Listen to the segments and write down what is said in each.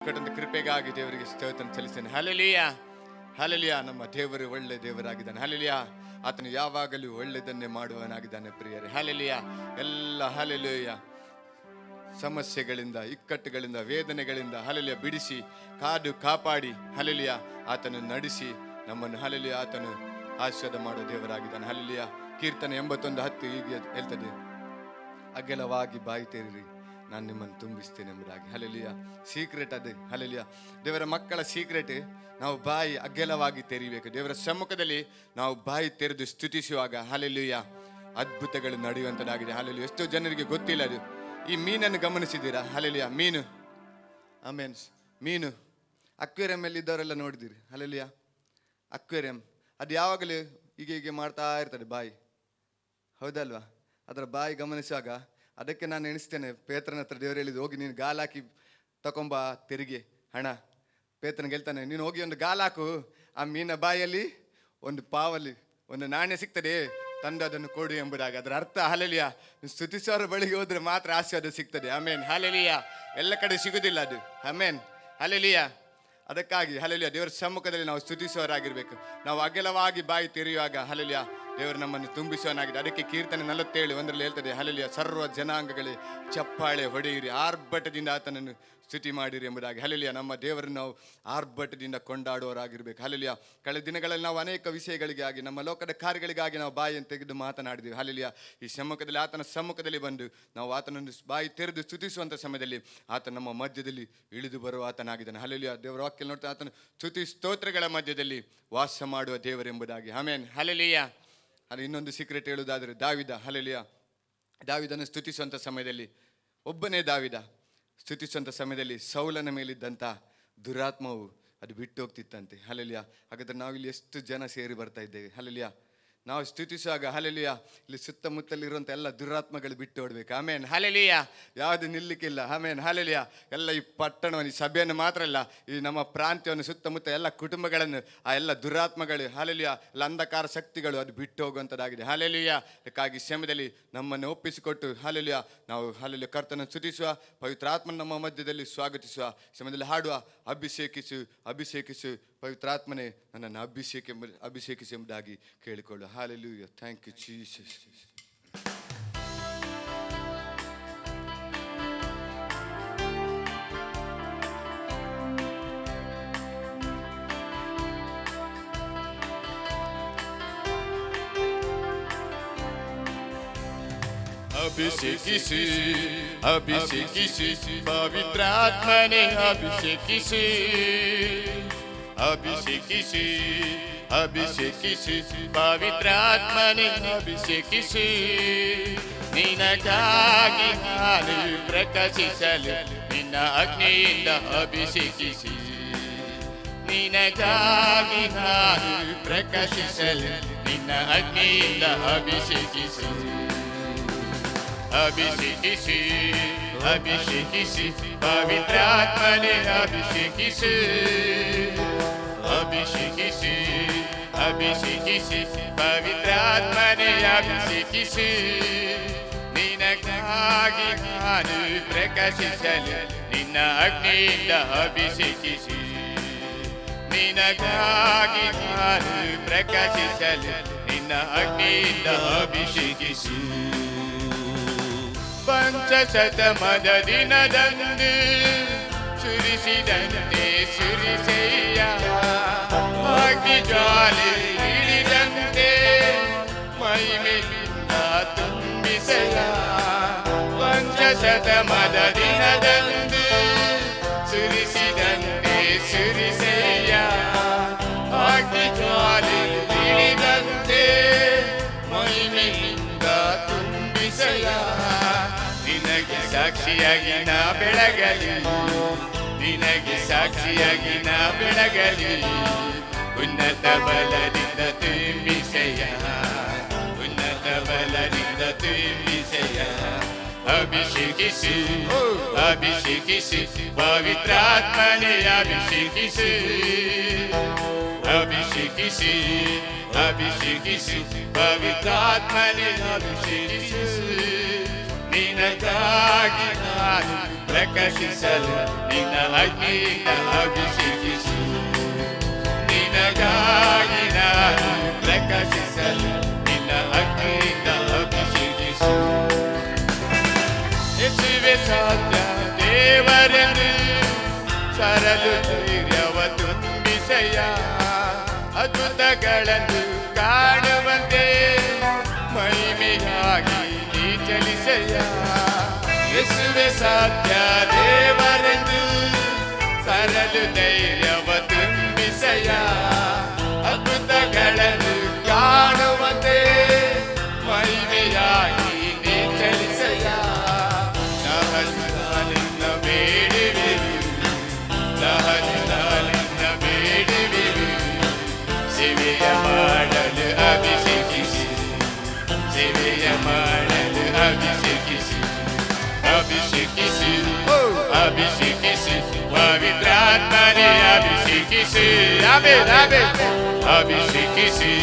ಕೊಟ್ಟಂತ ಕೃಪೆಗಾಗಿ ದೇವರಿಗೆ ಸ್ತೋತ್ರ ಸಲ್ಲಿಸ್ತೇನೆ. Hallelujah, hallelujah. ನಮ್ಮ ದೇವರು ಒಳ್ಳೆ ದೇವರಾಗಿದ್ದಾನೆ. ಹಲ್ಲೆಲೂಯಾ. ಆತನು ಯಾವಾಗಲೂ ಒಳ್ಳೆಯದನ್ನೇ ಮಾಡುವವನಾಗಿದ್ದಾನೆ ಪ್ರಿಯರೇ. ಹಲ್ಲೆಲೂಯಾ. ಎಲ್ಲ ಹಲ್ಲೆಲೂಯಾ ಸಮಸ್ಯೆಗಳಿಂದ, ಇಕ್ಕಟ್ಟುಗಳಿಂದ, ವೇದನೆಗಳಿಂದ ಹಲ್ಲೆಲೂಯಾ ಬಿಡಿಸಿ ಕಾದು ಕಾಪಾಡಿ ಹಲ್ಲೆಲೂಯಾ ಆತನು ನಡೆಸಿ ನಮ್ಮನ್ನು ಹಲ್ಲೆಲೂಯಾ ಆತನು ಆಶೀರ್ವಾದ ಮಾಡುವ ದೇವರಾಗಿದ್ದಾನೆ. ಹಲ್ಲೆಲೂಯಾ. ಕೀರ್ತನೆ 81:10 ಹೀಗೆ ಹೇಳ್ತದೆ, ಅಗಲವಾಗಿ ಬಾಯಿ ತೆರೀರಿ, ನಾನು ನಿಮ್ಮನ್ನು ತುಂಬಿಸ್ತೇನೆ ಎಂಬುದಾಗಿ. ಹಲ್ಲೆಲೂಯಾ. ಸೀಕ್ರೆಟ್ ಅದೇ. ಹಲ್ಲೆಲೂಯಾ. ದೇವರ ಮಕ್ಕಳ ಸೀಕ್ರೆಟ್ ನಾವು ಬಾಯಿ ಅಗಲವಾಗಿ ತೆರಿಬೇಕು. ದೇವರ ಸಮ್ಮುಖದಲ್ಲಿ ನಾವು ಬಾಯಿ ತೆರೆದು ಸ್ತುತಿಸುವಾಗ ಹಲ್ಲೆಲೂಯಾ ಅದ್ಭುತಗಳು ನಡೆಯುವಂಥದ್ದಾಗಿದೆ. ಹಲ್ಲೆಲೂಯಾ. ಎಷ್ಟೋ ಜನರಿಗೆ ಗೊತ್ತಿಲ್ಲ ಅದು. ಈ ಮೀನನ್ನು ಗಮನಿಸಿದ್ದೀರಾ? ಹಲ್ಲೆಲೂಯಾ. ಮೀನು ಮೀನು ಅಕ್ವೇರಿಯಂ ಅಲ್ಲಿ ಇದ್ದವರೆಲ್ಲ ನೋಡಿದ್ದೀರಿ? ಹಲ್ಲೆಲೂಯಾ. ಅಕ್ವೇರಿಯಂ ಅದು ಯಾವಾಗಲೂ ಹೀಗೆ ಮಾಡ್ತಾ ಇರ್ತದೆ ಬಾಯಿ, ಹೌದಲ್ವಾ? ಅದರ ಬಾಯಿ ಗಮನಿಸುವಾಗ ಅದಕ್ಕೆ ನಾನು ಎಣಿಸ್ತೇನೆ, ಪೇತ್ರನ ಹತ್ರ ದೇವರು ಹೇಳಿದ್ದು, ಹೋಗಿ ನೀನು ಗಾಲಾಕಿ ತಗೊಂಬ ತೆರಿಗೆ ಹಣ. ಪೇತ್ರನಿಗೆ ಹೇಳ್ತಾನೆ, ನೀನು ಹೋಗಿ ಒಂದು ಗಾಲಾಕು, ಆ ಮೀನ ಬಾಯಲ್ಲಿ ಒಂದು ಪಾವಲ್ಲಿ ಒಂದು ನಾಣ್ಯ ಸಿಗ್ತದೆ, ತಂದು ಅದನ್ನು ಕೊಡು ಎಂಬುದಾಗಿ. ಅದರ ಅರ್ಥ ಹಲ್ಲೆಲೂಯಾ, ನೀವು ಸ್ತುತಿಸೋರ ಬಳಿಗೆ ಹೋದ್ರೆ ಮಾತ್ರ ಆಶೀರ್ವಾದ ಸಿಗ್ತದೆ. ಆಮೇನ್. ಹಲ್ಲೆಲೂಯಾ. ಎಲ್ಲ ಕಡೆ ಸಿಗುದಿಲ್ಲ ಅದು. ಆಮೇನ್. ಹಲ್ಲೆಲೂಯಾ. ಅದಕ್ಕಾಗಿ ಹಲ್ಲೆಲೂಯಾ ದೇವರ ಸಮ್ಮುಖದಲ್ಲಿ ನಾವು ಸ್ತುತಿಸುವವರಾಗಿರ್ಬೇಕು. ನಾವು ಅಗಲವಾಗಿ ಬಾಯಿ ತೆರೆಯುವಾಗ ಹಲ್ಲೆಲೂಯಾ ದೇವರು ನಮ್ಮನ್ನು ತುಂಬಿಸುವನಾಗಿದೆ. ಅದಕ್ಕೆ ಕೀರ್ತನೆ 47:1 ಹೇಳ್ತದೆ, ಹಲ್ಲೆಲೂಯಾ ಸರ್ವ ಜನಾಂಗಗಳೇ ಚಪ್ಪಾಳೆ ಹೊಡೆಯಿರಿ, ಆರ್ಭಟದಿಂದ ಆತನನ್ನು ಸ್ತುತಿ ಮಾಡಿರಿ ಎಂಬುದಾಗಿ. ಹಲ್ಲೆಲೂಯಾ. ನಮ್ಮ ದೇವರನ್ನು ನಾವು ಆರ್ಭಟದಿಂದ ಕೊಂಡಾಡುವವರಾಗಿರ್ಬೇಕು. ಹಲ್ಲೆಲೂಯಾ. ಕಳೆದ ದಿನಗಳಲ್ಲಿ ನಾವು ಅನೇಕ ವಿಷಯಗಳಿಗಾಗಿ, ನಮ್ಮ ಲೋಕದ ಕಾರ್ಯಗಳಿಗಾಗಿ ನಾವು ಬಾಯಿಯನ್ನು ತೆಗೆದು ಮಾತನಾಡಿದ್ದೀವಿ. ಹಲ್ಲೆಲೂಯಾ. ಈ ಸಮ್ಮುಖದಲ್ಲಿ, ಆತನ ಸಮ್ಮುಖದಲ್ಲಿ ಬಂದು ನಾವು ಆತನನ್ನು ಬಾಯಿ ತೆರೆದು ಸ್ತುತಿಸುವಂಥ ಸಮಯದಲ್ಲಿ ಆತ ನಮ್ಮ ಮಧ್ಯದಲ್ಲಿ ಇಳಿದು ಬರುವ ಆತನಾಗಿದ್ದಾನೆ. ಹಲ್ಲೆಲೂಯಾ. ದೇವರ ವಾಕ್ಯ ನೋಡ್ತಾ ಆತನು ಸ್ತುತಿ ಸ್ತೋತ್ರಗಳ ಮಧ್ಯದಲ್ಲಿ ವಾಸ ಮಾಡುವ ದೇವರೆಂಬುದಾಗಿ. ಆಮೇನ್. ಹಲ್ಲೆಲೂಯಾ. ಅದು ಇನ್ನೊಂದು ಸೀಕ್ರೆಟ್ ಹೇಳುವುದಾದರೆ, ದಾವಿದ ಹಲ್ಲೆಲೂಯಾ ದಾವಿದನ್ನು ಸ್ತುತಿಸುವಂಥ ಸಮಯದಲ್ಲಿ, ಒಬ್ಬನೇ ದಾವಿದ ಸ್ತುತಿಸುವಂಥ ಸಮಯದಲ್ಲಿ ಸೌಲನ ಮೇಲಿದ್ದಂಥ ದುರಾತ್ಮವು ಅದು ಬಿಟ್ಟು ಹೋಗ್ತಿತ್ತಂತೆ. ಹಲ್ಲೆಲೂಯಾ. ಹಾಗಾದ್ರೆ ನಾವು ಇಲ್ಲಿ ಎಷ್ಟು ಜನ ಸೇರಿ ಬರ್ತಾ ಇದ್ದೇವೆ? ಹಲ್ಲೆಲೂಯಾ. ನಾವು ಸ್ತುತಿಸುವಾಗ ಹಲ್ಲೆಲೂಯಾ ಇಲ್ಲಿ ಸುತ್ತಮುತ್ತಲಿರುವಂಥ ಎಲ್ಲ ದುರಾತ್ಮಗಳು ಬಿಟ್ಟು ಓಡ್ಬೇಕು. ಆಮೇನ್. ಹಲ್ಲೆಲೂಯಾ. ಯಾವುದು ನಿಲ್ಲಿಕ್ಕಿಲ್ಲ. ಆಮೇನ್. ಹಲ್ಲೆಲೂಯಾ. ಎಲ್ಲ ಈ ಪಟ್ಟಣವನ್ನು, ಈ ಸಭೆಯನ್ನು ಮಾತ್ರ ಅಲ್ಲ, ಈ ನಮ್ಮ ಪ್ರಾಂತ್ಯವನ್ನು, ಸುತ್ತಮುತ್ತ ಎಲ್ಲ ಕುಟುಂಬಗಳನ್ನು ಆ ಎಲ್ಲ ದುರಾತ್ಮಗಳು ಹಲ್ಲೆಲೂಯಾ ಎಲ್ಲ ಅಂಧಕಾರ ಶಕ್ತಿಗಳು ಅದು ಬಿಟ್ಟು ಹೋಗುವಂಥದ್ದಾಗಿದೆ. ಹಲ್ಲೆಲೂಯಾ. ಅದಕ್ಕಾಗಿ ಸಮಯದಲ್ಲಿ ನಮ್ಮನ್ನು ಒಪ್ಪಿಸಿಕೊಟ್ಟು ಹಲ್ಲೆಲೂಯಾ ನಾವು ಹಲ್ಲೆಲೂಯಾ ಕರ್ತನನ್ನು ಸ್ತುತಿಸುವ, ಪವಿತ್ರ ಆತ್ಮನ ನಮ್ಮ ಮಧ್ಯದಲ್ಲಿ ಸ್ವಾಗತಿಸುವ ಸಮಯದಲ್ಲಿ ಹಾಡುವ, ಅಭಿಷೇಕಿಸು ಅಭಿಷೇಕಿಸು ಪವಿತ್ರಾತ್ಮನೇ ನನ್ನನ್ನು ಅಭಿಷೇಕಿಸು ಎಂಬುದಾಗಿ ಕೇಳಿಕೊಳ್ಳು. ಹಲ್ಲೆಲೂಯಾ. Thank you Jesus. ಅಭಿಷೇಕಿಸಿ ಅಭಿಷೇಕಿಸಿ ಪವಿತ್ರಾತ್ಮನೇ ಅಭಿಷೇಕಿಸಿ ಅಭಿಷೇಕಿಸಿ ಅಭಿಷೇಕಿಸಿ ಪವಿತ್ರಾತ್ಮನೇ ಅಭಿಷೇಕಿಸಿ. ನಿನಗಾಗಿ ನಾನು ಪ್ರಕಾಶಿಸಲು ನಿನ್ನ ಅಗ್ನಿಯಿಂದ ಅಭಿಷೇಕಿಸಿ. ನಿನಗಾಗಿ ನಾನು ಪ್ರಕಾಶಿಸಲು ನಿನ್ನ ಅಗ್ನಿಯಿಂದ ಅಭಿಷೇಕಿಸಿ. ಅಭಿಷೇಕಿಸಿ ಅಭಿಷೇಕಿಸಿ ಪವಿತ್ರಾತ್ಮನೇ ಅಭಿಷೇಕಿಸಿ. ಅಭಿಷೇಕಿಸಿ ಅಭಿಷೇಕಿಸಿ ಪವಿತ್ರಾತ್ಮನೇ ಅಭಿಷೇಕಿಸಿ. ನಿನಗಾಗಿ ನಾನು ಪ್ರಕಾಶಿಸಲು ನಿನ್ನ ಅಗ್ನಿಯಿಂದ ಅಭಿಷೇಕಿಸಿ. ನಿನಗಾಗಿ ನಾನು ಪ್ರಕಾಶಿಸಲು ನಿನ್ನ ಅಗ್ನಿಯಿಂದ ಅಭಿಷೇಕಿಸಿ. ಪಂಚಶತಮದ ದಿನದಂದು ಸುರಿಸಿದಂತೆ ಸುರಿಸೆಯ, ಅಗ್ನಿ ಜ್ವಾಲೆ ಇಳಿದಂತೆ ಮಹಿಮೆಯಿಂದ ತುಂಬಿಸೆಯ. ಪಂಚಶತಮದ ದಿನದಂದು ಸುರಿಸಿದಂತೆ ಸುರಿಸೆಯ, ಅಗ್ನಿ ಜ್ವಾಲೆ ಇಳಿದಂತೆ ಮಹಿಮೆಯಿಂದ ತುಂಬಿಸೆಯ. ನಿನಗೆ ಸಾಕ್ಷಿಯಾಗಿ ನಾ ಬೆಳಗಲಿ, ನಿನಗೆ ಸಾಕ್ಷಿಯಾಗಿ ನಾ ಬೆಳಗಲಿ. ಉನ್ನತ ಬಲದಿಂದ ತುಂಬಿಸೆಯ, ಉನ್ನತ ಬಲದಿಂದ ತುಂಬಿಸೆಯ. ಅಭಿಷೇಕಿಸಿ ಅಭಿಷೇಕಿಸಿ ಪವಿತ್ರಾತ್ಮನೇ ಅಭಿಷೇಕಿಸಿ. ಅಭಿಷೇಕಿಸಿ ಅಭಿಷೇಕಿಸಿ ಪವಿತ್ರಾತ್ಮನೇ ಅಭಿಷೇಕಿಸಿ. ನಿನ ನಿನಗಾಗಿ ನಾನು ಪ್ರಕಾಶಿಸಲು ನಿನ್ನ ಅಗ್ನಿಯಿಂದ ಅಭಿಷೇಕಿಸು. ನಿನಗಾಗಿ ನಾನು ಪ್ರಕಾಶಿಸಲು ನಿನ್ನ ಅಗ್ನಿಯಿಂದ ಅಭಿಷೇಕಿಸು. ಯೇಸುವೆ ಸಾಧ್ಯ ದೇವರೆಂದು ಸರಲು ಧೈರ್ಯವ ತುಂಬಿಸಯ್ಯ. ಅದ್ಭುತಗಳನ್ನು ಕಾಣುವಂತೆ ಮಹಿಮೆಯಾಗಿ ನೀ ಚಲಿಸಯ್ಯ. ಯೇಸುವೆ ಸಾಧ್ಯ ದೇವರೆಂದು ಸರಲು ಧೈರ್ಯವ ತುಂಬಿಸಯ್ಯ. ಅದ್ಭುತಗಳನ್ನು ಕಾಣುವಂತೆ ಮಹಿಮೆಯಾಗಿ ನೀ ಚಲಿಸಯ್ಯ. ನಿನ್ನ ಬೇಡುವೆವು, ನಿನ್ನ ಬೇಡುವೆವು. ಸೇವೆಯ ಮಾಡಲು ಅಭಿಷೇಕಿಸಿ, ಸೇವೆಯ ಮಾಡಲು ಅಭಿಷೇಕಿಸಿ, ಅಭಿಷೇಕಿಸಿ, ಅಭಿಷೇಕಿಸಿ, ಪವಿತ್ರಾತ್ಮನೇ ಅಭಿಷೇಕಿಸಿ. Amen amen. ಅಭಿಷೇಕಿಸಿ,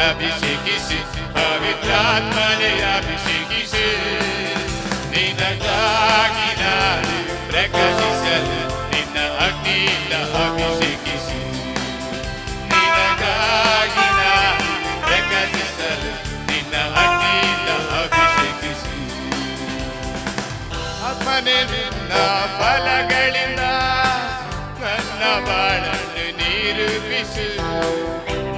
ಅಭಿಷೇಕಿಸಿ, ಪವಿತ್ರಾತ್ಮನೇ ಅಭಿಷೇಕಿಸಿ. ನಿನಗಾಗಿ ನಾನು ಪ್ರಕಾಶಿಸಲು ನಿನ್ನ ಅಗ್ನಿಯಿಂದ ಅಭಿಷೇಕಿಸಿ. ನಿನಗಾಗಿ ನಾನು ಪ್ರಕಾಶಿಸಲು ನಿನ್ನ ಅಗ್ನಿಯಿಂದ ಅಭಿಷೇಕಿಸಿ. ಆತ್ಮನೇ ನಿನ್ನ ಫಲಗಳಿಂದ ನನ್ನ ಬಾಳನ್ನು ನಿರೂಪಿಸು.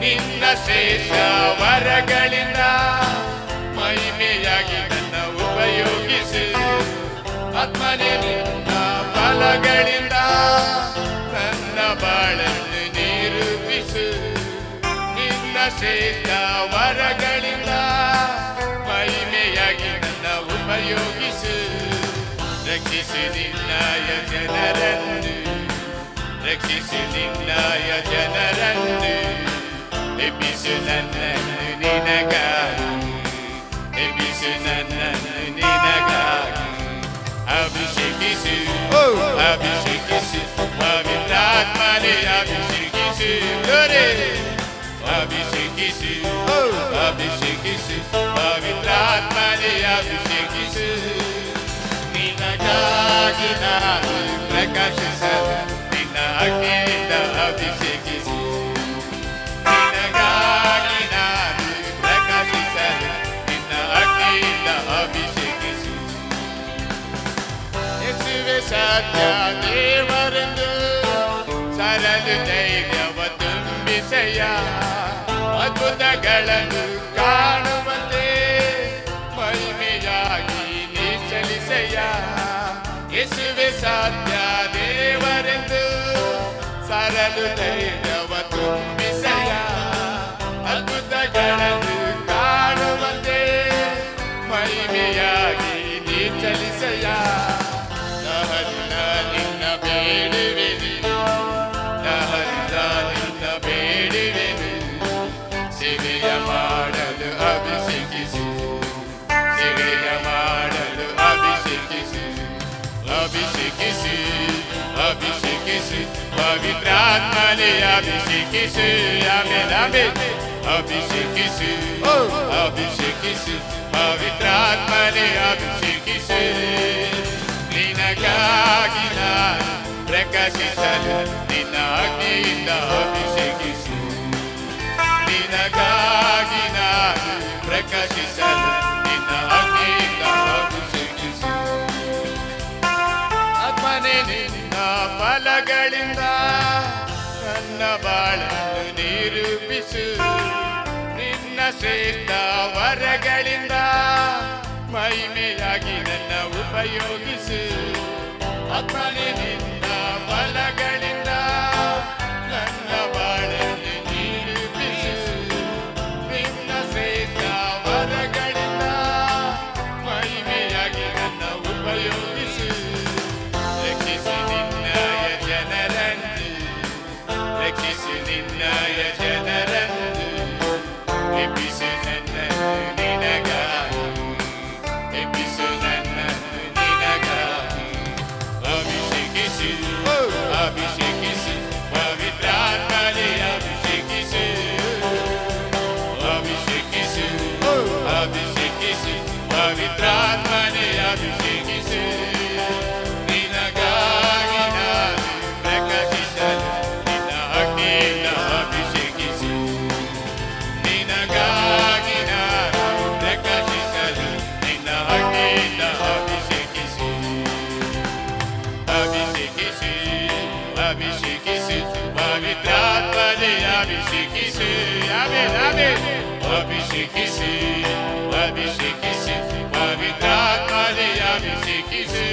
ನಿನ್ನ ಶ್ರೇಷ್ಠ ವರಗಳಿಂದ ಮಹಿಮೆಯಾಗಿ ನನ್ನ ಉಪಯೋಗಿಸು. ಆತ್ಮನೇ ನಿನ್ನ ಫಲಗಳಿಂದ ನನ್ನ ಬಾಳನ್ನು ನಿರೂಪಿಸು. ನಿನ್ನ ಶ್ರೇಷ್ಠ ವರಗಳಿಂದ ಮಹಿಮೆಯಾಗಿ ನನ್ನ ಉಪಯೋಗಿಸು. ರಕ್ಷಿಸು ನಿನ್ನಯ ಜನರನ್ನು, ರಕ್ಷಿಸು ನಿನ್ನಯ ಜನರನ್ನು. ಎಬ್ಬಿಸು ನನ್ನನ್ನು ನಿನಗಾಗಿ, ಎಬ್ಬಿಸು ನನ್ನನ್ನು ನಿನಗಾಗಿ. ಅಭಿಷೇಕಿಸು, ಅಭಿಷೇಕಿಸು, ಪವಿತ್ರಾತ್ಮನೇ ಅಭಿಷೇಕಿಸು. ಅಭಿಷೇಕಿಸು, ಅಭಿಷೇಕಿಸು, ಪವಿತ್ರಾತ್ಮನೇ ಅಭಿಷೇಕಿಸು. ನಿನಗಾಗಿ ನಾನು ಪ್ರಕಾಶಿಸಲು ನಿನ್ನ ಅಗ್ನಿಯಿಂದ ಅಭಿಷೇಕಿಸು. ನಿನಗಾಗಿ ನಾನು ಪ್ರಕಾಶಿಸಲು ನಿನ್ನ ಅಗ್ನಿಯಿಂದ ಅಭಿಷೇಕಿಸು. ಯೇಸುವೆ ಸತ್ಯ ದೇವರೆಂದು ಸರಲು ಧೈರ್ಯವ ತುಂಬಿಸಯ್ಯ. ಅದ್ಭುತಗಳನ್ನು ಕಾಣುವಂತೆ ಮಹಿಮೆಯಾಗಿ ನೀ ಚಲಿಸಯ್ಯ. ಯೇಸುವೆ ಸತ್ಯ ದೇವರೆಂದು ಸರಲು ಧೈರ್ಯವ ತುಂಬಿಸಯ್ಯ. ಅದ್ಭುತಗಳನ್ನು ಕಾಣುವಂತೆ ಮಹಿಮೆಯಾಗಿ ನೀ ಚಲಿಸಯ್ಯ. ನಿನ್ನ ಬೇಡುವೆನು, ನಿನ್ನ ಬೇಡುವೆನು. ಸೇವೆಯ ಮಾಡಲು ಅಭಿಷೇಕಿಸು, ಸೇವೆಯ ಮಾಡಲು ಅಭಿಷೇಕಿಸು. ಅಭಿಷೇಕಿಸಿ, ಅಭಿಷೇಕಿಸಿ, ಪವಿತ್ರಾತ್ಮನೇ ಅಭಿಷೇಕಿಸಿ. Amen amen. ಅಭಿಷೇಕಿಸಿ, ಅಭಿಷೇಕಿಸಿ, ಪವಿತ್ರಾತ್ಮನೇ ಅಭಿಷೇಕಿಸಿ. ನಿನಗಾಗಿ ನಾನು ಪ್ರಕಾಶಿಸಲು ನಿನ್ನ ಅಗ್ನಿಯಿಂದ ಅಭಿಷೇಕಿಸು. ನಿನಗಾಗಿ ನಾನು ಪ್ರಕಾಶಿಸಲು ನಿನ್ನ ಅಗ್ನಿಯಿಂದ ಅಭಿಷೇಕಿಸು. ಆತ್ಮನೇ ನಿನ್ನ ಫಲಗಳಿಂದ ನನ್ನ ಬಾಳನ್ನು ನಿರೂಪಿಸು. ನಿನ್ನ ಶ್ರೇಷ್ಠ ವರಗಳಿಂದ ಮಹಿಮೆಯಾಗಿ ನನ್ನ ಉಪಯೋಗಿಸು. ಆತ್ಮನೇ ನಿನ್ನ ಫಲಗಳಿಂದ ನನ್ನ ಬಾಳನ್ನು ನಿರೂಪಿಸು. ನಿನ್ನ ಶ್ರೇಷ್ಠ ವರಗಳಿಂದ ಮಹಿಮೆಯಾಗಿ ನನ್ನ ಉಪಯೋಗಿಸು. ರಕ್ಷಿಸಿ ನಿನ್ನಯ ಜನರನ್ನು, ರಕ್ಷಿಸಿ ನಿನ್ನಯ ಜನರನ್ನು. ಎಬ್ಬಿಸು ನನ್ನನ್ನು ನಿನಗಾಗಿ, ಎಬ್ಬಿಸು ನನ್ನನ್ನು ನಿನಗಾಗಿ. ಅಭಿಷೇಕಿಸು, ಅಭಿಷೇಕಿಸು, ಪವಿತ್ರಾತ್ಮನೇ ಅಭಿಷೇಕಿಸು. ಅಭಿಷೇಕಿಸು, ಅಭಿಷೇಕಿಸು, ಪವಿತ್ರಾತ್ಮನೇ ಅಭಿಷೇಕಿಸು. ಅಭಿಷೇಕಿಸು ಪವಿತ್ರಾತ್ಮನೇ ಅಭಿಷೇಕಿಸು ಆಮೆನ್ ಆಮೆನ್ ಅಭಿಷೇಕಿಸು ಅಭಿಷೇಕಿಸು ಪವಿತ್ರಾತ್ಮನೇ ಅಭಿಷೇಕಿಸು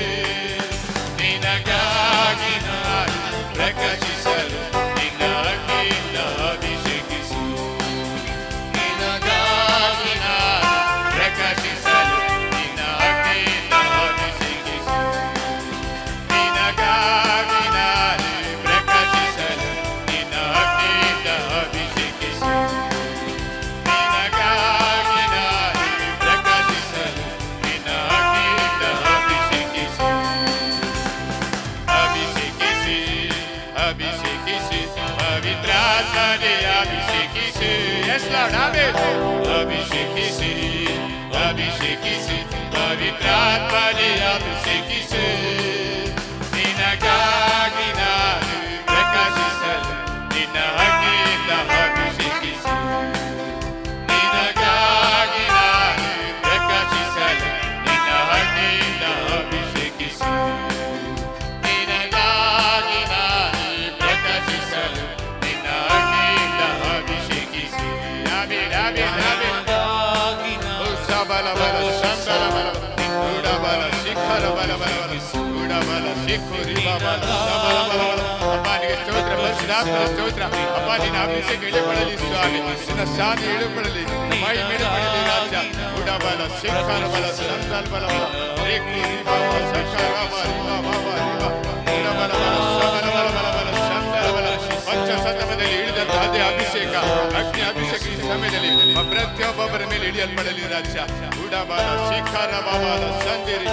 ನಿನಗಾಗಿ ನಾನು ಪ್ರಕಾಶಿಸಲು ನಿನ್ನ ಅಗ್ನಿಯಿಂದ ಅಭಿಷೇಕಿಸು ನಿನಗಾಗಿ ನಾನು ಪ್ರಕಾಶಿಸಲು ನಿನ್ನ ಅಗ್ನಿಯಿಂದ ಅಭಿಷೇಕಿಸು ನಿನಗಾಗಿ ನಾನು ಪ್ರಕಾಶಿಸಲು ನಿನ್ನ ಅಗ್ನಿಯಿಂದ ಅಭಿಷೇಕಿಸು ನಿನಗಾಗಿ ನಾನು ಪ್ರಕಾಶಿಸಲು ನಿನ್ನ ಅಗ್ನಿಯಿಂದ ಅಭಿಷೇಕಿಸು ಅಭಿಷೇಕಿಸಿ ಅಭಿಷೇಕಿಸಿ ಪವಿತ್ರಾತ್ಮನೇ ಅಭಿಷೇಕಿಸಿ ಎಸ್ ಲಾರ್ಡ್ ಆಮೆನ್ ಅಭಿಷೇಕಿಸಿ ಅಭಿಷೇಕಿಸಿ ಪವಿತ್ರಾತ್ಮನೇ ಅಭಿಷೇಕಿಸಿ ನಿನಗಾಗಿ ನಾನು ಪ್ರಕಾಶಿಸಲು ನಿನ್ನ ಅಗ್ನಿಯಿಂದ ಅಭಿಷೇಕಿಸಿ ನಿನಗಾಗಿ ನಾನು ಪ್ರಕಾಶಿಸಲು ನಿನ್ನ ಅಗ್ನಿಯಿಂದ ಅಭಿಷೇಕಿಸಿ ನಿನಗಾಗಿ ನಾನು ಪ್ರಕಾಶಿಸಲು ನಿನ್ನ ಅಗ್ನಿಯಿಂದ ಅಭಿಷೇಕಿಸಿ ಆಮೆನ್ ಆಮೆನ್ ಆಮೆನ್ ಉತ್ಸಬಲ ಬಲ ಶಂಕರ ಬಲ ಗೂಢ ಬಲ ಶಿಖರ ಬಲ ಬಲ ಗೂಢ ಬಲ ಶಿಖುರಿ ಬಲ ಶಬಲ ಬಲ ಬಲ ಅಪ್ಪ ನಿನಗೆ ಸ್ತೋತ್ರ ಪರಿಶುದ್ಧಾತ್ಮನ ಸ್ತೋತ್ರ ಅಪ್ಪ ನಿನ್ನ ಅಭಿಷೇಕ ಇಳಿಪಡಲಿ ಸ್ವಾಮಿ ನಿನ್ನ ಶಾಂತಿ ಇಳಿಪಡಲಿ ಮಹಿಮೆ ಇಳಿಪಡಲಿ ರಾಜ ಗೂಢ ಬಲ ಶಿಖರ ಬಲ ಶಂಕರ ಬಲ ಬಲ ರೇಖುರಿ ಬಲ ಶಂಕರ ಬಲ ಗೂಢ ಬಲ ಬಲ ಶಬಲ ಬಲ ಬಲ ಬಲ ಶಂಕರ ಬಲ ಪಂಚಸತಮದಲ್ಲಿ ಇಳಿದಂತ ಅದೇ ಅಭಿಷೇಕ ಅಗ್ನಿ ಅಭಿಷೇಕ ಈ ಸಮಯದಲ್ಲಿ ಪ್ರತಿಯೊಬ್ಬೊಬ್ಬರ ಮೇಲೆ ಇಳಿಯಲ್ಪಡಲಿ ರಾಜ್ಯ ಉಡಬಲ ಶಿಖರ ಬಲ ಸಂದಿರಿ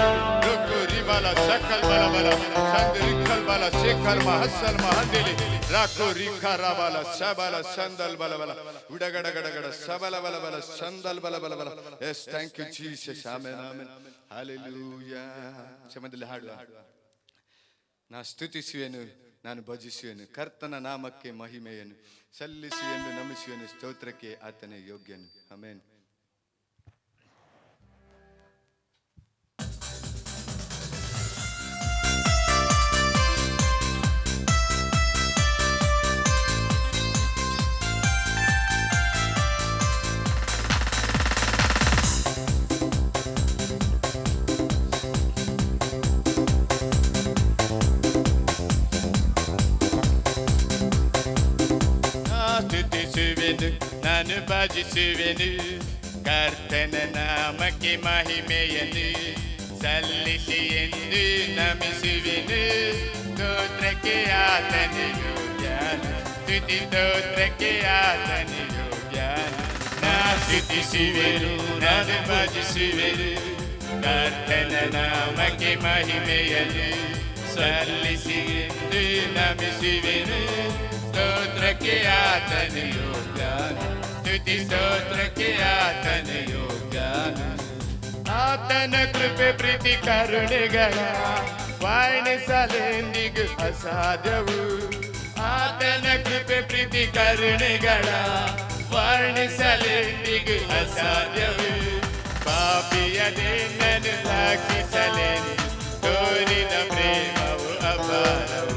ರುಕ್ಕುರಿ ಬಲ ಸಕಲ್ ಬಲ ಬಲ ಸಂದಿರಿ ಕಲ್ ಬಲ ಶಿಖರ್ ಮಹಸಲ್ ಮಹಂದಿಲಿ ರಾಕು ರಿಖರ ಬಲ ಸಬಲ ಸಂದಲ್ ಬಲ ಬಲ ಉಡಗಡ ಗಡಗಡ ಸಬಲ ಬಲ ಬಲ ಸಂದಲ್ ಬಲ ಬಲ ಬಲ yes thank you Jesus amen amen hallelujah ಸಮಯದಲ್ಲಿ ಹಾಡುವ ನಾ ಸ್ತುತಿಸುವೆನು ನಾನು ಭಜಿಸುವೆನು ಕರ್ತನ ನಾಮಕ್ಕೆ ಮಹಿಮೆಯನ್ನು ಸಲ್ಲಿಸುವೆನು ನಮಿಸುವೆನು ಸ್ತೋತ್ರಕ್ಕೆ ಆತನೇ ಯೋಗ್ಯನು ಆಮೆನ್ ನಾನು ಭಜಿಸುವೆನು ಕರ್ತನ ನಾಮಕ್ಕೆ ಮಹಿಮೆಯನ್ನು ಸಲ್ಲಿಸಿ ಎಂದು ನಮಿಸುವೆನು ಸ್ತೋತ್ರಕ್ಕೆ ಆತನೇ ಯೋಗ್ಯನು ಸ್ತುತಿ ಸ್ತೋತ್ರಕ್ಕೆ ಆತನೇ ಯೋಗ್ಯನು ನಾ ಸ್ತುತಿಸುವೆನು ನಾನು ಭಜಿಸುವೆನು ಕರ್ತನ ನಾಮಕ್ಕೆ ಮಹಿಮೆಯನ್ನು ಸಲ್ಲಿಸಿ ಎಂದು ನಮಿಸುವೆನು ಸ್ತೋತ್ರಕ್ಕೆ ಆತನೇ ಯೋಗ್ಯನು ಸ್ತುತಿ ಸ್ತೋತ್ರಕ್ಕೆ ಆತನೇ ಯೋಗ್ಯನು ಆತನ ಕೃಪೆ ಪ್ರೀತಿ ಕರುಣೆಗಳ ವರ್ಣಿಸಲೆಂದಿಗೂ ಅಸಾಧ್ಯವು ಆತನ ಕೃಪೆ ಪ್ರೀತಿ ಕರುಣೆಗಳ ವರ್ಣಿಸಲೆಂದಿಗೂ ಅಸಾಧ್ಯವು ಪಾಪಿಯದೇ ನನ್ನ ರಕ್ಷಿಸಲೆಂದು ತೋರಿದ ಪ್ರೇಮವು ಅಪಾರವು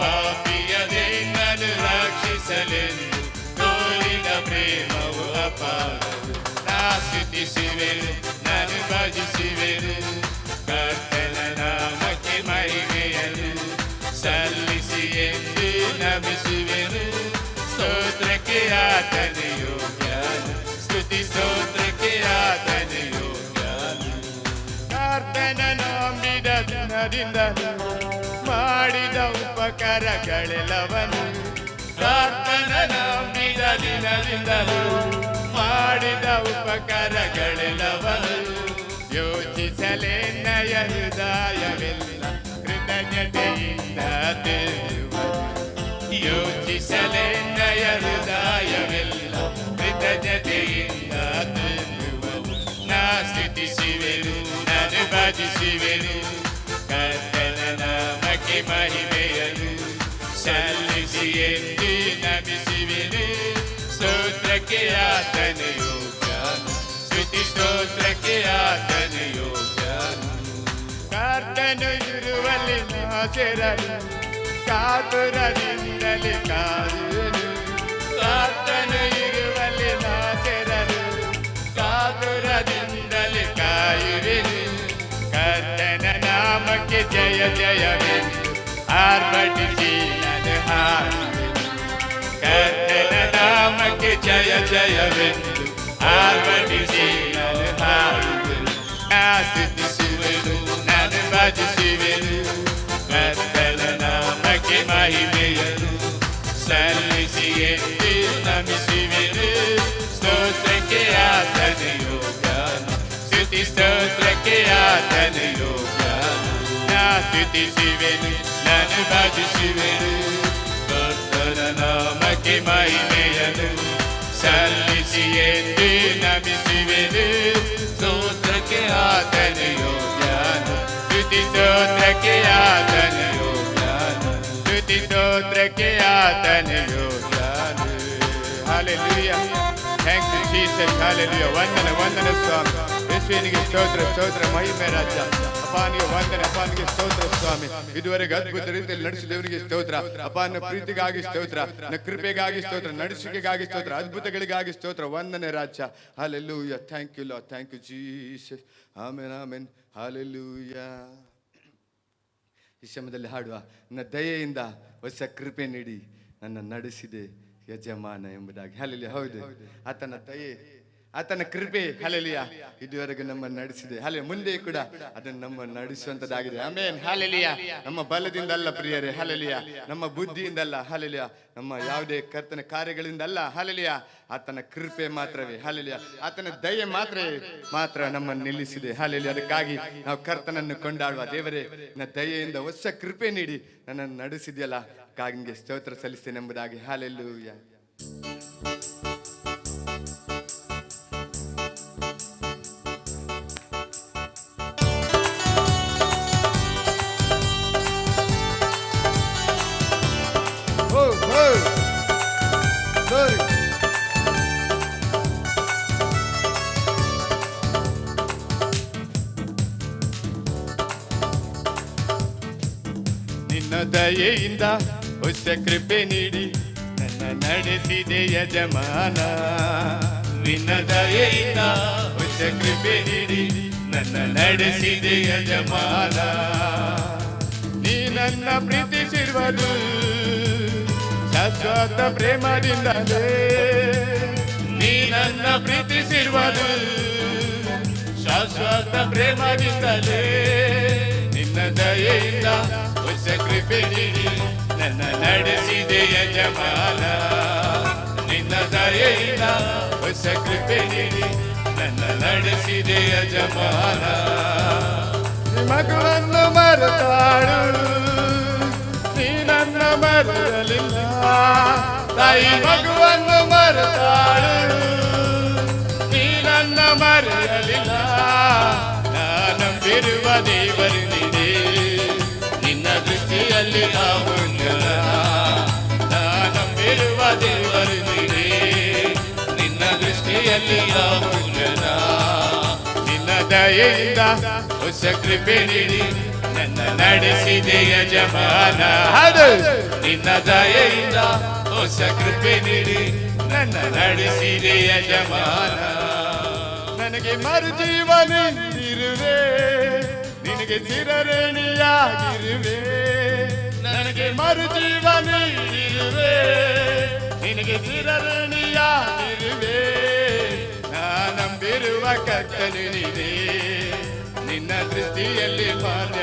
ಪಾಪಿಯದೇ ನನ್ನ ರಕ್ಷಿಸಲೆಂದು ತೋರಿದ ಪ್ರೇಮವು ಅಪಾರವು ನಾ ಸ್ತುತಿಸುವೆನು ನಾನು ಭಜಿಸುವೆನು ಕರ್ತನ ನಾಮಕ್ಕೆ ಮಹಿಮೆಯನ್ನು ಸಲ್ಲಿಸಿ ಎಂದು ನಮಿಸುವೆನು ಸ್ತೋತ್ರಕ್ಕೆ ಆತನೇ ಯೋಗ್ಯನು ಸ್ತುತಿ ಸ್ತೋತ್ರಕ್ಕೆ ಆತನೇ ಯೋಗ್ಯನು ಕರ್ತನ ನಂಬಿದ ದಿನದಿಂದಲೂ ಮಾಡಿದ ಉಪಕಾರಗಳೆಲ್ಲವನು ಕರ್ತನ ನಂಬಿದ ದಿನದಿಂದಲೂ ಮಾಡಿದ ಉಪಕಾರಗಳೆಲ್ಲವನು ಯೋಚಿಸಲೇ ನಯ ಹೃದಯವೆಲ್ಲ ಕೃತಜ್ಞತೆಯಿಂದ ದೇವರು ಯೋಚಿಸಲೇ ನಯ ಹೃದಯವೆಲ್ಲ ಕೃತಜ್ಞತೆಯಿಂದ ದೇವರು ನಾ ಸ್ತುತಿಸುವೆನು ನಾನು ಭಜಿಸುವೆನು ಕರ್ತನ ನಾಮಕ್ಕೆ ಮಹಿಮೆಯನ್ನು ಸಲ್ಲಿಸಿ ಎಂದು ನಮಿಸುವೆನು ಸ್ತೋತ್ರಕ್ಕೆ ಆತನೇ ಯೋಗ್ಯನು ಸ್ತುತಿ ಸ್ತೋತ್ರಕ್ಕೆ ಆತನೇ ಯೋಗ್ಯನು ಕರ್ತನು ಇರುವಲ್ಲಿ ನಾಸೆರಲು ಕಾತುರದಿಂದಲೇ ಕಾಯುವೆನು, ಕರ್ತನು ಇರುವಲ್ಲಿ ನಾ ಸೇರಲು ಕಾತುರದಿಂದಲೇ ಕಾಯುವೆನು. ಕರ್ತನ ನಾಮಕ್ಕೆ ಜಯ ಜಯವೆಂದು ಆರ್ಭಟಿಸಿ ನಾನು ಹಾಡುವೆನು. ಕರ್ತನ ನಾಮಕ್ಕೆ ಜಯ ಜಯವೆಂದು ಆರ್ಭಟಿಸಿ ನಾನು ಹಾಡುವೆನು. ನಾ ಸ್ತುತಿಸುವೆನು, ನಾನು ಭಜಿಸುವೆನು, ಕರ್ತನ ನಾಮಕ್ಕೆ ಮಹಿಮೆಯನ್ನು ಸಲ್ಲಿಸಿ ಎಂದು ನಮಿಸುವೆನು. ಸ್ತೋತ್ರಕ್ಕೆ ಆತನ ಯೋಗ್ಯನು, ಸ್ತುತಿ ಸ್ತೋತ್ರಕ್ಕೆ ಆತನ ಯೋಗ್ಯನು. ನಾ ಸ್ತುತಿಸುವೆನು, ನಾನು ಭಜಿಸುವೆನು, ಕರ್ತನ ನಾಮಕ್ಕೆ ಮಹಿಮೆಯನ್ನು ಸಲ್ಲಿಸಿ ಎಂದು ನಮಿಸುವೆನು. ಸ್ತೋತ್ರಕ್ಕೆ ಆತನ ಯೋಗ್ಯನು, ಸ್ತುತಿ ಸ್ತೋತ್ರಕ್ಕೆ ಆತನ ಯೋಗ್ಯನು, ಸ್ತುತಿ ಸ್ತೋತ್ರಕ್ಕೆ ಆತನ ಯೋಗ್ಯನು. Hallelujah. Thank you Jesus. Hallelujah. ವಂದನೆ ವಂದನೆ ಸ್ವಾಮಿ. ಯೇಸುವಿನಿಗೆ ಸ್ತೋತ್ರ ಸ್ತೋತ್ರ ಮಹಿಮೆ ರಾಜ. ಅಪ್ಪನಿಗೆ ವಂದನೆ, ಅಪ್ಪನಿಗೆ ಸ್ತೋತ್ರ ಸ್ವಾಮಿ. ಇದುವರೆಗೆ ಅದ್ಭುತ ರೀತಿಯಲ್ಲಿ ನಡೆಸಿದ ದೇವರಿಗೆ ಸ್ತೋತ್ರ. ಅಪ್ಪನ ಪ್ರೀತಿಗಾಗಿ ಸ್ತೋತ್ರ, ಕೃಪೆಗಾಗಿ ಸ್ತೋತ್ರ, ನಡೆಸಿಕೆಗಾಗಿ ಸ್ತೋತ್ರ, ಅದ್ಭುತಗಳಿಗಾಗಿ ಸ್ತೋತ್ರ. ವಂದನೆ ರಾಜ. Hallelujah. Thank you Lord. Thank you Jesus. Amen. Amen. Hallelujah. ಈ ಸಮಯದಲ್ಲಿ ಹಾಡುವ, ನನ್ನ ದಯೆಯಿಂದ ಹೊಸ ಕೃಪೆ ನೀಡಿ ನನ್ನ ನಡೆಸಿದೆ ಯಜಮಾನ ಎಂಬುದಾಗಿ. ಹಲ್ಲೆಲೂಯಾ. ಹೌದು, ಆತನ ದಯೆ, ಆತನ ಕೃಪೆ ಹಲ್ಲೆಲೂಯಾ ಇದುವರೆಗೂ ನಮ್ಮ ನಡೆಸಿದೆ. ಹಲ್ಲೆಲೂಯಾ. ಮುಂದೆ ಕೂಡ ಅದನ್ನು ನಮ್ಮ ನಡೆಸುವಂತದ್ದಾಗಿದೆ. ಆಮೆನ್. ಹಲ್ಲೆಲೂಯಾ. ನಮ್ಮ ಬಲದಿಂದ ಅಲ್ಲ ಪ್ರಿಯರೇ, ಹಲ್ಲೆಲೂಯಾ. ನಮ್ಮ ಬುದ್ಧಿಯಿಂದ ಅಲ್ಲ, ಹಲ್ಲೆಲೂಯಾ. ನಮ್ಮ ಯಾವುದೇ ಕರ್ತನ ಕಾರ್ಯಗಳಿಂದ ಅಲ್ಲ, ಹಲ್ಲೆಲೂಯಾ. ಆತನ ಕೃಪೆ ಮಾತ್ರವೇ, ಹಲ್ಲೆಲೂಯಾ. ಆತನ ದಯೆ ಮಾತ್ರ ನಮ್ಮನ್ನು ನಿಲ್ಲಿಸಿದೆ. ಹಲ್ಲೆಲೂಯಾ. ಅದಕ್ಕಾಗಿ ನಾವು ಕರ್ತನನ್ನು ಕೊಂಡಾಡುವ. ದೇವರೇ, ನನ್ನ ದಯೆಯಿಂದ ಹೊಸ ಕೃಪೆ ನೀಡಿ ನನ್ನನ್ನು ನಡೆಸಿದೆಯಲ್ಲ, ಕಾಗಿ ನಿಮಗೆ ಸ್ತೋತ್ರ ಸಲ್ಲಿಸ್ತೇನೆ ಎಂಬುದಾಗಿ. ಹಲ್ಲೆಲೂಯಾ. ನಿನ್ನ ದಯೆಯಿಂದ ಹೊಸ ಕೃಪೆ ನೀಡಿ ನನ್ನ ನಡೆಸಿದೆ ಯಜಮಾನ. ನಿನ್ನ ದಯೆಯಿಂದ ಹೊಸ ಕೃಪೆ ನೀಡಿ ನನ್ನ ನಡೆಸಿದೆ ಯಜಮಾನ. ನೀ ನನ್ನ ಪ್ರೀತಿಸಿರುವುದು ಶಾಶ್ವತ ಪ್ರೇಮದಿಂದಲೇ. ನೀ ನನ್ನ ಪ್ರೀತಿಸಿರುವುದು ಶಾಶ್ವತ ಪ್ರೇಮದಿಂದಲೇ. ನಿನ್ನ ದಯೆಯಿಂದ ಹೊಸ ಕೃಪೆ ನೀಡಿ ನನ್ನ ನಡೆಸಿದೆ ಯಜಮಾನ. ನಿನ್ನ ದಯೆಯಿಂದ ಹೊಸ ಕೃಪೆ ನೀಡಿ ನನ್ನ ನಡೆಸಿದೆ ಯಜಮಾನ. ಮಗುವನ್ನು ಮರೆತಾಳು, ನೀ ನನ್ನ ಮರೆಯಲಿಲ್ಲ. ತಾಯಿ ಮಗುವನ್ನು ಮರೆತಾಳು, ನೀ ನನ್ನ ಮರೆಯಲಿಲ್ಲ. ನಾನಂಬಿರುವ ದೇವರು ನೀನೇ, ನಿನ್ನ ದೃಷ್ಟಿಯಲ್ಲಿ ನಾವು ಜನ. ನಾನಂಬಿರುವ ದೇವರು ನೀನೇ, ನಿನ್ನ ದೃಷ್ಟಿಯಲ್ಲಿ ನಾವು ಜನ. ನಿನ್ನ ದಯೆಯಿಂದ ಹೊಸ ಕೃಪೆ ನೀಡಿ ನನ್ನ ನಡೆಸಿದೆ ಯಜಮಾನ. ನಿನ್ನ ದಯೆಯಿಂದ ಹೊಸ ಕೃಪೆ ನೀಡಿ ನನ್ನ ನಡೆಸಿದೆ ಯಜಮಾನ. ನನಗೆ ಮರುಜೀವನ ನೀಡಿರುವೆ, ನಿನಗೆ ಚಿರಋಣಿಯಾಗಿರುವೆ. ನನಗೆ ಮರುಜೀವನ ನೀಡಿರುವೆ, ನಿನಗೆ ಚಿರಋಣಿಯಾಗಿರುವೆ. ನಾನಂಬಿರುವ ಕರ್ತನು ನೀನೇ, ನಿನ್ನ ದೃಷ್ಟಿಯಲ್ಲಿ ಮಾನ್ಯ.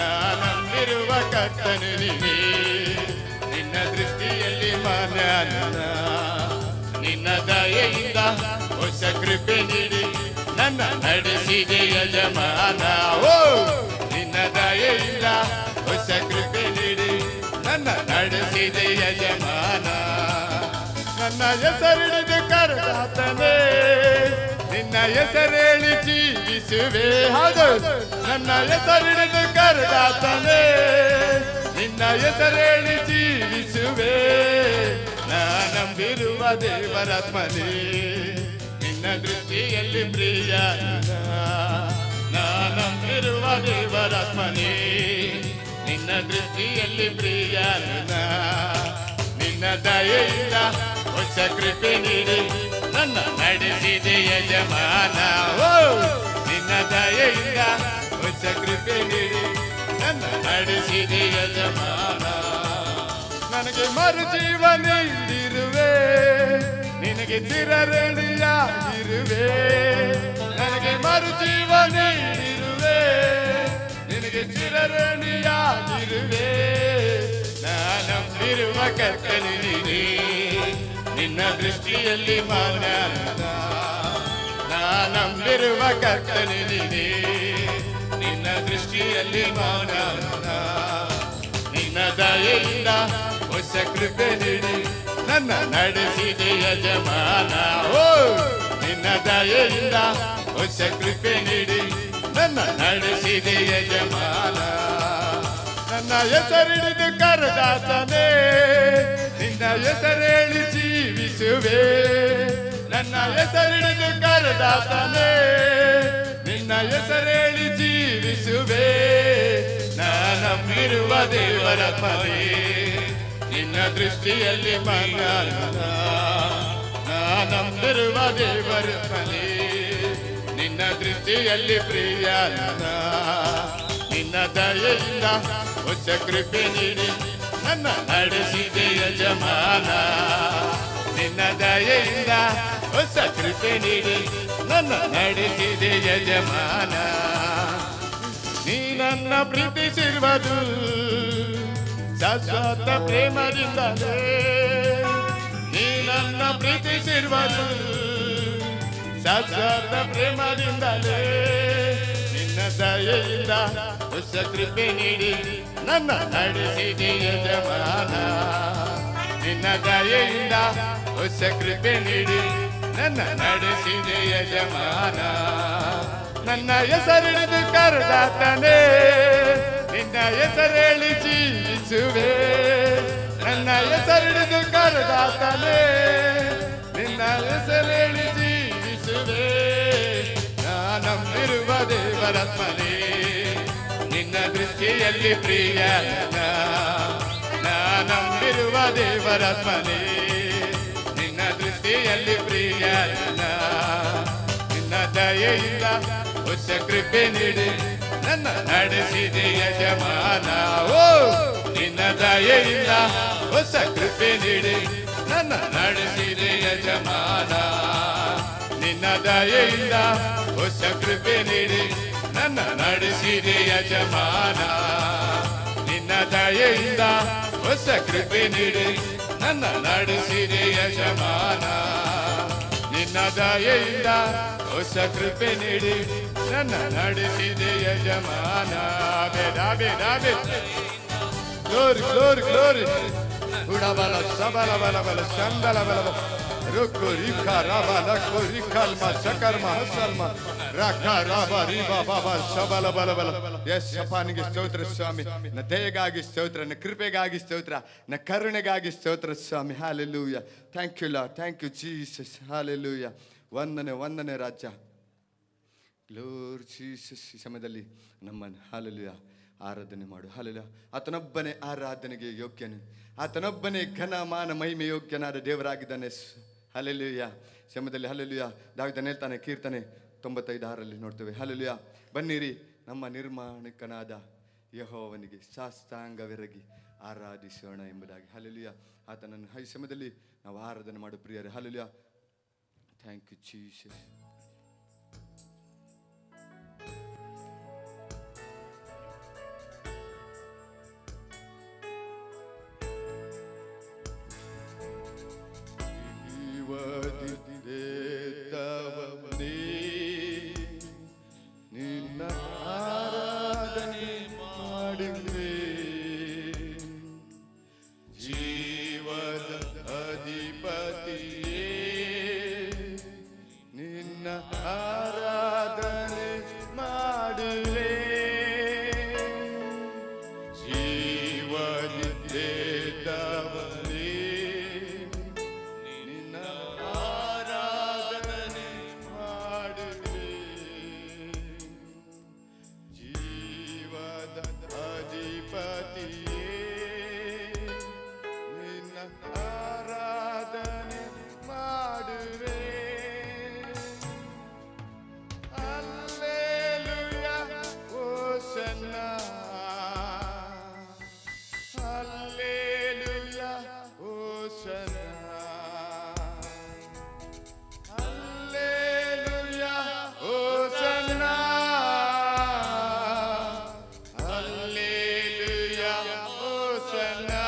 ನಾನಂಬಿರುವ ಕರ್ತನು ನೀನೇ, ನಿನ್ನ ದೃಷ್ಟಿಯಲ್ಲಿ ಮಾನ್ಯ. ನಿನ್ನ ದಯೆಯಿಂದ ಹೊಸ ಕೃಪೆ ನೀಡಿ ನನ್ನ ನಡೆಸಿದೆ ಯಜಮಾನ. ಓ, ನಿನ್ನ ದಯೆಯಿಂದ ಹೊಸ ಕೃಪೆ ನೀಡಿ ನನ್ನ ನಡೆಸಿದೆ ಯಜಮಾನ. ನನ್ನ ಹೆಸರಿಡಿದು ಕರೆದಾತನೇ, ನಿನ್ನ ಹೆಸರೇಳಿ ಜೀವಿಸುವೆ. ಹೌದು, ನನ್ನ ಹೆಸರಿಡಿದು ಕರೆದಾತನೇ, ನಿನ್ನ ಹೆಸರೇಳಿ ಜೀವಿಸುವೆ. ನಾನಂಬಿರುವ ದೇವರಾತ್ಮನೇ, ನಿನ್ನ ದೃಷ್ಟಿಯಲ್ಲಿ ಪ್ರಿಯ. ನಾನಂಬಿರುವ ದೇವರಾತ್ಮನೇ, ನಿನ್ನ ದೃಷ್ಟಿಯಲ್ಲಿ ಪ್ರಿಯನು ನಾ. ನಿನ್ನ ದಯೆಯಿಂದ ಹೊಸ ಕೃಪೆ ನೀಡಿ ನನ್ನ ನಡೆಸಿದೆ ಯಜಮಾನ. ಓ ನಿನ್ನ ದಯೆಯಿಂದ ಹೊಸ ಕೃಪೆ ನೀಡಿ ನನ್ನ ನಡೆಸಿದೆ ಯಜಮಾನ. ನನಗೆ ಮರುಜೀವ ನೀಡಿರುವೆ, ನಿನಗೆ ಚಿರಋಣಿಯಾಗಿರುವೆ. ನನಗೆ ಮರುಜೀವ ನೀಡಿರುವೆ, ನಿನಗೆ ಚಿರಋಣಿಯಾಗಿರುವೆ. ನಾನಂಬಿರುವ ಕರ್ತನು ನೀನೇ, ನಿನ್ನ ದೃಷ್ಟಿಯಲ್ಲಿ ಮಾನ್ಯನ. ನಾನಂಬಿರುವ ಕರ್ತನು ನೀನೇ, ನಿನ್ನ ದೃಷ್ಟಿಯಲ್ಲಿ ಮಾನ್ಯನ. ನಿನ್ನ ದಯೆಯಿಂದ ಹೊಸ ಕೃಪೆ ನೀಡಿ ನನ್ನ ನಡೆಸಿದೆ ಯಜಮಾನ. ಓ ನಿನ್ನ ದಯೆಯಿಂದ ಹೊಸ ಕೃಪೆ ನೀಡಿ ನನ್ನ ನಡೆಸಿದೆ ಯಜಮಾನ. ನನ್ನ ಹೆಸರಿಡಿದು ಕರೆದಾತನೇ, ನಿನ್ನ ಹೆಸರೇಳಿ ಜೀವಿಸುವೆ. ನನ್ನ ಹೆಸರಿಡಿದು ಕರೆದಾತನೇ, ನಿನ್ನ ಹೆಸರೇಳಿ ಜೀವಿಸುವೆ. ನಾನಂಬಿರುವ ದೇವರ ಫಲೇ, ನಿನ್ನ ದೃಷ್ಟಿಯಲ್ಲಿ ಮಗನ. ನಾನಂಬಿರುವ ದೇವರ ಫಲೇ, ನಿನ್ನ ದೃಷ್ಟಿಯಲ್ಲಿ ಪ್ರಿಯನ. ನಿನ್ನ ದಯೆಯಿಂದ ಹೊಸ ಕೃಪೆ ನೀಡಿ ನನ್ನ ನಡೆಸಿದೆ ಯಜಮಾನ. ನಿನ್ನ ದಯೆಯಿಂದ ಹೊಸ ಕೃಪೆ ನೀಡಿ ನನ್ನ ನಡೆಸಿದೆ ಯಜಮಾನ. ನೀ ನನ್ನ ಪ್ರೀತಿಸಿರುವುದು ಶಾಶ್ವತ ಪ್ರೇಮದಿಂದಲೇ. ನೀ ನನ್ನ ಪ್ರೀತಿಸಿರುವುದು ಶಾಶ್ವತ ಪ್ರೇಮದಿಂದಲೇ. ನಿನ್ನ ದಯೆಯಿಂದ ಹೊಸ ಕೃಪೆ ನೀಡಿ ನನ್ನ ನಡೆಸಿದೆ ಯಜಮಾನ. ನಿನ್ನ ದಯೆಯಿಂದ ಹೊಸ ಕೃಪೆ ನೀಡಿ ನನ್ನ ನಡೆಸಿದೆ ಯಜಮಾನ. ನನ್ನ ಹೆಸರಿಡಿದು ಕರೆದಾತನೇ, ನಿನ್ನ ಹೆಸರೇಳಿ ಜೀವಿಸುವೆ. ನನ್ನ ಹೆಸರಿಡಿದು ಕರೆದಾತನೇ, ನಿನ್ನ ಹೆಸರೇಳಿ ಜೀವಿಸುವೆ. ನಾನಂಬಿರುವ ದೇವರಾತ್ಮನೇ, ನಿನ್ನ ದೃಷ್ಟಿಯಲ್ಲಿ ಪ್ರಿಯನ. ನಾನಂಬಿರುವ ದೇವರಾತ್ಮನೇ, ನಿನ್ನ ದೃಷ್ಟಿಯಲ್ಲಿ ಪ್ರಿಯನ. ನಿನ್ನ ದಯೆಯಿಂದ ಹೊಸ ಕೃಪೆ ನೀಡಿ ನನ್ನ ನಡೆಸಿದೆ ಯಜಮಾನ. ಓ ನಿನ್ನ ದಯೆಯಿಂದ ಹೊಸ ಕೃಪೆ ನೀಡಿ ನನ್ನ ನಡೆಸಿದೆ ಯಜಮಾನ. ನಿನ್ನ ದಯೆಯಿಂದ ಹೊಸ ಕೃಪೆ ನೀಡಿ ನನ್ನ ನಡೆಸಿದೆ ಯಜಮಾನ. ನಿನ್ನ ದಯೆಯಿಂದ ಹೊಸ ಕೃಪೆ ನೀಡಿ ನನ್ನ ನಡೆಸಿದೆ ಯಜಮಾನ. ನಿನ್ನ ದಯೆಯಿಂದ ಹೊಸ ಕೃಪೆ ನೀಡಿ ನನ್ನ ನಡೆಸಿದೆ ಯಜಮಾನ. Glory glory glory. ಉಡಬಲ ಸಬಲ ಬಲ ಬಲ ಚಂದಲ ಬಲ ಬಲ ರುಕ್ಕು ರಿಖ ರಬ ಲಕ್ಕು ರಿಖಲ್ಮ ಸಕರ್ಮ ಹಸಲ್ಮ ರಖ ರಬ ರಿಬ ಬಬ ಸಬಲ ಬಲ ಬಲ. ಎಸ್ ಅಪ್ಪನಿಗೆ ಸ್ತೋತ್ರ ಸ್ವಾಮಿ. ನ ದಯೆಗಾಗಿ ಸ್ತೋತ್ರ, ನ ಕೃಪೆಗಾಗಿ ಸ್ತೋತ್ರ, ನ ಕರುಣೆಗಾಗಿ ಸ್ತೋತ್ರ ಸ್ವಾಮಿ. Hallelujah. Thank you lord, thank you Jesus. Hallelujah. ವಂದನೆ ವಂದನೆ ರಾಜ. Glory Jesus. ಈ ಸಮಯದಲ್ಲಿ ನಮ್ಮನ್ನು ಹಾಲೆಲೂಯ ಆರಾಧನೆ ಮಾಡು. ಹಾಲೆಲೂಯ. ಆತನೊಬ್ಬನೇ ಆರಾಧನೆಗೆ ಯೋಗ್ಯನು, ಆತನೊಬ್ಬನೇ ಘನ ಮಾನ ಮಹಿಮೆ ಯೋಗ್ಯನಾದ ದೇವರಾಗಿದ್ದಾನೆ. ಹಾಲೆಲೂಯ. ಸಮಯದಲ್ಲಿ ಹಾಲೆಲೂಯ ದಾವಿದನು ಹೇಳ್ತಾನೆ, ಕೀರ್ತನೆ 95:6 ನೋಡ್ತೇವೆ. ಹಾಲೆಲೂಯ. ಬನ್ನಿರಿ ನಮ್ಮ ನಿರ್ಮಾಣಕನಾದ ಯೆಹೋವನಿಗೆ ಸಾಷ್ಟಾಂಗವೆರಗಿ ಆರಾಧಿಸೋಣ ಎಂಬುದಾಗಿ. ಹಾಲೆಲೂಯ. ಆತನನ್ನು ಈ ಸಮಯದಲ್ಲಿ ನಾವು ಆರಾಧನೆ ಮಾಡು ಪ್ರಿಯರೇ. ಹಾಲೆಲೂಯ. Thank you Jesus. ನಿನ್ನ ಆರಾಧನೆ ಮಾಡುವೆ, ಜೀವದ ಅಧಿಪತಿಯೇ ನಿನ್ನ ಆರಾಧನೆ ಮಾಡುವೆ. ಜೀವದಿದ್ದೇದವನೇ ನಿನ್ನ ಆರಾಧನೆ Hosanna.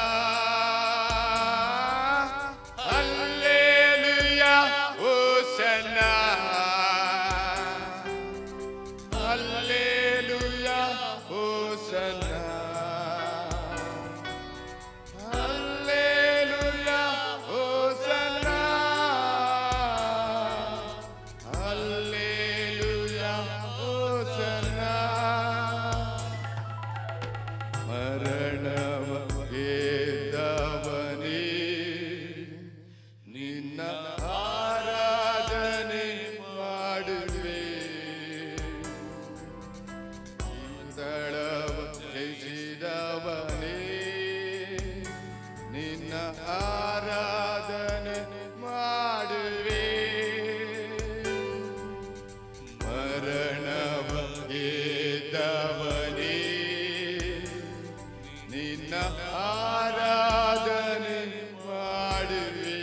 Hallelujah, Hosanna. Hallelujah, Hosanna. Hallelujah, Hosanna. Hallelujah, Hosanna. ಮರಣವ ಗೆದ್ದವನೇ, ನಿನ್ನ ಆರಾಧನೆ ಮಾಡುವೆ. ಇಂದಳವ ಜಯಿಸಿದವನೇ, ನಿನ್ನ ಆರಾಧನೆ ಮಾಡುವೆ. ಮರಣವ ಗೆದ್ದವನೇ, ನಿನ್ನ ಆರಾಧನೆ ಮಾಡುವೆ.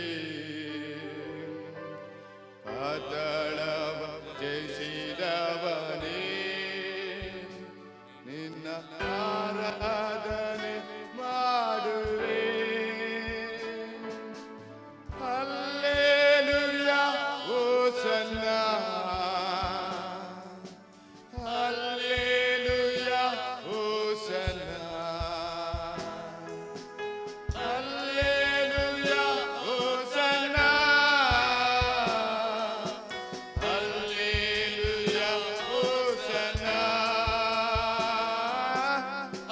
ಪಾತಾಳವ ಜಯಿಸಿದವನೇ, ನಿನ್ನ ಆರಾಧನೆ ಮಾಡುವೆ. Hallelujah, hosanna. Hallelujah, hosanna. Hallelujah, Hosanna. Hallelujah, Hosanna.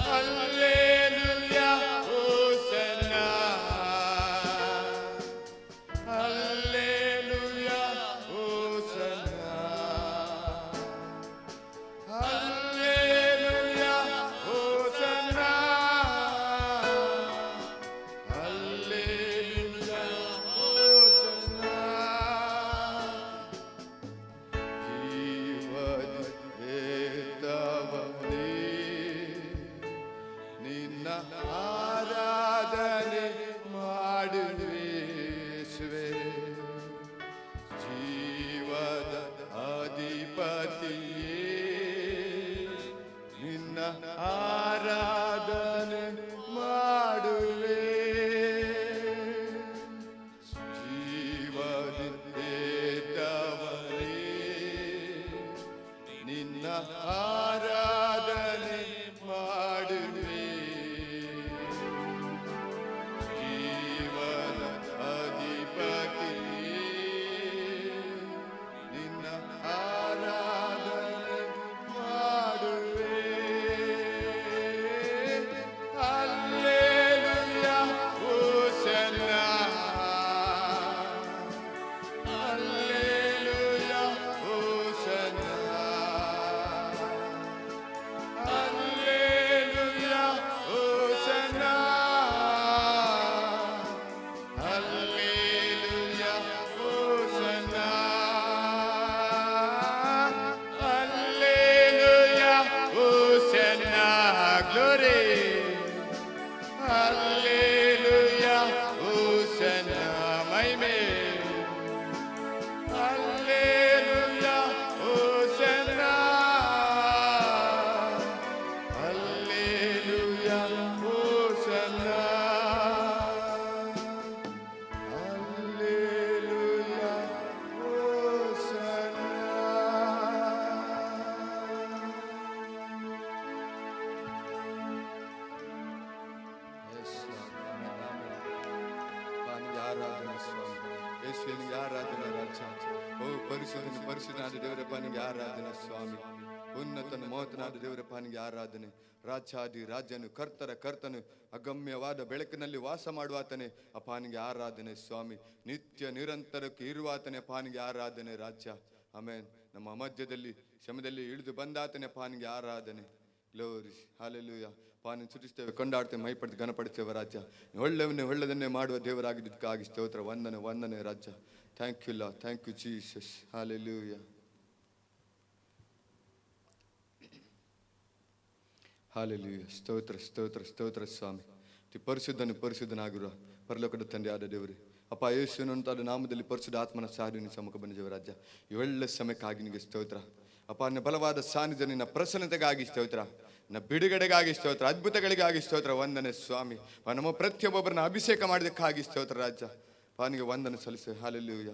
Hallelujah, Hosanna. Hallelujah, Hosanna. Hallelujah, Hosanna. Hallelujah, Hosanna. ಜೀವದೆತ್ತವನೇ, ನಿನ್ನ ಆರಾಧನೆ ಮಾಡುವೆ. ಜೀವದ ಅಧಿಪತಿಯೇ, ನಿನ್ನ ಆರಾಧನೆ ಮಾಡುವೆ. ಜೀವದೆತ್ತವನೇ, ನಿನ್ನ ಆರಾಧನೆ ಮಾಡುವೆ. ಜೀವದ ಅಧಿಪತಿಯೇ, ನಿನ್ನ ಆರಾಧನೆ ಮಾಡುವೆ. Hallelujah, Hosanna. Hallelujah, Hosanna. Hallelujah, Hosanna. Hallelujah, Hosanna. Hallelujah, Hosanna. Glory. Hallelujah, Hosanna. ಮಹಿಮೆ. Hallelujah, Hosanna. Hallelujah, Hosanna. Hallelujah, Hosanna. Yes, Lord. Amen, amen. ಪಾನಿಗೆ ಆರಾಧನೆ ಸ್ವಾಮಿ. ಯೇಸುವಿನಿಗೆ ಆರಾಧನೆ ರಾಜ. ಓ ಪರಿಶುದ್ಧನ ಪರಿಶುದ್ಧನಾದ ದೇವರ ಪಾನಿಗೆ ಆರಾಧನೆ ಸ್ವಾಮಿ. ಉನ್ನತನ ಮಹತ್ವನಾದ ದೇವರ ಪಾನಿಗೆ ಆರಾಧನೆ. ರಾಜಾದಿ ರಾಜನು ಕರ್ತನ ಕರ್ತನು ಅಗಮ್ಯವಾದ ಬೆಳಕಿನಲ್ಲಿ ವಾಸ ಮಾಡುವಾತನೇ ಅಪಾನಿಗೆ ಆರಾಧನೆ ಸ್ವಾಮಿ. ನಿತ್ಯ ನಿರಂತರಕ್ಕೆ ಇರುವಾತನೇ ಪಾನಿಗೆ ಆರಾಧನೆ ರಾಜ್ಯ. ಆಮೇನ್. ನಮ್ಮ ಮಧ್ಯದಲ್ಲಿ ಶ್ರಮದಲ್ಲಿ ಇಳಿದು ಬಂದಾತನೇ ಪಾನಿಗೆ ಆರಾಧನೆ. ಗ್ಲೋರಿ. ಹಾಲೆಲೂಯ. ಪಾನಿ ಸುರಿಸ್ತೇವೆ, ಕೊಂಡಾಡ್ತೇವೆ, ಮೈಪಡ್ತು ಘನಪಡಿಸ್ತೇವೆ ರಾಜ್ಯ. ಒಳ್ಳೆದನ್ನೇ ಮಾಡುವ ದೇವರಾಗಿದ್ದಕ್ಕಾಗಿ ಸ್ತೋತ್ರ. ವಂದನೆ ವಂದನೆ ರಾಜ್ಯ. ಥ್ಯಾಂಕ್ ಯು ಲಾ. Thank you Jesus. Hallelujah. Hallelujah. ಸ್ತೋತ್ರ ಸ್ತೋತ್ರ ಸ್ತೋತ್ರ ಸ್ವಾಮಿ. ಪರಿಶುದ್ಧನಾಗಿರುವ ಪರಲೋಕದ ತಂದೆ ಆದ ದೇವರೇ, ಅಪ್ಪ ಯೇಸುವಿನಂತಾದ ನಾಮದಲ್ಲಿ ಪರಿಶುದ್ಧ ಆತ್ಮನ ಸಹಾಯ ಸಮ್ಮುಖ ಬಂದಿದ್ದೇವೆ ರಾಜ್ಯ. ಇವೆಲ್ಲ ಸಮಯಕ್ಕಾಗಿ ನಿನಗೆ ಸ್ತೋತ್ರ. ಅಪ್ಪ ನಿನ್ನ ಬಲವಾದ ಸಾನ್ನಿಧ್ಯ, ನಿನ್ನ ಪ್ರಸನ್ನತೆಗಾಗಿ ಸ್ತೋತ್ರ. ಬಿಡುಗಡೆಗಾಗಿ ಸ್ತೋತ್ರ, ಅದ್ಭುತಗಳಿಗಾಗಿ ಸ್ತೋತ್ರ. ವಂದನೆ ಸ್ವಾಮಿ. ನಮ್ಮ ಪ್ರತಿಯೊಬ್ಬೊಬ್ಬರನ್ನ ಅಭಿಷೇಕ ಮಾಡೋದಕ್ಕಾಗಿ ಸ್ತೋತ್ರ ರಾಜ. ಅವನಿಗೆ ವಂದನೆ ಸಲ್ಲಿಸು. ಹಾಲೆಲೂಯ.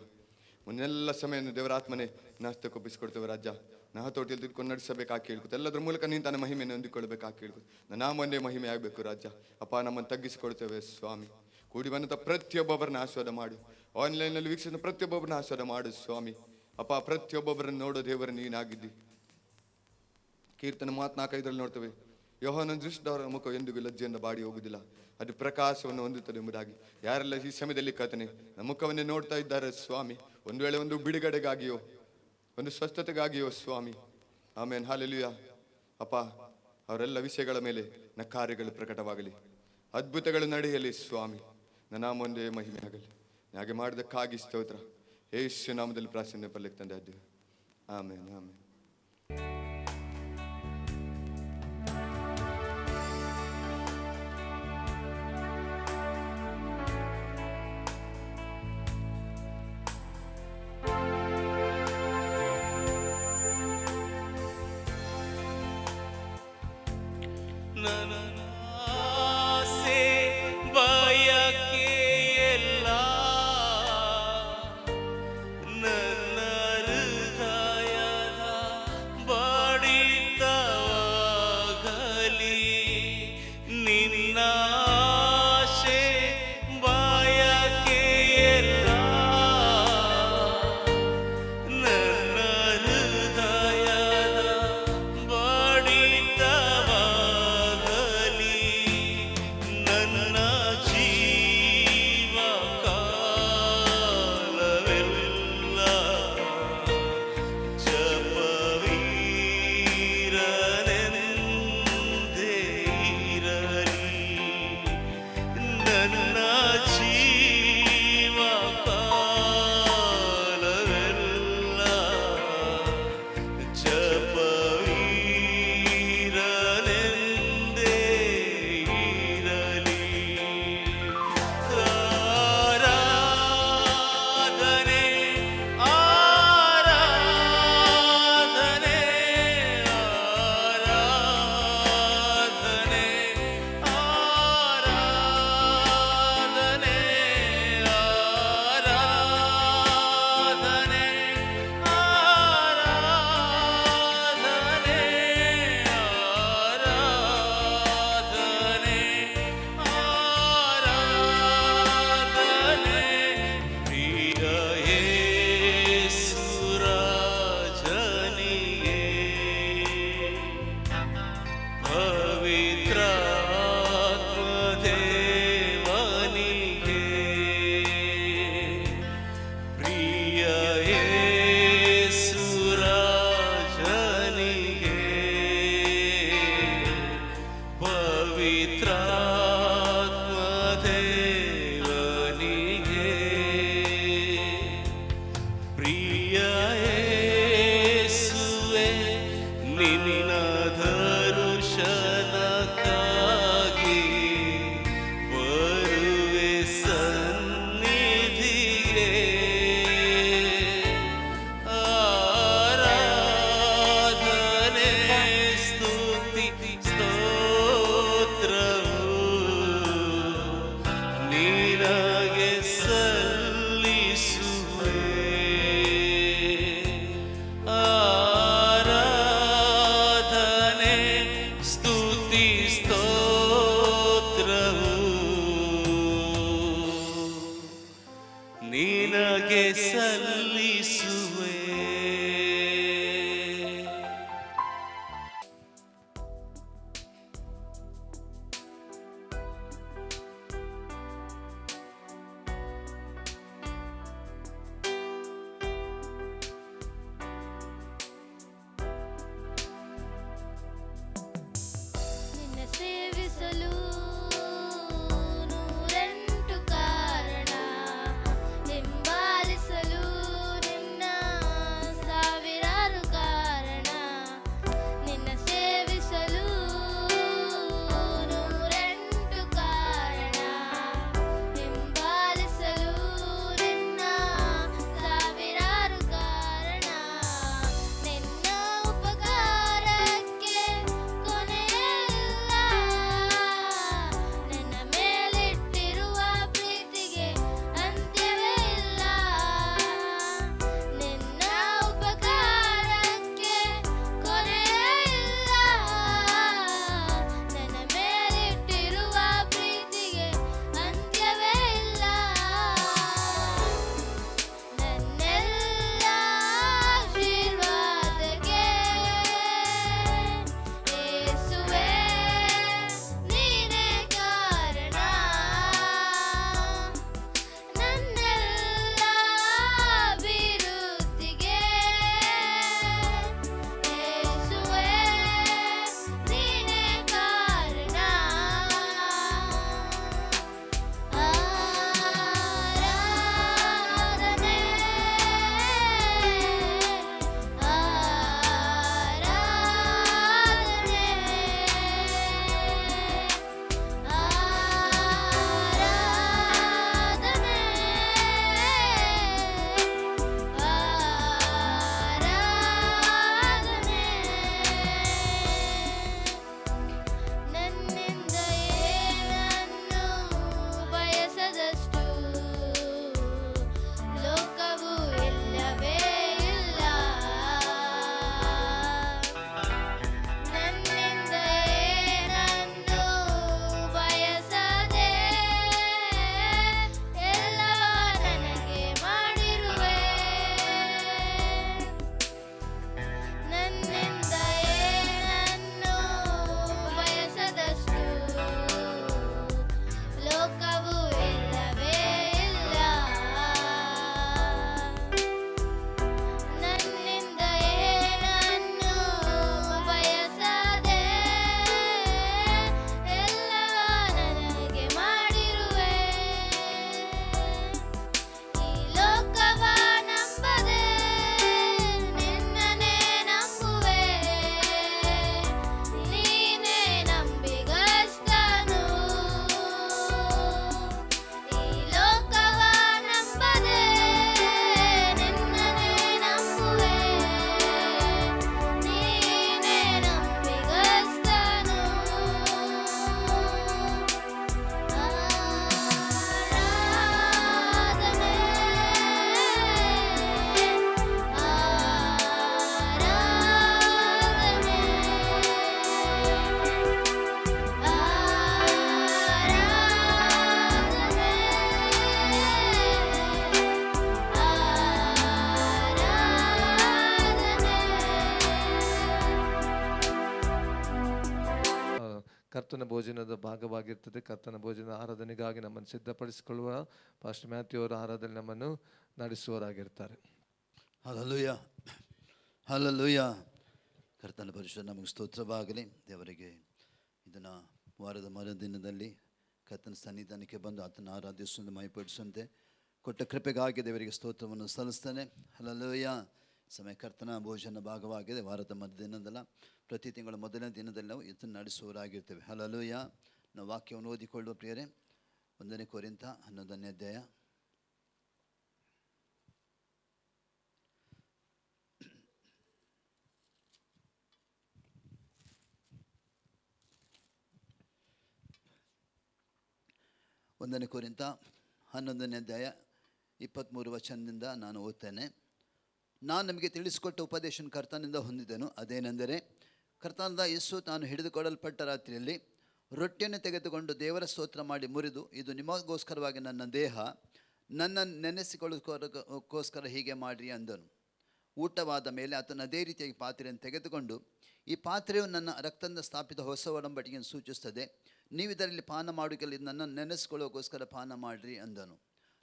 ಮುನ್ನೆಲ್ಲ ಸಮಯ ದೇವರ ಆತ್ಮನೇ ನಾಸ್ತಕ್ಕೊಪ್ಪಿಸಿಕೊಡ್ತೇವೆ ರಾಜ. ನಾ ತೋಟಿಯಲ್ಲಿ ತಿಳ್ಕೊಂಡು ನಡೆಸಬೇಕಾಗಿ ಕೇಳ್ಕೊತ, ಎಲ್ಲದ್ರ ಮೂಲಕ ನೀನು ತನ್ನ ಮಹಿಮೆಯನ್ನು ಹೊಂದಿಕೊಳ್ಬೇಕಾಗಿ ಕೇಳ್ಕೊತ, ನಮ್ಮ ಒಂದೇ ಮಹಿಮೆ ಆಗಬೇಕು ರಾಜ. ಅಪ್ಪ, ನಮ್ಮನ್ನು ತಗ್ಗಿಸಿಕೊಡ್ತೇವೆ ಸ್ವಾಮಿ. ಕೂಡಿ ಬಂದಂಥ ಪ್ರತಿಯೊಬ್ಬೊಬ್ಬರನ್ನ ಆಶೀರ್ವಾದ ಮಾಡು. ಆನ್ಲೈನಲ್ಲಿ ವೀಕ್ಷಿಸಿದ ಪ್ರತಿಯೊಬ್ಬೊಬ್ಬರನ್ನ ಆಶೀರ್ವಾದ ಮಾಡು ಸ್ವಾಮಿ. ಅಪ್ಪ, ಪ್ರತಿಯೊಬ್ಬೊಬ್ಬರನ್ನು ನೋಡೋ ದೇವರು ನೀನಾಗಿದ್ದಿ. ಕೀರ್ತನೆ 34:5 ನೋಡ್ತೇವೆ, ಯೋಹಾನನ ದೃಷ್ಟಿದವರ ಮುಖ ಎಂದಿಗೂ ಲಜ್ಜೆಯಿಂದ ಬಾಡಿ ಹೋಗುವುದಿಲ್ಲ, ಅದು ಪ್ರಕಾಶವನ್ನು ಹೊಂದುತ್ತದೆ ಎಂಬುದಾಗಿ. ಯಾರೆಲ್ಲ ಈ ಸಮಯದಲ್ಲಿ ಕರ್ತನೆ ನಮ್ಮ ಮುಖವನ್ನೇ ನೋಡ್ತಾ ಇದ್ದಾರೆ ಸ್ವಾಮಿ, ಒಂದು ವೇಳೆ ಒಂದು ಬಿಡುಗಡೆಗಾಗಿಯೋ ಒಂದು ಸ್ವಸ್ಥತೆಗಾಗಿಯೋ ಸ್ವಾಮಿ, ಆಮೇನ್, ಹಾಲೆಲೂಯ. ಅಪ್ಪ, ಅವರೆಲ್ಲ ವಿಷಯಗಳ ಮೇಲೆ ಕಾರ್ಯಗಳು ಪ್ರಕಟವಾಗಲಿ, ಅದ್ಭುತಗಳು ನಡೆಯಲಿ ಸ್ವಾಮಿ. ನನ್ನ ಮುಂದೆ ಮಹಿಮೆ ಆಗಲಿ. ಹಾಗೆ ಮಾಡಿದಕ್ಕಾಗಿ ಸ್ತೋತ್ರ. ಯೇಸು ನಾಮದಲ್ಲಿ ಪ್ರಾರ್ಥನೆ ಪರಲಕ್ಕೆ ತಂದೆ ಅಡ್ಡಿ. ಆಮೇನ್, ಆಮೇನ್. ನನ್ನ ಆಸೆ ಬಯಕೆ ಎಲ್ಲ ನನ್ನ ಹೃದಯದ ಬಡಿತವಾಗಲಿ. ನಿನ್ನ ಆಸೆ ಬಯಕೆ ಎಲ್ಲ ನನ್ನ ಹೃದಯದ ಬಡಿತವಾಗಲಿ. ನನ್ನ ಜೀವ ಕಾಲವೆಲ್ಲ ಜಪವೀರನೆಂದೇ ಇರಲಿ. ನನ್ನ ಜೀವ ಕಾಲವೆಲ್ಲ ಜಪವೀರನೆಂದೇ ಇರಲಿ. ಆರಾಧನೆ ಆರಾಧನೆ ಆರಾಧನೆ ಆರಾಧನೆ ಆರಾಧನೆ ಆರಾಧನೆ ಆರಾಧನೆ ಪ್ರಿಯ ಯೇಸು ರಾಜನಿಗೆ, ಪವಿತ್ರಾತ್ಮ ದೇವನಿಗೆ. ಪ್ರಿಯ ಯೇಸು ರಾಜನಿಗೆ, ಪವಿತ್ರಾತ್ಮ ದೇವನಿಗೆ. ಪ್ರಿಯ ಯೇಸುವೆ, ನಿನ್ನ ದರ್ಶನಕ್ಕಾಗಿ ಬರುವೆ ಸನ್ನಿಧಿಗೆ. ಆರಾಧನೆ ಸ್ತುತಿ ಸ್ತೋತ್ರವು ನಿನಗೆ ಸಲ್ಲಿಸುವೆ. ಆರಾಧನೆ ಸ್ತುತಿ ಸ್ತೋತ್ರವು ನಿನಗೆ ಸಲ್ಲಿಸುವೆ. ನಿನ್ನ ಸೇವಿಸಲು 108 ಕಾರಣ, ಹಿಂಬಾಲಿಸಲು ಭೋಜನದ ಭಾಗವಾಗಿರ್ತದೆ. ಕರ್ತನ ಭೋಜನ ಆರಾಧನೆಗಾಗಿ ನಮ್ಮನ್ನು ಸಿದ್ಧಪಡಿಸಿಕೊಳ್ಳುವ ಪಾಸ್ಟರ್ ಮ್ಯಾಥ್ಯೂ ಅವರ ಆರಾಧನೆ ನಮ್ಮನ್ನು ನಡೆಸುವವರಾಗಿರ್ತಾರೆ. Hallelujah, hallelujah. ಕರ್ತನ ಪರಿಶುದ್ಧ ನಮಗೆ ಸ್ತೋತ್ರವಾಗಲಿ. ದೇವರಿಗೆ ಇದನ್ನು ವಾರದ ಮರುದಿನದಲ್ಲಿ ಕರ್ತನ ಸನ್ನಿಧಾನಕ್ಕೆ ಬಂದು ಆತನ ಆರಾಧಿಸುವಂತೆ ಮಹಿಪಡಿಸುವಂತೆ ಕೊಟ್ಟ ಕೃಪೆಗಾಗಿ ದೇವರಿಗೆ ಸ್ತೋತ್ರವನ್ನು ಸಲ್ಲಿಸ್ತೇನೆ. ಹಲ್ಲೆಲೂಯಾ. ಸಮಯ ಕರ್ತನ ಭೋಜನ ಭಾಗವಾಗಿದೆ. ವಾರದ ಮರುದಿನದಲ್ಲ, ಪ್ರತಿ ತಿಂಗಳ ಮೊದಲನೇ ದಿನದಲ್ಲಿ ನಾವು ಇದನ್ನು ನಡೆಸುವವರಾಗಿರ್ತೇವೆ. ಹಲ್ಲೆಲೂಯಾ. ನಾವು ವಾಕ್ಯವನ್ನು ಓದಿಕೊಳ್ಳುವ ಪ್ರಿಯರೇ, 1 ಕೊರಿಂಥ 11ನೇ ಅಧ್ಯಾಯ. ಒಂದನೇ ಕೊರಿಂಥ 11ನೇ ಅಧ್ಯಾಯ 23 ವಚನದಿಂದ ನಾನು ಓದ್ತೇನೆ. ನಾನು ನಿಮಗೆ ತಿಳಿಸಿಕೊಟ್ಟ ಉಪದೇಶ ಕರ್ತನಿಂದ ಹೊಂದಿದೆನು. ಅದೇನೆಂದರೆ, ಕರ್ತನಾದ ಯೇಸು ತಾನು ಹಿಡಿದುಕೊಡಲ್ಪಟ್ಟ ರಾತ್ರಿಯಲ್ಲಿ ರೊಟ್ಟಿಯನ್ನು ತೆಗೆದುಕೊಂಡು ದೇವರ ಸ್ತೋತ್ರ ಮಾಡಿ ಮುರಿದು, ಇದು ನಿಮಗೋಸ್ಕರವಾಗಿ ನನ್ನ ದೇಹ, ನನ್ನ ನೆನೆಸಿಕೊಳ್ಳೋಕ್ಕೋಸ್ಕರ ಹೀಗೆ ಮಾಡಿರಿ ಅಂದನು. ಊಟವಾದ ಮೇಲೆ ಆತನು ಅದೇ ರೀತಿಯಾಗಿ ಪಾತ್ರೆಯನ್ನು ತೆಗೆದುಕೊಂಡು, ಈ ಪಾತ್ರೆಯು ನನ್ನ ರಕ್ತದಿಂದ ಸ್ಥಾಪಿತ ಹೊಸ ಒಡಂಬಡಿಕೆಯನ್ನು ಸೂಚಿಸುತ್ತದೆ. ನೀವು ಇದರಲ್ಲಿ ಪಾನ ಮಾಡುವುದರಲ್ಲಿ ನನ್ನನ್ನು ನೆನೆಸಿಕೊಳ್ಳೋಕ್ಕೋಸ್ಕರ ಪಾನ ಮಾಡಿರಿ ಅಂದನು.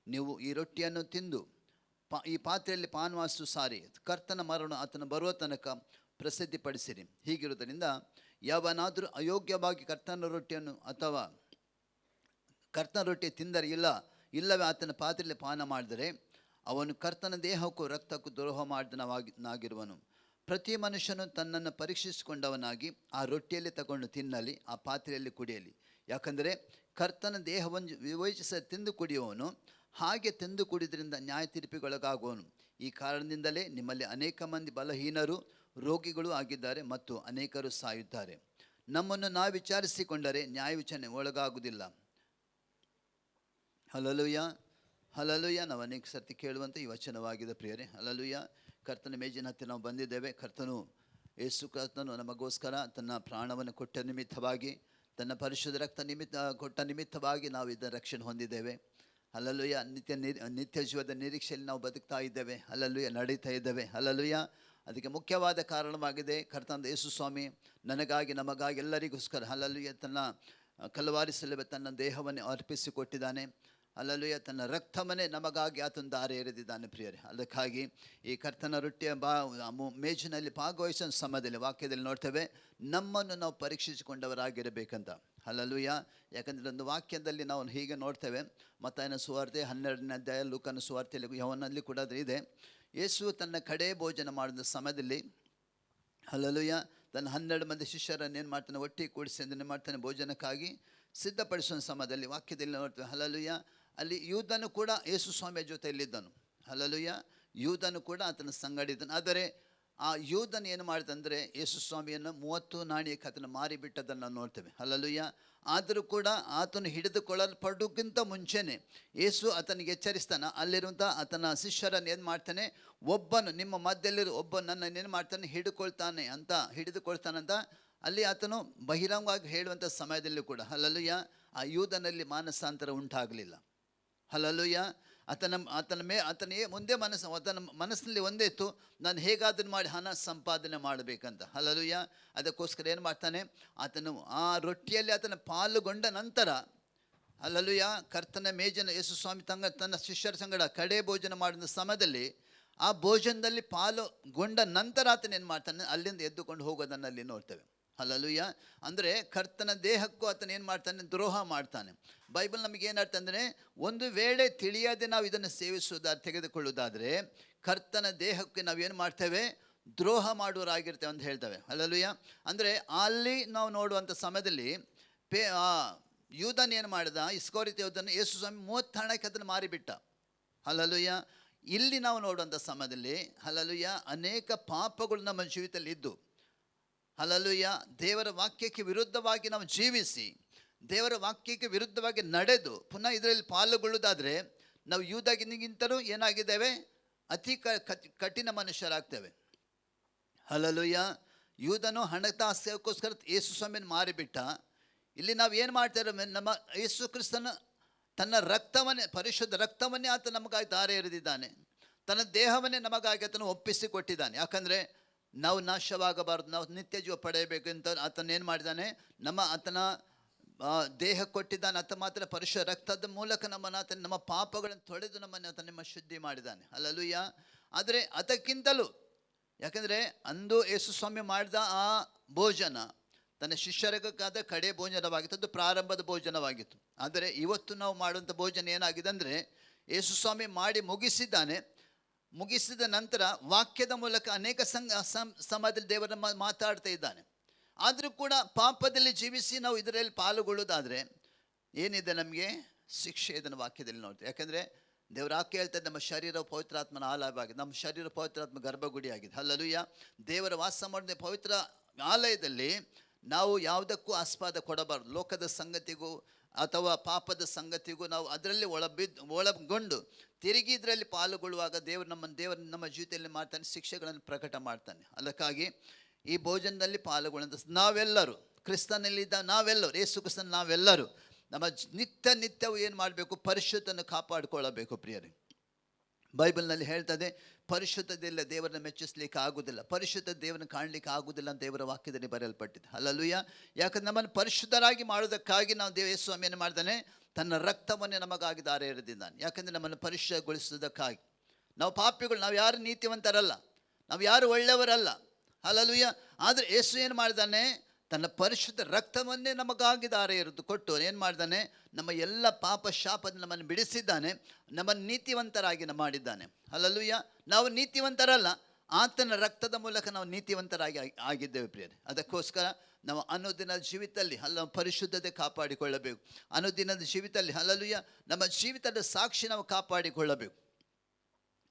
ನೀವು ಈ ರೊಟ್ಟಿಯನ್ನು ತಿಂದು ಈ ಪಾತ್ರೆಯಲ್ಲಿ ಪಾನವಾಸು ಸಾರಿ ಕರ್ತನ ಮರಣ ಆತನ ಬರುವ ತನಕ ಪ್ರಸಿದ್ಧಿಪಡಿಸಿರಿ. ಹೀಗಿರುವುದರಿಂದ ಯಾವನಾದರೂ ಅಯೋಗ್ಯವಾಗಿ ಕರ್ತನ ರೊಟ್ಟಿಯನ್ನು ಅಥವಾ ಕರ್ತನ ರೊಟ್ಟಿ ತಿಂದರೆ ಇಲ್ಲವೇ ಆತನ ಪಾತ್ರೆಯಲ್ಲಿ ಪಾನ ಮಾಡಿದರೆ ಅವನು ಕರ್ತನ ದೇಹಕ್ಕೂ ರಕ್ತಕ್ಕೂ ದ್ರೋಹ ಮಾಡಿದನಾಗಿರುವನು. ಪ್ರತಿ ಮನುಷ್ಯನು ತನ್ನನ್ನು ಪರೀಕ್ಷಿಸಿಕೊಂಡವನಾಗಿ ಆ ರೊಟ್ಟಿಯಲ್ಲಿ ತಗೊಂಡು ತಿನ್ನಲಿ, ಆ ಪಾತ್ರೆಯಲ್ಲಿ ಕುಡಿಯಲಿ. ಯಾಕಂದರೆ ಕರ್ತನ ದೇಹವನ್ನು ವಿವೇಚಿಸ ತಿಂದು ಕುಡಿಯುವವನು ಹಾಗೆ ತಿಂದು ಕುಡಿದ್ರಿಂದ ನ್ಯಾಯ ತೀರ್ಪಿಗೊಳಗಾಗುವನು. ಈ ಕಾರಣದಿಂದಲೇ ನಿಮ್ಮಲ್ಲಿ ಅನೇಕ ಮಂದಿ ಬಲಹೀನರು, ರೋಗಿಗಳು ಆಗಿದ್ದಾರೆ ಮತ್ತು ಅನೇಕರು ಸಾಯುತ್ತಾರೆ. ನಮ್ಮನ್ನು ನಾವು ವಿಚಾರಿಸಿಕೊಂಡರೆ ನ್ಯಾಯ ವಿಚಾರಣೆ ಒಳಗಾಗುವುದಿಲ್ಲ. Hallelujah, hallelujah. ನಾವು ಅನೇಕ ಸರ್ತಿ ಕೇಳುವಂಥ ಈ ವಚನವಾಗಿದೆ ಪ್ರಿಯರೇ. ಹಲ್ಲೆಲೂಯಾ. ಕರ್ತನ ಮೇಜಿನ ಹತ್ತಿರ ನಾವು ಬಂದಿದ್ದೇವೆ. ಕರ್ತನು ಯೇಸು ಕ್ರಿಸ್ತನು ನಮಗೋಸ್ಕರ ತನ್ನ ಪ್ರಾಣವನ್ನು ಕೊಟ್ಟ ನಿಮಿತ್ತವಾಗಿ, ತನ್ನ ಪರಿಶುದ್ಧ ರಕ್ತ ಕೊಟ್ಟ ನಿಮಿತ್ತವಾಗಿ ನಾವು ಇದರ ರಕ್ಷಣೆ ಹೊಂದಿದ್ದೇವೆ. ಹಲ್ಲೆಲೂಯಾ. ನಿತ್ಯ ಜೀವದ ನಿರೀಕ್ಷೆಯಲ್ಲಿ ನಾವು ಬದುಕ್ತಾ ಇದ್ದೇವೆ. ಹಲ್ಲೆಲೂಯಾ, ನಡೀತಾ ಇದ್ದೇವೆ. ಹಲ್ಲೆಲೂಯಾ. ಅದಕ್ಕೆ ಮುಖ್ಯವಾದ ಕಾರಣವಾಗಿದೆ ಕರ್ತನಾದ ಯೇಸು ಸ್ವಾಮಿ ನನಗಾಗಿ, ನಮಗಾಗಿ, ಎಲ್ಲರಿಗೋಸ್ಕರ ಹಲ್ಲೆಲೂಯಾ ತನ್ನ ಕಲ್ವಾರಿ ಶಿಲುಬೆ ತನ್ನ ದೇಹವನ್ನು ಅರ್ಪಿಸಿಕೊಟ್ಟಿದ್ದಾನೆ. ಹಲ್ಲೆಲೂಯಾ. ತನ್ನ ರಕ್ತವನ್ನೇ ನಮಗಾಗಿ ಆತನ ದಾರಿ ಎರೆದಿದ್ದಾನೆ ಪ್ರಿಯರೇ. ಅದಕ್ಕಾಗಿ ಈ ಕರ್ತನ ರೊಟ್ಟಿಯ ಮೇಜಿನಲ್ಲಿ ಭಾಗವಹಿಸೋ ಸಮಯದಲ್ಲಿ ವಾಕ್ಯದಲ್ಲಿ ನೋಡ್ತೇವೆ, ನಮ್ಮನ್ನು ನಾವು ಪರೀಕ್ಷಿಸಿಕೊಂಡವರಾಗಿರಬೇಕಂತ. ಹಲ್ಲೆಲೂಯಾ. ಯಾಕಂದರೆ ಒಂದು ವಾಕ್ಯದಲ್ಲಿ ನಾವು ಹೀಗೆ ನೋಡ್ತೇವೆ, ಮತ್ತಾಯನ ಸುವಾರ್ತೆ 12ನೇ ಅಧ್ಯಾಯ, ಲೂಕನ ಸುವಾರ್ತೆಯಲ್ಲಿ, ಯವನಲ್ಲಿ ಕೂಡ ಇದೆ. ಯೇಸು ತನ್ನ ಕಡೆ ಭೋಜನ ಮಾಡಿದ ಸಮಯದಲ್ಲಿ ಹಲ್ಲೆಲೂಯಾ ತನ್ನ 12 ಮಂದಿ ಶಿಷ್ಯರನ್ನು ಏನು ಮಾಡ್ತಾನೆ, ಒಟ್ಟಿಗೆ ಕೂಡಿಸಿ ಏನು ಮಾಡ್ತಾನೆ, ಭೋಜನಕ್ಕಾಗಿ ಸಿದ್ಧಪಡಿಸುವ ಸಮಯದಲ್ಲಿ ವಾಕ್ಯದಲ್ಲಿ ನೋಡ್ತೇವೆ. ಹಲ್ಲೆಲೂಯಾ. ಅಲ್ಲಿ ಯೂದನು ಕೂಡ ಯೇಸು ಸ್ವಾಮಿಯ ಜೊತೆಯಲ್ಲಿದ್ದನು. ಹಲ್ಲೆಲೂಯಾ. ಯೂದನು ಕೂಡ ಆತನ ಸಂಗಡಿದ್ದನು. ಆದರೆ ಆ ಯೂದನ್ ಏನು ಮಾಡಿದಂದರೆ ಯೇಸು ಸ್ವಾಮಿಯನ್ನು 30 ನಾಣ್ಯಕ್ಕೆ ಆತನ ಮಾರಿಬಿಟ್ಟದನ್ನು ನೋಡ್ತೇವೆ. ಹಲ್ಲೆಲೂಯಾ. ಆದರೂ ಕೂಡ ಆತನು ಹಿಡಿದುಕೊಳ್ಳಲ್ಪಡೋಕ್ಕಿಂತ ಮುಂಚೆನೇ ಯೇಸು ಆತನಿಗೆ ಎಚ್ಚರಿಸ್ತಾನೆ. ಅಲ್ಲಿರುವಂಥ ಆತನ ಶಿಷ್ಯರನ್ನು ಏನು ಮಾಡ್ತಾನೆ, ಒಬ್ಬನು ನಿಮ್ಮ ಮಧ್ಯದಲ್ಲಿರೋ ಒಬ್ಬ ನನ್ನನ್ನು ಏನು ಮಾಡ್ತಾನೆ, ಹಿಡಿದುಕೊಳ್ತಾನಂತ ಅಲ್ಲಿ ಆತನು ಬಹಿರಂಗವಾಗಿ ಹೇಳುವಂಥ ಸಮಯದಲ್ಲಿ ಕೂಡ ಹಲ್ಲೆಲೂಯಾ ಆ ಯೂದನಲ್ಲಿ ಮಾನಸಾಂತರ ಉಂಟಾಗಲಿಲ್ಲ. ಹಲ್ಲೆಲೂಯಾ. ಆತನೇ ಮುಂದೆ ಆತನ ಮನಸ್ಸಿನಲ್ಲಿ ಒಂದೇ ಇತ್ತು, ನಾನು ಹೇಗಾದರೂ ಮಾಡಿ ಹಣ ಸಂಪಾದನೆ ಮಾಡಬೇಕಂತ. ಹಲ್ಲೆಲೂಯಾ. ಅದಕ್ಕೋಸ್ಕರ ಏನು ಮಾಡ್ತಾನೆ, ಆತನು ಆ ರೊಟ್ಟಿಯಲ್ಲಿ ಆತನ ಪಾಲುಗೊಂಡ ನಂತರ ಹಲ್ಲೆಲೂಯಾ ಕರ್ತನ ಮೇಜನ ಯೇಸು ಸ್ವಾಮಿ ತನ್ನ ಶಿಷ್ಯರ ಸಂಗಡ ಕಡೆ ಭೋಜನ ಮಾಡಿದ ಸಮಯದಲ್ಲಿ ಆ ಭೋಜನದಲ್ಲಿ ಪಾಲುಗೊಂಡ ನಂತರ ಆತನ ಏನು ಮಾಡ್ತಾನೆ, ಅಲ್ಲಿಂದ ಎದ್ದುಕೊಂಡು ಹೋಗೋದನ್ನು ಅಲ್ಲಿ ನೋಡ್ತೇವೆ. ಹಲ್ಲೆಲೂಯಾ. ಅಂದರೆ ಕರ್ತನ ದೇಹಕ್ಕೂ ಆತನ ಏನು ಮಾಡ್ತಾನೆ, ದ್ರೋಹ ಮಾಡ್ತಾನೆ. ಬೈಬಲ್ ನಮಗೆ ಏನರ್ಥ ಅಂದರೆ, ಒಂದು ವೇಳೆ ತಿಳಿಯದೆ ನಾವು ಇದನ್ನು ತೆಗೆದುಕೊಳ್ಳುವುದಾದರೆ ಕರ್ತನ ದೇಹಕ್ಕೆ ನಾವೇನು ಮಾಡ್ತೇವೆ, ದ್ರೋಹ ಮಾಡುವರಾಗಿರ್ತೇವೆ ಅಂತ ಹೇಳ್ತೇವೆ. ಹಲ್ಲೆಲೂಯಾ. ಅಂದರೆ ಅಲ್ಲಿ ನಾವು ನೋಡುವಂಥ ಸಮಯದಲ್ಲಿ ಯೂದನ್ ಏನು ಮಾಡಿದ, ಇಸ್ಕೋರಿತ ಯೂದನ್ ಯೇಸು ಸ್ವಾಮಿ 30 ಹಣಕ್ಕೆ ಅದನ್ನು ಮಾರಿಬಿಟ್ಟ. ಹಲ್ಲೆಲೂಯಾ. ಇಲ್ಲಿ ನಾವು ನೋಡುವಂಥ ಸಮಯದಲ್ಲಿ ಹಲ್ಲೆಲೂಯಾ ಅನೇಕ ಪಾಪಗಳು ನಮ್ಮ ಜೀವಿತದಲ್ಲಿ ಇದ್ದು, ಹಲ್ಲೆಲೂಯಾ ದೇವರ ವಾಕ್ಯಕ್ಕೆ ವಿರುದ್ಧವಾಗಿ ನಾವು ಜೀವಿಸಿ, ದೇವರ ವಾಕ್ಯಕ್ಕೆ ವಿರುದ್ಧವಾಗಿ ನಡೆದು ಪುನಃ ಇದರಲ್ಲಿ ಪಾಲ್ಗೊಳ್ಳುವುದಾದರೆ ನಾವು ಯೂದಗಿಂತಲೂ ಏನಾಗಿದ್ದೇವೆ, ಅತಿ ಕಠಿಣ ಮನುಷ್ಯರಾಗ್ತೇವೆ. ಹಲ್ಲೆಲೂಯಾ. ಯೂದನು ಹಣದಾಸೆಗೋಸ್ಕರ ಯೇಸು ಸ್ವಾಮಿಯನ್ನು ಮಾರಿಬಿಟ್ಟ. ಇಲ್ಲಿ ನಾವು ಏನು ಮಾಡ್ತೇವೆ, ನಮ್ಮ ಯೇಸು ಕ್ರಿಸ್ತನ ತನ್ನ ರಕ್ತವನ್ನೇ, ಪರಿಶುದ್ಧ ರಕ್ತವನ್ನೇ ಆತ ನಮಗಾಗಿ ದಾರಿ ಎರೆದಿದ್ದಾನೆ. ತನ್ನ ದೇಹವನ್ನೇ ನಮಗಾಗಿ ಆತನು ಒಪ್ಪಿಸಿಕೊಟ್ಟಿದ್ದಾನೆ. ಯಾಕಂದರೆ ನಾವು ನಾಶವಾಗಬಾರ್ದು, ನಾವು ನಿತ್ಯ ಜೀವ ಪಡೆಯಬೇಕು ಅಂತ ಆತನ ಏನು ಮಾಡಿದ್ದಾನೆ, ಆತನ ದೇಹ ಕೊಟ್ಟಿದ್ದಾನೆ, ಆತ ಮಾತ್ರ ಪರಿಶುದ್ಧ ರಕ್ತದ ಮೂಲಕ ನಮ್ಮನ್ನು ಆತ ನಮ್ಮ ಪಾಪಗಳನ್ನು ತೊಳೆದು ನಮ್ಮನ್ನು ಆತ ನಿಮ್ಮ ಶುದ್ಧಿ ಮಾಡಿದ್ದಾನೆ. ಹಲ್ಲೆಲೂಯಾ. ಆದರೆ ಅದಕ್ಕಿಂತಲೂ, ಯಾಕಂದರೆ ಅಂದು ಯೇಸು ಸ್ವಾಮಿ ಮಾಡಿದ ಆ ಭೋಜನ ತನ್ನ ಶಿಷ್ಯರಿಗಾದ ಕಡೆ ಭೋಜನವಾಗಿತ್ತು, ಅದು ಪ್ರಾರಂಭದ ಭೋಜನವಾಗಿತ್ತು. ಆದರೆ ಇವತ್ತು ನಾವು ಮಾಡುವಂಥ ಭೋಜನ ಏನಾಗಿದೆ ಅಂದರೆ, ಯೇಸು ಸ್ವಾಮಿ ಮಾಡಿ ಮುಗಿಸಿದ್ದಾನೆ. ಮುಗಿಸಿದ ನಂತರ ವಾಕ್ಯದ ಮೂಲಕ ಅನೇಕ ಸಮಯದಲ್ಲಿ ದೇವರ ಮಾತಾಡ್ತಾ ಇದ್ದಾನೆ. ಆದರೂ ಕೂಡ ಪಾಪದಲ್ಲಿ ಜೀವಿಸಿ ನಾವು ಇದರಲ್ಲಿ ಪಾಲ್ಗೊಳ್ಳೋದಾದರೆ ಏನಿದೆ, ನಮಗೆ ಶಿಕ್ಷೆ ಇದನ್ನು ವಾಕ್ಯದಲ್ಲಿ ನೋಡ್ತೀವಿ. ಯಾಕಂದರೆ ದೇವರ ವಾಕ್ಯ ಹೇಳ್ತಾರೆ, ನಮ್ಮ ಶರೀರ ಪವಿತ್ರಾತ್ಮನ ಆಲಯವಾಗಿದೆ, ನಮ್ಮ ಶರೀರ ಪವಿತ್ರಾತ್ಮ ಗರ್ಭಗುಡಿ ಆಗಿದೆ. ಹಲ್ಲೆಲೂಯಾ. ದೇವರ ವಾಸ ಮಾಡಿದ ಪವಿತ್ರ ಆಲಯದಲ್ಲಿ ನಾವು ಯಾವುದಕ್ಕೂ ಆಸ್ಪದ ಕೊಡಬಾರ್ದು. ಲೋಕದ ಸಂಗತಿಗೂ ಅಥವಾ ಪಾಪದ ಸಂಗತಿಗೂ ನಾವು ಅದರಲ್ಲಿ ಒಳಗೊಂಡು ತಿರುಗಿ ಇದರಲ್ಲಿ ಪಾಲ್ಗೊಳ್ಳುವಾಗ ದೇವರು ನಮ್ಮ ಜೀವಿತದಲ್ಲಿ ಮಾಡ್ತಾನೆ, ಶಿಕ್ಷೆಗಳನ್ನು ಪ್ರಕಟ ಮಾಡ್ತಾನೆ. ಅದಕ್ಕಾಗಿ ಈ ಭೋಜನದಲ್ಲಿ ಪಾಲ್ಗೊಳ್ಳುವಂಥ ನಾವೆಲ್ಲರೂ, ಕ್ರಿಸ್ತನಲ್ಲಿದ್ದ ನಾವೆಲ್ಲರೂ, ಯೇಸು ಕ್ರಿಸ್ತನ ನಾವೆಲ್ಲರೂ ನಮ್ಮ ನಿತ್ಯವೂ ಏನು ಮಾಡಬೇಕು, ಪರಿಶುದ್ಧನ್ನು ಕಾಪಾಡಿಕೊಳ್ಳಬೇಕು ಪ್ರಿಯರೇ. ಬೈಬಲ್ನಲ್ಲಿ ಹೇಳ್ತದೆ, ಪರಿಶುದ್ಧದಿಲ್ಲ ದೇವರನ್ನ ಮೆಚ್ಚಿಸ್ಲಿಕ್ಕೆ ಆಗುವುದಿಲ್ಲ, ಪರಿಶುದ್ಧ ದೇವರನ್ನು ಕಾಣಲಿಕ್ಕೆ ಆಗುವುದಿಲ್ಲ ಅಂತ ದೇವರ ವಾಕ್ಯದಲ್ಲಿ ಬರೆಯಲ್ಪಟ್ಟಿದೆ. ಹಲ್ಲೆಲೂಯಾ. ಯಾಕಂದ್ರೆ ನಮ್ಮನ್ನು ಪರಿಶುದ್ಧರಾಗಿ ಮಾಡೋದಕ್ಕಾಗಿ ನಾವು ಯೇಸು ಸ್ವಾಮಿ ಏನು ಮಾಡ್ತಾನೆ, ತನ್ನ ರಕ್ತವನ್ನೇ ನಮಗಾಗಿ ಧಾರೆ ಎರೆದಿದ್ದಾನೆ. ಯಾಕಂದರೆ ನಮ್ಮನ್ನು ಪರಿಶುದ್ಧಗೊಳಿಸೋದಕ್ಕಾಗಿ. ನಾವು ಪಾಪಿಗಳು, ನಾವು ಯಾರು ನೀತಿವಂತರಲ್ಲ, ನಾವು ಯಾರು ಒಳ್ಳೆಯವರಲ್ಲ. ಹಲ್ಲೆಲೂಯಾ. ಆದರೆ ಯೇಸು ಏನು ಮಾಡಿದ್ದಾನೆ, ತನ್ನ ಪರಿಶುದ್ಧ ರಕ್ತವನ್ನೇ ನಮಗಾಗಿ ಧಾರೆ ಎರೆದು ಕೊಟ್ಟು ಏನು ಮಾಡಿದ್ದಾನೆ, ನಮ್ಮ ಎಲ್ಲ ಪಾಪ ಶಾಪದ ನಮ್ಮನ್ನು ಬಿಡಿಸಿದ್ದಾನೆ, ನಮ್ಮನ್ನು ನೀತಿವಂತರಾಗಿ ಮಾಡಿದ್ದಾನೆ. ಹಲ್ಲೆಲೂಯಾ. ನಾವು ನೀತಿವಂತರಲ್ಲ, ಆತನ ರಕ್ತದ ಮೂಲಕ ನಾವು ನೀತಿವಂತರಾಗಿ ಆಗಿದ್ದೇವೆ ಪ್ರಿಯರೇ. ಅದಕ್ಕೋಸ್ಕರ ನಾವು ಅನುದಿನದ ಜೀವಿತದಲ್ಲಿ ಪರಿಶುದ್ಧತೆ ಕಾಪಾಡಿಕೊಳ್ಳಬೇಕು. ಅನುದಿನದ ಜೀವಿತದಲ್ಲಿ ಹಲ್ಲೆಲೂಯಾ ನಮ್ಮ ಜೀವಿತದ ಸಾಕ್ಷಿ ನಾವು ಕಾಪಾಡಿಕೊಳ್ಳಬೇಕು.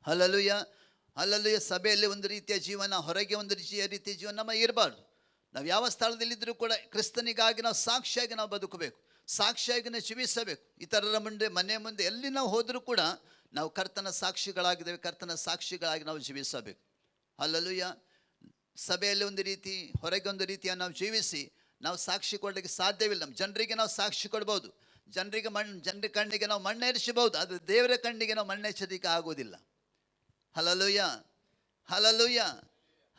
ಹಲ್ಲೆಲೂಯಾ. ಹಲ್ಲೆಲೂಯಾ. ಸಭೆಯಲ್ಲಿ ಒಂದು ರೀತಿಯ ಜೀವನ, ಹೊರಗೆ ಒಂದು ರೀತಿಯ ಜೀವನ ನಮ್ಮ ಇರಬಾರ್ದು. ನಾವು ಯಾವ ಸ್ಥಳದಲ್ಲಿದ್ದರೂ ಕೂಡ ಕ್ರಿಸ್ತನಿಗಾಗಿ ನಾವು ಸಾಕ್ಷಿಯಾಗಿ ನಾವು ಬದುಕಬೇಕು, ಸಾಕ್ಷಿಯಾಗಿ ನಾವು ಜೀವಿಸಬೇಕು. ಇತರರ ಮುಂದೆ, ಮನೆ ಮುಂದೆ, ಎಲ್ಲಿ ನಾವು ಹೋದರೂ ಕೂಡ ನಾವು ಕರ್ತನ ಸಾಕ್ಷಿಗಳಾಗಿದ್ದೇವೆ, ಕರ್ತನ ಸಾಕ್ಷಿಗಳಾಗಿ ನಾವು ಜೀವಿಸಬೇಕು. ಹಲ್ಲೆಲೂಯಾ. ಸಭೆಯಲ್ಲಿ ಒಂದು ರೀತಿ, ಹೊರಗೆ ಒಂದು ರೀತಿಯ ನಾವು ಜೀವಿಸಿ ನಾವು ಸಾಕ್ಷಿ ಕೊಡಲಿಕ್ಕೆ ಸಾಧ್ಯವಿಲ್ಲ. ನಮ್ಮ ಜನರಿಗೆ ನಾವು ಸಾಕ್ಷಿ ಕೊಡ್ಬೋದು, ಜನರ ಕಣ್ಣಿಗೆ ನಾವು ಮಣ್ಣೆರಿಸಬಹುದು, ಆದರೆ ದೇವರ ಕಣ್ಣಿಗೆ ನಾವು ಮಣ್ಣೆಚ್ಚರಿಕೆ ಆಗೋದಿಲ್ಲ. ಹಲ್ಲೆಲೂಯಾ. ಹಲ್ಲೆಲೂಯಾ.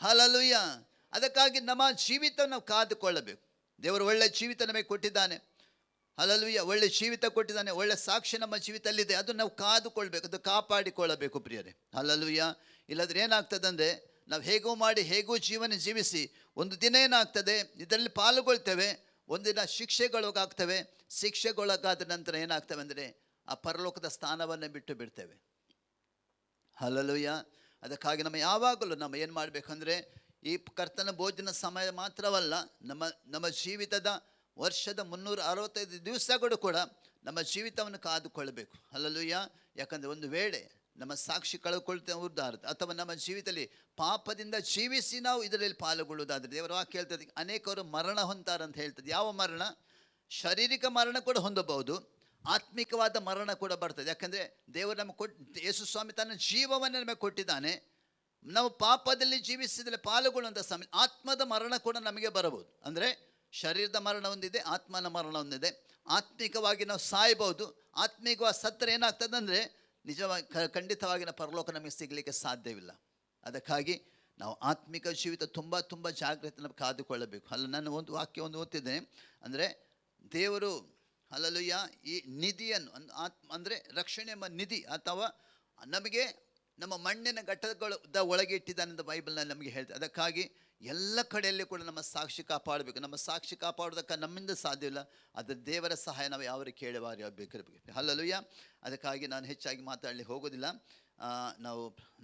ಹಲ್ಲೆಲೂಯಾ. ಅದಕ್ಕಾಗಿ ನಮ್ಮ ಜೀವಿತ ನಾವು ಕಾದುಕೊಳ್ಳಬೇಕು. ದೇವರು ಒಳ್ಳೆ ಜೀವಿತ ನಮಗೆ ಕೊಟ್ಟಿದ್ದಾನೆ. ಹಲ್ಲೆಲೂಯಾ. ಒಳ್ಳೆ ಜೀವಿತ ಕೊಟ್ಟಿದ್ದಾನೆ, ಒಳ್ಳೆ ಸಾಕ್ಷಿ ನಮ್ಮ ಜೀವಿತದಲ್ಲಿದೆ. ಅದು ನಾವು ಕಾದುಕೊಳ್ಬೇಕು, ಅದು ಕಾಪಾಡಿಕೊಳ್ಳಬೇಕು ಪ್ರಿಯರೇ. ಹಲ್ಲೆಲೂಯಾ. ಇಲ್ಲದ್ರೆ ಏನಾಗ್ತದೆ ಅಂದರೆ, ನಾವು ಹೇಗೂ ಜೀವನ ಜೀವಿಸಿ ಒಂದು ದಿನ ಏನಾಗ್ತದೆ, ಇದರಲ್ಲಿ ಪಾಲ್ಗೊಳ್ತೇವೆ, ಒಂದಿನ ಶಿಕ್ಷೆಗೊಳಗಾಗ್ತವೆ. ಶಿಕ್ಷೆಗೊಳಗಾದ ನಂತರ ಏನಾಗ್ತವೆ ಅಂದರೆ, ಆ ಪರಲೋಕದ ಸ್ಥಾನವನ್ನು ಬಿಟ್ಟು ಬಿಡ್ತೇವೆ. ಹಲ್ಲೆಲೂಯಾ. ಅದಕ್ಕಾಗಿ ನಮ್ಮ ಯಾವಾಗಲೂ ನಮ್ಮ ಏನು ಮಾಡಬೇಕಂದ್ರೆ, ಈ ಕರ್ತನ ಭೋಜನ ಸಮಯ ಮಾತ್ರವಲ್ಲ, ನಮ್ಮ ಜೀವಿತದ ವರ್ಷದ 365 ದಿವಸಗಳು ಕೂಡ ನಮ್ಮ ಜೀವಿತವನ್ನು ಕಾದುಕೊಳ್ಳಬೇಕು. ಹಲ್ಲೆಲೂಯಾ. ಯಾಕಂದರೆ ಒಂದು ವೇಳೆ ನಮ್ಮ ಸಾಕ್ಷಿ ಕಳ್ಕೊಳ್ತೇವೆ ಅಥವಾ ನಮ್ಮ ಜೀವಿತದಲ್ಲಿ ಪಾಪದಿಂದ ಜೀವಿಸಿ ನಾವು ಇದರಲ್ಲಿ ಪಾಲ್ಗೊಳ್ಳುವುದಾದರೆ, ದೇವರ ವಾಕ್ಯ ಹೇಳ್ತದೆ, ಅನೇಕರು ಮರಣ ಹೊಂತಾರಂತ ಹೇಳ್ತದೆ. ಯಾವ ಮರಣ? ಶಾರೀರಿಕ ಮರಣ ಕೂಡ ಹೊಂದಬಹುದು, ಆತ್ಮಿಕವಾದ ಮರಣ ಕೂಡ ಬರ್ತದೆ. ಯಾಕಂದರೆ ದೇವರು ನಮಗೆ ಯೇಸು ಸ್ವಾಮಿ ತನ್ನ ಜೀವವನ್ನು ನಮಗೆ ಕೊಟ್ಟಿದ್ದಾನೆ. ನಾವು ಪಾಪದಲ್ಲಿ ಜೀವಿಸಿದರೆ ಪಾಲ್ಗೊಳ್ಳುವಂಥ ಸಮಯ ಆತ್ಮದ ಮರಣ ಕೂಡ ನಮಗೆ ಬರಬಹುದು. ಅಂದರೆ ಶರೀರದ ಮರಣ ಒಂದಿದೆ, ಆತ್ಮನ ಮರಣ ಒಂದಿದೆ. ಆತ್ಮಿಕವಾಗಿ ನಾವು ಸಾಯ್ಬೋದು. ಆತ್ಮಿಕವಾಗಿ ಸತ್ತರೆ ಏನಾಗ್ತದೆ ಅಂದರೆ, ನಿಜವಾಗಿ ಖಂಡಿತವಾಗಿ ನಾವು ಪರಲೋಕ ನಮಗೆ ಸಿಗಲಿಕ್ಕೆ ಸಾಧ್ಯವಿಲ್ಲ. ಅದಕ್ಕಾಗಿ ನಾವು ಆತ್ಮಿಕ ಜೀವಿತ ತುಂಬ ಜಾಗ್ರತೆ ನಮಗೆ ಕಾದುಕೊಳ್ಳಬೇಕು. ನಾನು ಒಂದು ವಾಕ್ಯ ಓದ್ತಿದ್ದೇನೆ, ಅಂದರೆ ದೇವರು ಹಲ್ಲೆಲೂಯಾ ಈ ನಿಧಿಯನ್ನು ಅಂದರೆ ರಕ್ಷಣೆ ಎಂಬ ನಿಧಿ ಅಥವಾ ನಮಗೆ ನಮ್ಮ ಮಣ್ಣಿನ ಘಟ್ಟದ ಒಳಗೆ ಇಟ್ಟಿದ್ದಾನೆಂದು ಬೈಬಲ್ನಲ್ಲಿ ನಮಗೆ ಹೇಳ್ತದೆ. ಅದಕ್ಕಾಗಿ ಎಲ್ಲ ಕಡೆಯಲ್ಲಿ ಕೂಡ ನಮ್ಮ ಸಾಕ್ಷಿ ಕಾಪಾಡಬೇಕು. ನಮ್ಮ ಸಾಕ್ಷಿ ಕಾಪಾಡೋದಕ್ಕೆ ನಮ್ಮಿಂದ ಸಾಧ್ಯವಿಲ್ಲ, ಅದು ದೇವರ ಸಹಾಯ ನಾವು ಯಾವ ಕೇಳುವಾರಿ ಆಗಬೇಕು. ಹಲ್ಲೆಲೂಯಾ. ಅದಕ್ಕಾಗಿ ನಾನು ಹೆಚ್ಚಾಗಿ ಮಾತಾಡಲಿ ಹೋಗೋದಿಲ್ಲ.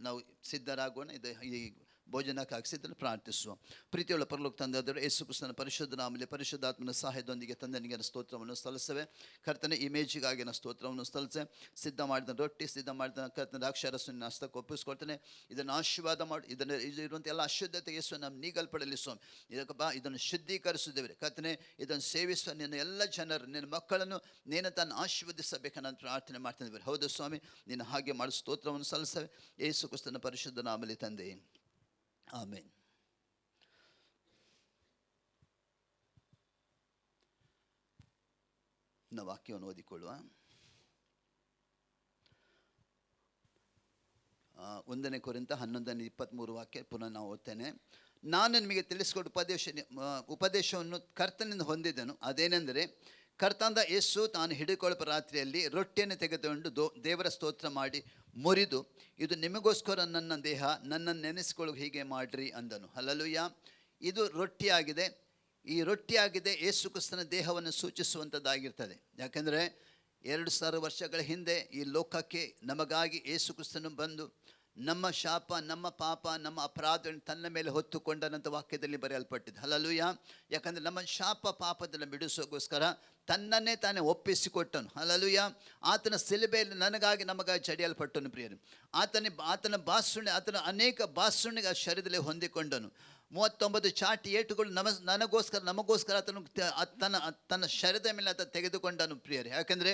ನಾವು ಸಿದ್ಧರಾಗೋಣ. ಇದು ಈ ಭೋಜನಕ್ಕಾಗಿ ಸಿದ್ಧನ ಪ್ರಾರ್ಥಿಸುವ. ಪ್ರೀತಿಯುಳ್ಳ ಪರಲೋಕ ತಂದೆಯಾದವರು, ಯೇಸು ಕ್ರಿಸ್ತನ ಪರಿಶುದ್ಧ ನಾಮದಲ್ಲಿ ಪರಿಶುದ್ಧಾತ್ಮನ ಸಹಾಯದೊಂದಿಗೆ ತಂದೆನಿಗೆ ಸ್ತೋತ್ರವನ್ನು ಸಲ್ಲಿಸುವೆ. ಕರ್ತನ ಇಮೇಜಿಗಾಗಿ ನಾನು ಸ್ತೋತ್ರವನ್ನು ಸಲ್ಲಿಸೆ. ಸಿದ್ಧ ಮಾಡಿದ ರೊಟ್ಟಿ, ಸಿದ್ಧ ಮಾಡಿದ ಕರ್ತನ ದ್ರಾಕ್ಷಾರಸನ್ನು ಹಸ್ತಕ್ಕೆ ಒಪ್ಪಿಸ್ಕೊಳ್ತೇನೆ. ಇದನ್ನು ಆಶೀರ್ವಾದ ಮಾಡಿ, ಇದನ್ನು ಇರುವಂಥ ಎಲ್ಲ ಅಶುದ್ಧತೆ ಯೇಸು ನಮ್ಮ ನೀಗಲ್ಪಡಲಿ ಸ್ವಾಮಿ. ಇದನ್ನು ಶುದ್ಧೀಕರಿಸಿದ್ದೇವೆ ಕರ್ತನೆ. ಇದನ್ನು ಸೇವಿಸುವ ನಿನ್ನ ಎಲ್ಲ ಜನರು, ನಿನ್ನ ಮಕ್ಕಳನ್ನು ನೀನು ತಾನು ಆಶೀರ್ವದಿಸಬೇಕನ್ನ ಪ್ರಾರ್ಥನೆ ಮಾಡ್ತಿದ್ದೇವೆ. ಹೌದು ಸ್ವಾಮಿ, ನೀನು ಹಾಗೆ ಮಾಡಿ ಸ್ತೋತ್ರವನ್ನು ಸಲ್ಲಿಸವೆ. ಯೇಸು ಕ್ರಿಸ್ತನ ಪರಿಶುದ್ಧ ನಾಮದಲ್ಲಿ ತಂದೆ, ಆಮೇನ್. ನಾವು ವಾಕ್ಯವನ್ನು ಓದಿಕೊಳ್ಳುವ. 1 ಕೊರಿಂಥ 11:23 ವಾಕ್ಯ ಪುನಃ ನಾವು ಓದ್ತೇನೆ. ನಾನು ನಿಮಗೆ ತಿಳಿಸಿಕೊಟ್ಟ ಉಪದೇಶವನ್ನು ಕರ್ತನಿಂದ ಹೊಂದಿದ್ದೆನು. ಅದೇನೆಂದರೆ, ಕರ್ತನಾದ ಯೇಸು ತಾನು ಹಿಡಿಕೊಳ್ಳುವ ರಾತ್ರಿಯಲ್ಲಿ ರೊಟ್ಟಿಯನ್ನು ತೆಗೆದುಕೊಂಡು ದೇವರ ಸ್ತೋತ್ರ ಮಾಡಿ ಮುರಿದು, ಇದು ನಿಮಗೋಸ್ಕರ ನನ್ನ ದೇಹ, ನನ್ನನ್ನು ನೆನೆಸಿಕೊಳ್ಳು, ಹೀಗೆ ಮಾಡಿರಿ ಅಂದನು. ಹಲ್ಲೆಲೂಯಾ. ಇದು ರೊಟ್ಟಿಯಾಗಿದೆ. ಈ ರೊಟ್ಟಿಯಾಗಿದೆ ಯೇಸು ಕ್ರಿಸ್ತನ ದೇಹವನ್ನು ಸೂಚಿಸುವಂಥದ್ದಾಗಿರ್ತದೆ. ಯಾಕೆಂದರೆ 2000 ವರ್ಷಗಳ ಹಿಂದೆ ಈ ಲೋಕಕ್ಕೆ ನಮಗಾಗಿ ಯೇಸು ಕ್ರಿಸ್ತನು ಬಂದು ನಮ್ಮ ಶಾಪ, ನಮ್ಮ ಪಾಪ, ನಮ್ಮ ಅಪರಾಧವನ್ನು ತನ್ನ ಮೇಲೆ ಹೊತ್ತುಕೊಂಡನಂತ ವಾಕ್ಯದಲ್ಲಿ ಬರೆಯಲ್ಪಟ್ಟಿದೆ. ಹಲ್ಲೆಲೂಯಾ. ಯಾಕಂದರೆ ನಮ್ಮ ಶಾಪ ಪಾಪದನ್ನು ಬಿಡಿಸೋಗೋಸ್ಕರ ತನ್ನನ್ನೇ ತಾನೇ ಒಪ್ಪಿಸಿಕೊಟ್ಟನು. ಹಲ್ಲೆಲೂಯಾ. ಆತನ ಸಿಲುಬೆಯಲ್ಲಿ ನನಗಾಗಿ ನಮಗಾಗಿ ಚಡಿಯಲ್ಪಟ್ಟನು ಪ್ರಿಯರು. ಆತನ ಬಾಸುಣಿ, ಆತನ ಅನೇಕ ಬಾಸುಣಿಗೆ ಆ ಶರೀರದಲ್ಲಿ ಹೊಂದಿಕೊಂಡನು. 39 ಚಾಟಿ ಏಟುಗಳು ನಮಗೋಸ್ಕರ ಆತನು ತನ್ನ ಶರೀರದ ಮೇಲೆ ಆತ ತೆಗೆದುಕೊಂಡನು ಪ್ರಿಯರೇ. ಯಾಕೆಂದರೆ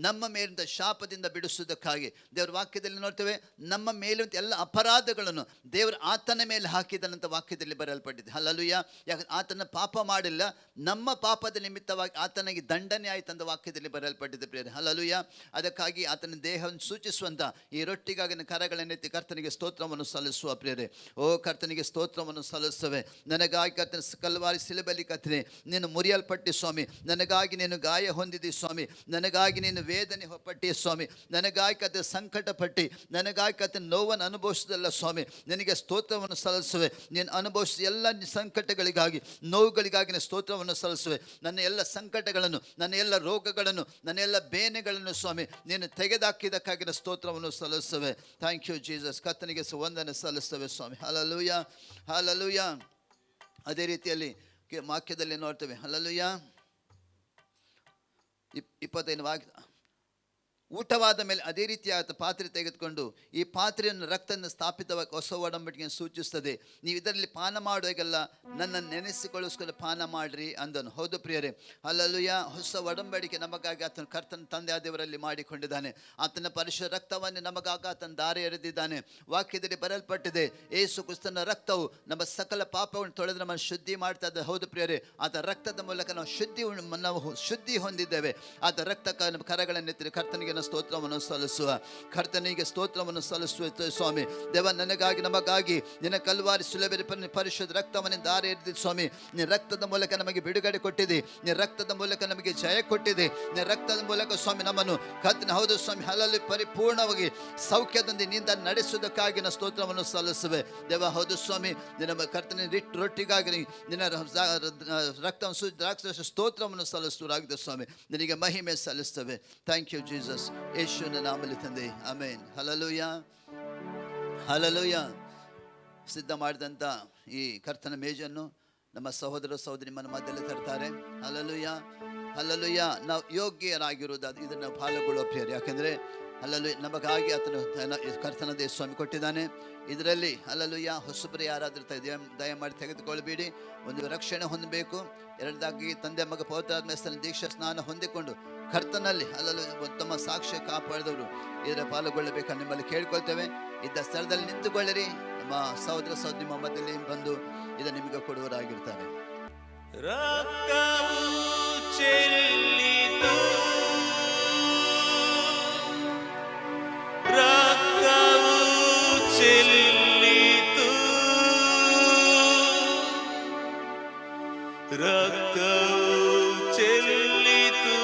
ನಮ್ಮ ಮೇಲಿಂದ ಶಾಪದಿಂದ ಬಿಡಿಸುವುದಕ್ಕಾಗಿ ದೇವರ ವಾಕ್ಯದಲ್ಲಿ ನೋಡ್ತೇವೆ, ನಮ್ಮ ಮೇಲಿಂದ ಎಲ್ಲ ಅಪರಾಧಗಳನ್ನು ದೇವರು ಆತನ ಮೇಲೆ ಹಾಕಿದನಂತ ವಾಕ್ಯದಲ್ಲಿ ಬರೆಯಲ್ಪಟ್ಟಿದೆ. ಹಲ್ಲೆಲೂಯಾ. ಯಾಕಂದ್ರೆ ಆತನ ಪಾಪ ಮಾಡಿಲ್ಲ, ನಮ್ಮ ಪಾಪದ ನಿಮಿತ್ತವಾಗಿ ಆತನಿಗೆ ದಂಡನೆ ಆಯಿತಂತ ವಾಕ್ಯದಲ್ಲಿ ಬರೆಯಲ್ಪಟ್ಟಿದೆ ಪ್ರಿಯರೇ. ಹಲ್ಲೆಲೂಯಾ. ಅದಕ್ಕಾಗಿ ಆತನ ದೇಹವನ್ನು ಸೂಚಿಸುವಂಥ ಈ ರೊಟ್ಟಿಗಾಗಿ ಕರಗಳನ್ನೆತ್ತಿ ಕರ್ತನಿಗೆ ಸ್ತೋತ್ರವನ್ನು ಸಲ್ಲಿಸುವ ಪ್ರಿಯರೇ. ಓ ಕರ್ತನಿಗೆ ಸ್ತೋತ್ರವನ್ನು ಸಲ್ಲಿಸುತ್ತವೆ. ನನಗಾಗಿ ಕರ್ತನ ಕಲ್ವಾರಿ ಸಿಲುಬೆಯಲ್ಲಿ ಕರ್ತನೆ ನೀನು ಮುರಿಯಲ್ಪಟ್ಟಿ ಸ್ವಾಮಿ, ನನಗಾಗಿ ನೀನು ಗಾಯ ಹೊಂದಿದಿ ಸ್ವಾಮಿ, ನನಗಾಗಿ ನೀನು ವೇದನೆ ಪಟ್ಟಿ ಸ್ವಾಮಿ, ನನಗಾಗಿ ಕರ್ತನ ಸಂಕಟ ಪಟ್ಟಿ, ನನಗಾಗಿ ಕರ್ತನ ನೋವನ್ನು ಅನುಭವಿಸಿದಲ್ಲ ಸ್ವಾಮಿ, ನಿನಗೆ ಸ್ತೋತ್ರವನ್ನು ಸಲ್ಲಿಸುವೆ. ನೀನು ಅನುಭವಿಸಿದ ಎಲ್ಲ ಸಂಕಟಗಳಿಗಾಗಿ, ನೋವುಗಳಿಗಾಗಿ ಸ್ತೋತ್ರವನ್ನು ಸಲ್ಲಿಸುವೆ. ನನ್ನ ಎಲ್ಲ ಸಂಕಟಗಳನ್ನು, ನನ್ನ ಎಲ್ಲ ರೋಗಗಳನ್ನು, ನನ್ನ ಎಲ್ಲ ಬೇನೆಗಳನ್ನು ಸ್ವಾಮಿ ನೀನು ತೆಗೆದುಹಾಕಿದ್ದಕ್ಕಾಗಿ ಸ್ತೋತ್ರವನ್ನು ಸಲ್ಲಿಸುವೆ. Thank you Jesus. ಕರ್ತನಿಗೆ ವಂದನೆ ಸಲ್ಲಿಸ್ತೇವೆ ಸ್ವಾಮಿ. Hallelujah, hallelujah. ಅದೇ ರೀತಿಯಲ್ಲಿ ವಾಕ್ಯದಲ್ಲಿ ನೋಡ್ತೇವೆ. ಹಲ್ಲೆಲೂಯಾ. 25 ವಾಕ್ಯ. ಊಟವಾದ ಮೇಲೆ ಅದೇ ರೀತಿಯಾದ ಪಾತ್ರೆ ತೆಗೆದುಕೊಂಡು ಈ ಪಾತ್ರೆಯನ್ನು ರಕ್ತದಿಂದ ಸ್ಥಾಪಿತವಾಗಿ ಹೊಸ ಒಡಂಬಡಿಕೆಯನ್ನು ಸೂಚಿಸುತ್ತದೆ. ನೀವು ಇದರಲ್ಲಿ ಪಾನ ಮಾಡುವಾಗೆಲ್ಲ ನನ್ನನ್ನು ನೆನೆಸಿಕೊಳ್ಳೋಸ್ಕರ ಪಾನ ಮಾಡಿರಿ ಅಂದನು. ಹೌದು ಪ್ರಿಯರೇ. ಹಲ್ಲೆಲೂಯಾ. ಹೊಸ ಒಡಂಬಡಿಕೆ ನಮಗಾಗಿ ಆತನ ಕರ್ತನ ತಂದೆ ಆದವರಲ್ಲಿ ಮಾಡಿಕೊಂಡಿದ್ದಾನೆ. ಆತನ ಪರಿಶುದ್ಧ ರಕ್ತವನ್ನು ನಮಗಾಗಿ ಆತನ ದಾರಿ ಎರೆದಿದ್ದಾನೆ. ವಾಕ್ಯದಲ್ಲಿ ಬರೆಯಲ್ಪಟ್ಟಿದೆ, ಯೇಸು ಕ್ರಿಸ್ತನ ರಕ್ತವು ನಮ್ಮ ಸಕಲ ಪಾಪವನ್ನು ತೊಳೆದು ನಮ್ಮನ್ನು ಶುದ್ಧಿ ಮಾಡ್ತಾ ಇದ್ದ. ಹೌದು ಪ್ರಿಯರೇ. ಆತ ರಕ್ತದ ಮೂಲಕ ನಾವು ಶುದ್ಧಿ ಹೊಂದಿದ್ದೇವೆ. ಆತ ರಕ್ತ ಕರಗಳನ್ನೆತ್ತಿ ಕರ್ತನಿಗೆ ಸ್ತೋತ್ರವನ್ನು ಸಲ್ಲಿಸುವ, ಕರ್ತನಿಗೆ ಸ್ತೋತ್ರವನ್ನು ಸಲ್ಲಿಸುವ ಸ್ವಾಮಿ. ದೇವ, ನನಗಾಗಿ ನಮಗಾಗಿ ನಿನ್ನ ಕಲ್ವಾರಿ ಸುಲಭ ಪರಿಶುದ್ಧ ರಕ್ತವನ್ನು ದಾರಿ ಎರೆದಿ ಸ್ವಾಮಿ. ನಿನ್ನ ರಕ್ತದ ಮೂಲಕ ನಮಗೆ ಬಿಡುಗಡೆ ಕೊಟ್ಟಿದೆ, ನಿನ್ನ ರಕ್ತದ ಮೂಲಕ ನಮಗೆ ಜಯ ಕೊಟ್ಟಿದೆ, ನಿನ್ನ ರಕ್ತದ ಮೂಲಕ ಸ್ವಾಮಿ ನಮ್ಮನ್ನು ಕರ್ತನ ಹೌದು ಸ್ವಾಮಿ ಹಲಲ್ಲಿ ಪರಿಪೂರ್ಣವಾಗಿ ಸೌಖ್ಯದೊಂದಿಗೆ ನಿಂದ ನಡೆಸುವುದಕ್ಕಾಗಿ ನನ್ನ ಸ್ತೋತ್ರವನ್ನು ಸಲ್ಲಿಸುವೆ. ದೇವ ಹೌದು ಸ್ವಾಮಿ, ನಿನ್ನ ಕರ್ತನ ರೊಟ್ಟಿಗಾಗಿ ನಿನ್ನ ರಕ್ತವನ್ನು ದ್ರಾಕ್ಷ ಸ್ತೋತ್ರವನ್ನು ಸಲ್ಲಿಸುವುದಾಗಿದೆ ಸ್ವಾಮಿ. ನಿನಗೆ ಮಹಿಮೆ ಸಲ್ಲಿಸ್ತೇವೆ. Thank you Jesus. ಯೇಸುವಿನ ನಾಮದಲ್ಲಿ ತಂದೆ, ಆಮೇನ್. Hallelujah, hallelujah. ಸಿದ್ಧ ಮಾಡಿದಂಥ ಈ ಕರ್ತನ ಮೇಜನ್ನು ನಮ್ಮ ಸಹೋದರ ಸಹೋದರಿ ನಿಮ್ಮ ಮಧ್ಯದಲ್ಲಿ ತರ್ತಾರೆ. Hallelujah, hallelujah. ನಾವು ಯೋಗ್ಯರಾಗಿರುವುದು ಇದನ್ನು ಪಾಲ್ಗೊಳ್ಳುವ ಪ್ರಿಯರು. ಯಾಕೆಂದರೆ ಹಲ್ಲೆಲೂಯಾ ನಮಗಾಗಿ ಆತನು ಕರ್ತನ ದೇವ ಸ್ವಾಮಿ ಕೊಟ್ಟಿದ್ದಾನೆ. ಇದರಲ್ಲಿ ಹಲ್ಲೆಲೂಯಾ ಹೊಸಬರು ಯಾರಾದರೂ ದಯಮಾಡಿ ತೆಗೆದುಕೊಳ್ಳಬೇಡಿ. ಒಂದು ರಕ್ಷಣೆ ಹೊಂದಬೇಕು. ಎರಡದಾಗಿ ತಂದೆ ಮಗ ಪವಿತ್ರಾತ್ಮ ದೀಕ್ಷಾ ಸ್ನಾನ ಹೊಂದಿಕೊಂಡು ಕರ್ತನಲ್ಲಿ ಹಲ್ಲೆಲೂಯಾ ಉತ್ತಮ ಸಾಕ್ಷ್ಯ ಕಾಪಾಡಿದವರು ಇದರ ಪಾಲ್ಗೊಳ್ಳಬೇಕಂತ ನಿಮ್ಮಲ್ಲಿ ಕೇಳ್ಕೊಳ್ತೇವೆ. ಇದ್ದ ಸ್ಥಳದಲ್ಲಿ ನಿಂತುಕೊಳ್ಳಿರಿ. ನಮ್ಮ ಸಹೋದರ ಸಹೋದರಿ ನಿಮ್ಮ ಮಧ್ಯದಲ್ಲಿ ಬಂದು ಇದನ್ನು ನಿಮಗೆ ಕೊಡುವರಾಗಿರ್ತಾರೆ. ರಕ್ತವು ಚೆಲ್ಲಿತು, ರಕ್ತವು ಚೆಲ್ಲಿತು, ರಕ್ತವು ಚೆಲ್ಲಿತು,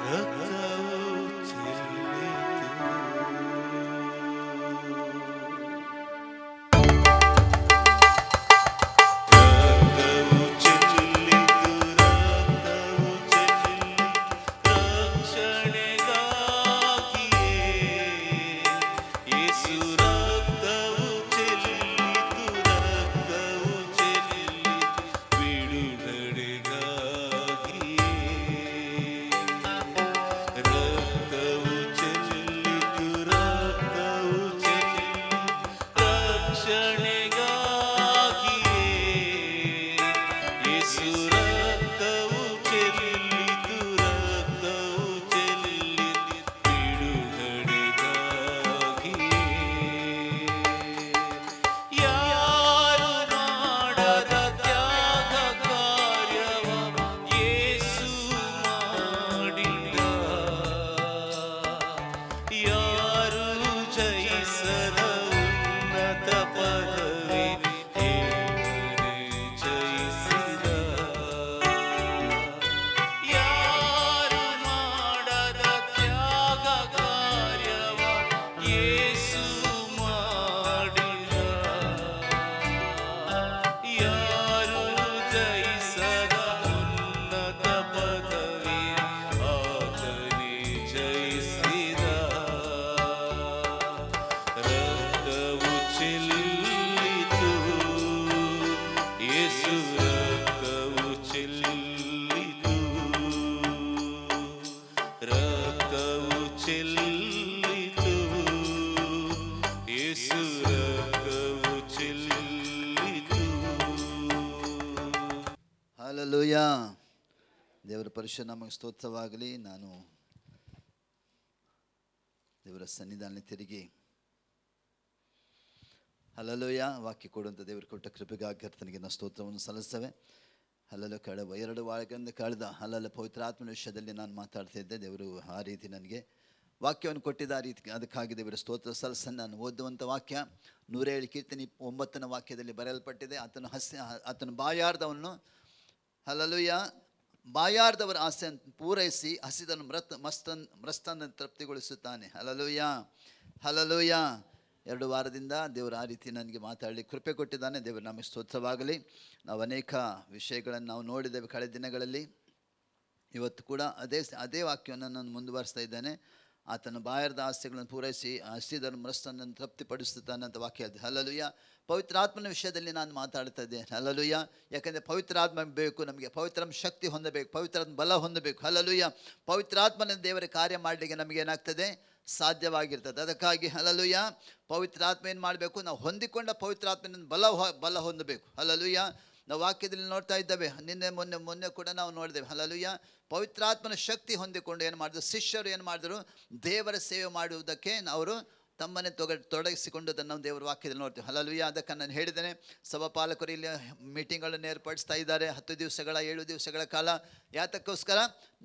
ರಕ್ತವು ಚೆಲ್ಲಿತು. ಹಲ್ಲಲೂಯ. ದೇವರ ಪರಿಶುದ್ಧ ನಾಮಕ್ಕೆ ಸ್ತೋತ್ರವಾಗಲಿ. ನಾನು ದೇವರ ಸನ್ನಿಧಾನ ತಿರುಗಿ ಹಲ್ಲಲೂಯ ವಾಕ್ಯ ಕೊಡುವಂಥ ದೇವರು ಕೊಟ್ಟ ಕೃಪೆಗಾಗಿ ಕರ್ತನಿಗೆ ನಾವು ಸ್ತೋತ್ರವನ್ನು ಸಲ್ಲಿಸ್ತೇವೆ. ಹಲ್ಲಲು ಕಳೆದ 2 ವಾರಗಳಿಂದ ಕಳೆದ ಹಲ್ಲಲ ಪವಿತ್ರಾತ್ಮನ ವಿಷಯದಲ್ಲಿ ನಾನು ಮಾತಾಡ್ತಾ ಇದ್ದೆ. ದೇವರು ಆ ರೀತಿ ನನಗೆ ವಾಕ್ಯವನ್ನು ಕೊಟ್ಟಿದ್ದ. ಆ ರೀತಿ ಅದಕ್ಕಾಗಿ ದೇವರ ಸ್ತೋತ್ರ ಸಲ್ಲಿಸ. ನಾನು ಓದುವಂಥ ವಾಕ್ಯ 107 ಕೀರ್ತನೆ 9ನೇ ವಾಕ್ಯದಲ್ಲಿ ಬರೆಯಲ್ಪಟ್ಟಿದೆ. ಆತನು ಬಾಯಾರ್ದವನ್ನು ಹಲ್ಲಲೂಯ ಬಾಯಾರ್ದವರ ಆಸೆಯನ್ನು ಪೂರೈಸಿ ಹಸಿದನ್ನು ಮಸ್ತನ್ನು ತೃಪ್ತಿಗೊಳಿಸುತ್ತಾನೆ. ಹಲ್ಲಲೂಯ ಹಲ್ಲಲೂಯ. 2 ವಾರದಿಂದ ದೇವರು ಆ ರೀತಿ ನನಗೆ ಮಾತಾಡಲಿಕ್ಕೆ ಕೃಪೆ ಕೊಟ್ಟಿದ್ದಾನೆ. ದೇವರು ನಮಗೆ ಸ್ತೋತ್ರವಾಗಲಿ. ನಾವು ಅನೇಕ ವಿಷಯಗಳನ್ನು ನಾವು ನೋಡಿದ್ದೇವೆ ಕಳೆದ ದಿನಗಳಲ್ಲಿ. ಇವತ್ತು ಕೂಡ ಅದೇ ವಾಕ್ಯವನ್ನು ನಾನು ಮುಂದುವರಿಸ್ತಾ ಇದ್ದೇನೆ. ಆತನ ಬಾಯಾರ್ದ ಆಸೆಗಳನ್ನು ಪೂರೈಸಿ ಹಸಿದನ್ನು ಮನಸ್ಸನ್ನು ತೃಪ್ತಿಪಡಿಸುತ್ತಾನೆ ಅಂತ ವಾಕ್ಯ ಹೇಳಿದೆ. ಹಲ್ಲಲೂಯ. ಪವಿತ್ರಾತ್ಮನ ವಿಷಯದಲ್ಲಿ ನಾನು ಮಾತಾಡ್ತಾ ಇದ್ದೇನೆ. ಹಲ್ಲಲೂಯ. ಯಾಕೆಂದರೆ ಪವಿತ್ರಾತ್ಮ ಬೇಕು ನಮಗೆ. ಪವಿತ್ರಾತ್ಮ ಶಕ್ತಿ ಹೊಂದಬೇಕು, ಪವಿತ್ರಾತ್ಮ ಬಲ ಹೊಂದಬೇಕು. ಹಲ್ಲಲೂಯ. ಪವಿತ್ರಾತ್ಮನ ದೇವರ ಕಾರ್ಯ ಮಾಡಲಿಕ್ಕೆ ನಮಗೆ ಏನಾಗ್ತದೆ, ಸಾಧ್ಯವಾಗಿರ್ತದೆ. ಅದಕ್ಕಾಗಿ ಹಲ್ಲಲೂಯ ಪವಿತ್ರಾತ್ಮ ಏನು ಮಾಡಬೇಕು, ನಾವು ಹೊಂದಿಕೊಂಡ ಪವಿತ್ರಾತ್ಮನಿಂದ ಬಲ ಹೊಂದಬೇಕು. ಹಲ್ಲಲೂಯ. ನಾವು ವಾಕ್ಯದಲ್ಲಿ ನೋಡ್ತಾ ಇದ್ದೇವೆ. ಮೊನ್ನೆ ಕೂಡ ನಾವು ನೋಡಿದ್ದೇವೆ. ಹಲ್ಲಲೂಯ. ಪವಿತ್ರಾತ್ಮನ ಶಕ್ತಿ ಹೊಂದಿಕೊಂಡು ಏನು ಮಾಡಿದ್ರು, ಶಿಷ್ಯರು ಏನು ಮಾಡಿದ್ರು, ದೇವರ ಸೇವೆ ಮಾಡುವುದಕ್ಕೆ ಅವರು ತಮ್ಮನ್ನೇ ತೊಡಗಿಸಿಕೊಂಡದನ್ನು ನಾವು ದೇವರ ವಾಕ್ಯದಲ್ಲಿ ನೋಡ್ತೀವಿ. ಹಲ್ಲಲೂಯ. ಅದಕ್ಕೆ ನಾನು ಹೇಳಿದ್ದೇನೆ, ಸಭಾಪಾಲಕರು ಇಲ್ಲಿ ಮೀಟಿಂಗ್ಗಳನ್ನು ಏರ್ಪಡಿಸ್ತಾ ಇದ್ದಾರೆ 10 ದಿವಸಗಳ 7 ದಿವಸಗಳ ಕಾಲ. ಯಾತಕ್ಕೋಸ್ಕರ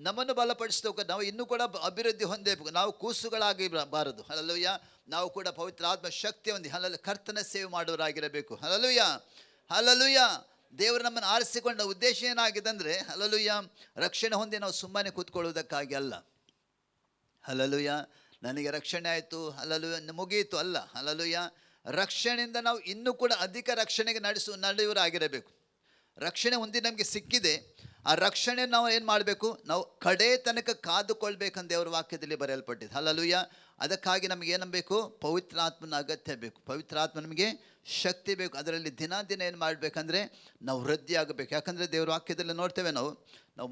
ನಮ್ಮನ್ನು ಬಲಪಡಿಸೋಕೆ, ನಾವು ಇನ್ನೂ ಕೂಡ ಅಭಿವೃದ್ಧಿ ಹೊಂದಬೇಕು. ನಾವು ಕೂಸುಗಳಾಗಿ ಬಾರದು. ಹಲ್ಲಲೂಯ. ನಾವು ಕೂಡ ಪವಿತ್ರಾತ್ಮ ಶಕ್ತಿ ಹೊಂದಿ ಕರ್ತನ ಸೇವೆ ಮಾಡುವರಾಗಿರಬೇಕು. ಹಲ್ಲಲೂಯ ಹಲ್ಲಲೂಯ. ದೇವರು ನಮ್ಮನ್ನು ಆರಿಸಿಕೊಂಡ ಉದ್ದೇಶ ಏನಾಗಿದೆ ಅಂದರೆ, ಹಲ್ಲಲೂಯ ರಕ್ಷಣೆ ಹೊಂದಿ ನಾವು ಸುಮ್ಮನೆ ಕೂತ್ಕೊಳ್ಳುವುದಕ್ಕಾಗಿ ಅಲ್ಲ. ಹಲ್ಲಲೂಯ. ನನಗೆ ರಕ್ಷಣೆ ಆಯಿತು, ಹಲ್ಲಲೂಯ ಮುಗಿಯಿತು ಅಲ್ಲ. ಹಲ್ಲಲೂಯ. ರಕ್ಷಣೆಯಿಂದ ನಾವು ಇನ್ನೂ ಕೂಡ ಅಧಿಕ ರಕ್ಷಣೆಗೆ ನಡೆಯುವರಾಗಿರಬೇಕು. ರಕ್ಷಣೆ ಹೊಂದಿ ನಮಗೆ ಸಿಕ್ಕಿದೆ. ಆ ರಕ್ಷಣೆ ನಾವು ಏನು ಮಾಡಬೇಕು, ನಾವು ಕಡೆ ತನಕ ಕಾದುಕೊಳ್ಬೇಕಂತ ದೇವರ ವಾಕ್ಯದಲ್ಲಿ ಬರೆಯಲ್ಪಟ್ಟಿದೆ. ಹಲ್ಲಲೂಯ. ಅದಕ್ಕಾಗಿ ನಮಗೆ ಏನಬೇಕು, ಪವಿತ್ರಾತ್ಮನ ಅಗತ್ಯ ಬೇಕು. ಪವಿತ್ರಾತ್ಮ ನಮಗೆ ಶಕ್ತಿ ಬೇಕು. ಅದರಲ್ಲಿ ದಿನ ಏನು ಮಾಡಬೇಕಂದ್ರೆ ನಾವು ವೃದ್ಧಿ ಆಗಬೇಕು. ಯಾಕಂದರೆ ದೇವರ ವಾಕ್ಯದಲ್ಲಿ ನೋಡ್ತೇವೆ ನಾವು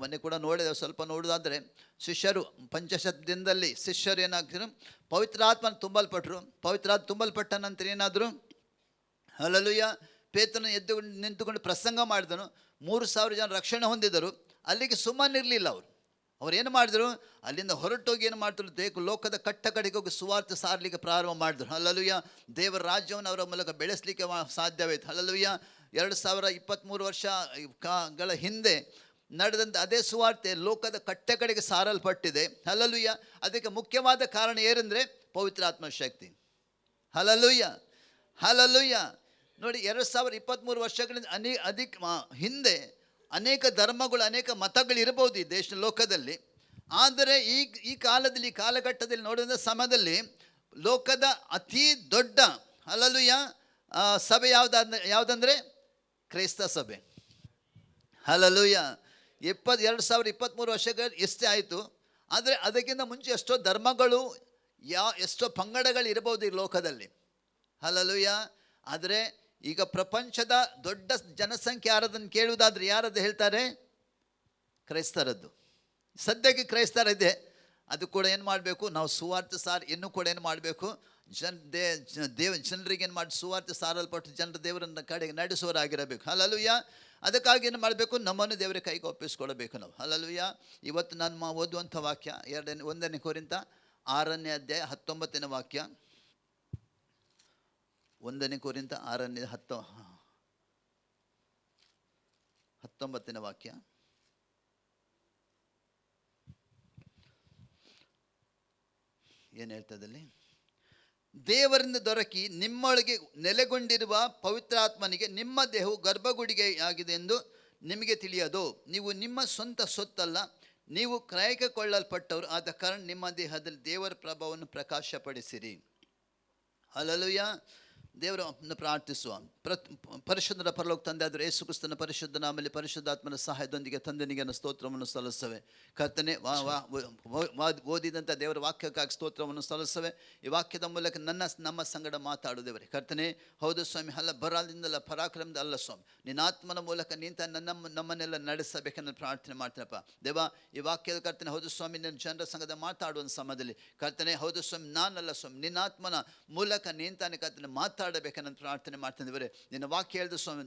ಮೊನ್ನೆ ಕೂಡ ನೋಡಿದೆವು. ಸ್ವಲ್ಪ ನೋಡೋದಾದರೆ ಶಿಷ್ಯರು ಪಂಚಶತ ದಿನದಲ್ಲಿ ಶಿಷ್ಯರು ಏನಾಗ್ತಿದ್ರು, ಪವಿತ್ರಾತ್ಮನ ತುಂಬಲ್ಪಟ್ಟರು. ಪವಿತ್ರಾತ್ಮ ತುಂಬಲ್ಪಟ್ಟ ನಂತರ ಏನಾದರೂ ಹಲ್ಲಲೂಯ ಪೇತ್ರನ ನಿಂತುಕೊಂಡು ಪ್ರಸಂಗ ಮಾಡಿದನು. 3,000 ಜನ ರಕ್ಷಣೆ ಹೊಂದಿದರು. ಅಲ್ಲಿಗೆ ಸುಮ್ಮನಿರಲಿಲ್ಲ ಅವ್ರು ಏನು ಮಾಡಿದರು, ಅಲ್ಲಿಂದ ಹೊರಟೋಗಿ ಏನು ಮಾಡ್ತಾರೆ, ಲೋಕದ ಕಡೆಗೆ ಹೋಗಿ ಸುವಾರ್ತೆ ಸಾರಲಿಕ್ಕೆ ಪ್ರಾರಂಭ ಮಾಡಿದ್ರು. ಹಲ್ಲಲೂಯ. ದೇವರ ರಾಜ್ಯವನ್ನು ಅವರ ಮೂಲಕ ಬೆಳೆಸಲಿಕ್ಕೆ ಸಾಧ್ಯವಾಯಿತು. ಹಲ್ಲಲೂಯ. 2023 ವರ್ಷಗಳ ಹಿಂದೆ ನಡೆದಂಥ ಅದೇ ಸುವಾರ್ತೆ ಲೋಕದ ಕಡೆಗೆ ಸಾರಲ್ಪಟ್ಟಿದೆ. ಹಲ್ಲಲೂಯ. ಅದಕ್ಕೆ ಮುಖ್ಯವಾದ ಕಾರಣ ಏನೆಂದರೆ ಪವಿತ್ರಾತ್ಮ ಶಕ್ತಿ. ಹಲ್ಲಲೂಯ ಹಲ್ಲಲೂಯ. ನೋಡಿ, 2023 ವರ್ಷಗಳಿಂದ ಹಿಂದೆ ಅನೇಕ ಧರ್ಮಗಳು, ಅನೇಕ ಮತಗಳು ಇರಬಹುದು ಈ ದೇಶ ಲೋಕದಲ್ಲಿ. ಆದರೆ ಈ ಕಾಲದಲ್ಲಿ, ಈ ಕಾಲಘಟ್ಟದಲ್ಲಿ ನೋಡಿದ ಸಮಯದಲ್ಲಿ ಲೋಕದ ಅತಿ ದೊಡ್ಡ ಹಲ್ಲಲೂಯ ಸಭೆ ಯಾವುದಂದರೆ ಕ್ರೈಸ್ತ ಸಭೆ. ಹಲ್ಲಲೂಯ. 2023 ವರ್ಷಗಳು ಎಷ್ಟೇ ಆಯಿತು. ಆದರೆ ಅದಕ್ಕಿಂತ ಮುಂಚೆ ಎಷ್ಟೋ ಧರ್ಮಗಳು, ಎಷ್ಟೋ ಪಂಗಡಗಳು ಇರಬಹುದು ಈ ಲೋಕದಲ್ಲಿ. ಹಲ್ಲಲೂಯ. ಆದರೆ ಈಗ ಪ್ರಪಂಚದ ದೊಡ್ಡ ಜನಸಂಖ್ಯೆ ಯಾರದನ್ನು ಕೇಳುವುದಾದ್ರೆ ಯಾರದ್ದು ಹೇಳ್ತಾರೆ, ಕ್ರೈಸ್ತರದ್ದು. ಸದ್ಯಕ್ಕೆ ಕ್ರೈಸ್ತರ ಇದೆ. ಅದು ಕೂಡ ಏನು ಮಾಡಬೇಕು, ನಾವು ಸುವಾರ್ತೆ ಇನ್ನೂ ಕೂಡ ಏನು ಮಾಡಬೇಕು, ಜನರಿಗೆ ಏನು ಮಾಡಿ ಸುವಾರ್ತೆ ಸಾರಲ್ಪಟ್ಟು ಜನರ ದೇವರನ್ನ ಕಡೆಗೆ ನಡೆಸುವರಾಗಿರಬೇಕು. ಹಲ್ಲಲೂಯ. ಅದಕ್ಕಾಗಿ ಏನು ಮಾಡಬೇಕು, ನಮ್ಮನ್ನು ದೇವರ ಕೈಗೆ ಒಪ್ಪಿಸ್ಕೊಳ್ಬೇಕು ನಾವು. ಹಲ್ಲಲೂಯ. ಇವತ್ತು ನಾನು ಓದುವಂಥ ವಾಕ್ಯ 1 ಕೊರಿಂಥ 6ನೇ ಅಧ್ಯಾಯ 19ನೇ ವಾಕ್ಯ. 1 ಕೊರಿಂಥ 6ನೇ 19ನೇ ವಾಕ್ಯ. ಏನು ಹೇಳ್ತದಲ್ಲಿ, ದೇವರಿಂದ ದೊರಕಿ ನಿಮ್ಮೊಳಗೆ ನೆಲೆಗೊಂಡಿರುವ ಪವಿತ್ರಾತ್ಮನಿಗೆ ನಿಮ್ಮ ದೇಹವು ಗರ್ಭಗುಡಿಗೆಯಾಗಿದೆ ಎಂದು ನಿಮಗೆ ತಿಳಿಯದು. ನೀವು ನಿಮ್ಮ ಸ್ವಂತ ಸೊತ್ತಲ್ಲ, ನೀವು ಕ್ರಯಕ್ಕೆ ಕೊಳ್ಳಲ್ಪಟ್ಟವರು. ಆದ ಕಾರಣ ನಿಮ್ಮ ದೇಹದಲ್ಲಿ ದೇವರ ಪ್ರಭಾವವನ್ನು ಪ್ರಕಾಶಪಡಿಸಿರಿ. ಹಲ್ಲಲೂಯ. ದೇವರನ್ನು ಪ್ರಾರ್ಥಿಸುವ. ಪರಿಶುದ್ಧರ ಪರಲೋಕ ತಂದೆ ಆದರೂ ಯೇಸು ಕ್ರಿಸ್ತನ ಪರಿಶುದ್ಧ ನಾಮದಲ್ಲಿ ಪರಿಶುದ್ಧಾತ್ಮನ ಸಹಾಯದೊಂದಿಗೆ ತಂದೆನಿಗೆ ಸ್ತೋತ್ರವನ್ನು ಸಲ್ಲಿಸುವೆ. ಕರ್ತನೆ, ಓದಿದಂಥ ದೇವರ ವಾಕ್ಯಕ್ಕಾಗಿ ಸ್ತೋತ್ರವನ್ನು ಸಲ್ಲಿಸುವೆ. ಈ ವಾಕ್ಯದ ಮೂಲಕ ನಮ್ಮ ಸಂಗಡ ಮಾತಾಡು ದೇವರೇ. ಕರ್ತನೆ, ಹೌದು ಸ್ವಾಮಿ, ಬರದಿಂದಲ್ಲ, ಪರಾಕ್ರಮದ ಅಲ್ಲ ಸ್ವಾಮಿ, ನಿನ್ನ ಆತ್ಮನ ಮೂಲಕ ನಿಂತ ನಮ್ಮನ್ನೆಲ್ಲ ನಡೆಸಬೇಕನ್ನು ಪ್ರಾರ್ಥನೆ ಮಾಡ್ತೀನಪ್ಪ ದೇವ. ಈ ವಾಕ್ಯದ ಕರ್ತನೆ, ಹೌದು ಸ್ವಾಮಿ, ನಿನ್ನ ಜನರ ಸಂಘದ ಮಾತಾಡುವ ಸಮಯದಲ್ಲಿ ಕರ್ತನೆ, ಹೌದು ಸ್ವಾಮಿ, ನಾನಲ್ಲ ಸ್ವಾಮಿ, ನಿನ್ನ ಆತ್ಮನ ಮೂಲಕ ನಿಂತಾನೆ ಕರ್ತನೆ ಮಾತಾಡ ಮಾತಾಡಬೇಕನ್ನೋದು ಪ್ರಾರ್ಥನೆ ಮಾಡ್ತಿದ್ದೇವೆ. ನಿನ್ನ ವಾಕ್ಯ ಹೇಳಿದ ಸ್ವಾಮಿ,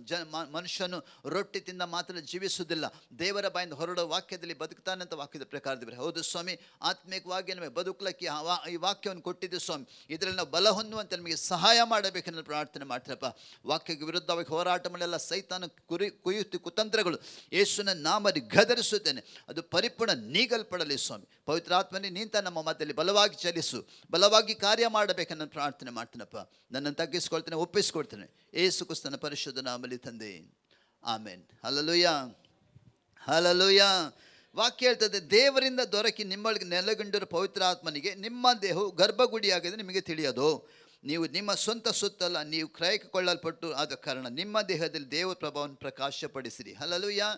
ಮನುಷ್ಯನು ರೊಟ್ಟಿ ತಿಂದ ಮಾತ್ರ ಜೀವಿಸುವುದಿಲ್ಲ, ದೇವರ ಬಾಯಿಂದ ಹೊರಡೋ ವಾಕ್ಯದಲ್ಲಿ ಬದುಕ್ತಾನೆ ಅಂತ ವಾಕ್ಯದ ಪ್ರಕಾರದಿವೆ. ಹೌದು ಸ್ವಾಮಿ, ಆತ್ಮಿಕವಾಗಿ ನಮಗೆ ಬದುಕಲಿಕ್ಕೆ ಈ ವಾಕ್ಯವನ್ನು ಕೊಟ್ಟಿದ್ದೀವಿ ಸ್ವಾಮಿ. ಇದರಲ್ಲಿ ನಾವು ಬಲ ಹೊಂದುವಂತೆ ನಮಗೆ ಸಹಾಯ ಮಾಡಬೇಕನ್ನೋದು ಪ್ರಾರ್ಥನೆ ಮಾಡ್ತೀರಪ್ಪ. ವಾಕ್ಯಕ್ಕೆ ವಿರುದ್ಧವಾಗಿ ಹೋರಾಟ ಮಾಡಲ್ಲ ಸೈತಾನ ಕುಯುಕ್ತಿ ಕುತಂತ್ರಗಳು ಯೇಸುವಿನ ನಾಮದಲ್ಲಿ ಗದರಿಸುತ್ತೇನೆ, ಅದು ಪರಿಪೂರ್ಣ ನೀಗಲ್ಪಡಲಿ ಸ್ವಾಮಿ. ಪವಿತ್ರಾತ್ಮನೇ ನಿಂತ ನಮ್ಮ ಮಧ್ಯದಲ್ಲಿ ಬಲವಾಗಿ ಚಲಿಸು, ಬಲವಾಗಿ ಕಾರ್ಯ ಮಾಡಬೇಕನ್ನೋ ಪ್ರಾರ್ಥನೆ ಮಾಡ್ತೀನಪ್ಪ. ನನ್ನನ್ನು ತಗ್ಗಿಸ್ಕೊಳ್ತೇನೆ, ಒಪ್ಪಿಸ್ಕೊಳ್ತೇನೆ ಯೇಸು ಕ್ರಿಸ್ತನ ಪರಿಶುದ್ಧ ನಾಮದಲ್ಲಿ ತಂದೆ, ಆಮೇನ್. Hallelujah, hallelujah. ವಾಕ್ಯ ಹೇಳ್ತದೆ, ದೇವರಿಂದ ದೊರಕಿ ನಿಮ್ಮೊಳಗೆ ನೆಲೆಗೊಂಡಿರುವ ಪವಿತ್ರಾತ್ಮನಿಗೆ ನಿಮ್ಮ ದೇಹವು ಗರ್ಭಗುಡಿಯಾಗಿದೆ ನಿಮಗೆ ತಿಳಿಯೋದು. ನೀವು ನಿಮ್ಮ ಸ್ವಂತ ಸುತ್ತಲ್ಲ, ನೀವು ಕ್ರಯಕ್ಕೆ ಕೊಳ್ಳಲ್ಪಟ್ಟು ಆದ ಕಾರಣ ನಿಮ್ಮ ದೇಹದಲ್ಲಿ ದೇವ ಪ್ರಭಾವವನ್ನು ಪ್ರಕಾಶಪಡಿಸಿರಿ. Hallelujah,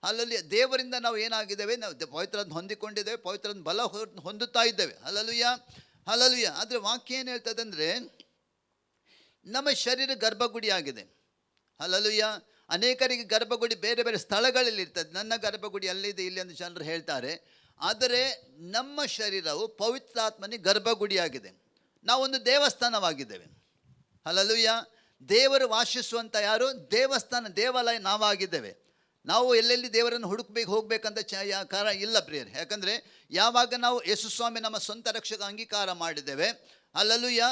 hallelujah. ದೇವರಿಂದ ನಾವು ಏನಾಗಿದ್ದೇವೆ, ನಾವು ಪವಿತ್ರಾತ್ಮ ಹೊಂದಿಕೊಂಡಿದ್ದೇವೆ, ಪವಿತ್ರಾತ್ಮ ಬಲ ಹೊಂದುತ್ತಾ ಇದ್ದೇವೆ. Hallelujah, hallelujah. ಆದರೆ ವಾಕ್ಯ ಏನು ಹೇಳ್ತದೆ ಅಂದರೆ, ನಮ್ಮ ಶರೀರ ಗರ್ಭಗುಡಿ ಆಗಿದೆ. ಹಲ್ಲೆಲೂಯಾ. ಅನೇಕರಿಗೆ ಗರ್ಭಗುಡಿ ಬೇರೆ ಬೇರೆ ಸ್ಥಳಗಳಲ್ಲಿ ಇರ್ತದೆ. ನನ್ನ ಗರ್ಭಗುಡಿ ಅಲ್ಲಿದೆ ಇಲ್ಲಿ ಅಂತ ಜನರು ಹೇಳ್ತಾರೆ. ಆದರೆ ನಮ್ಮ ಶರೀರವು ಪವಿತ್ರಾತ್ಮನಿಗೆ ಗರ್ಭಗುಡಿಯಾಗಿದೆ. ನಾವೊಂದು ದೇವಸ್ಥಾನವಾಗಿದ್ದೇವೆ. ಹಲ್ಲೆಲೂಯಾ. ದೇವರು ವಾಸಿಸುವಂಥ ಯಾರು ದೇವಸ್ಥಾನ, ದೇವಾಲಯ ನಾವಾಗಿದ್ದೇವೆ. ನಾವು ಎಲ್ಲೆಲ್ಲಿ ದೇವರನ್ನು ಹೋಗ್ಬೇಕಂತ ಕಾರಣ ಇಲ್ಲ ಪ್ರಿಯರೇ. ಯಾಕಂದರೆ ಯಾವಾಗ ನಾವು ಯೇಸು ಸ್ವಾಮಿ ನಮ್ಮ ಸ್ವಂತ ರಕ್ಷಕ ಅಂಗೀಕಾರ ಮಾಡಿದ್ದೇವೆ, ಹಲ್ಲೆಲೂಯಾ,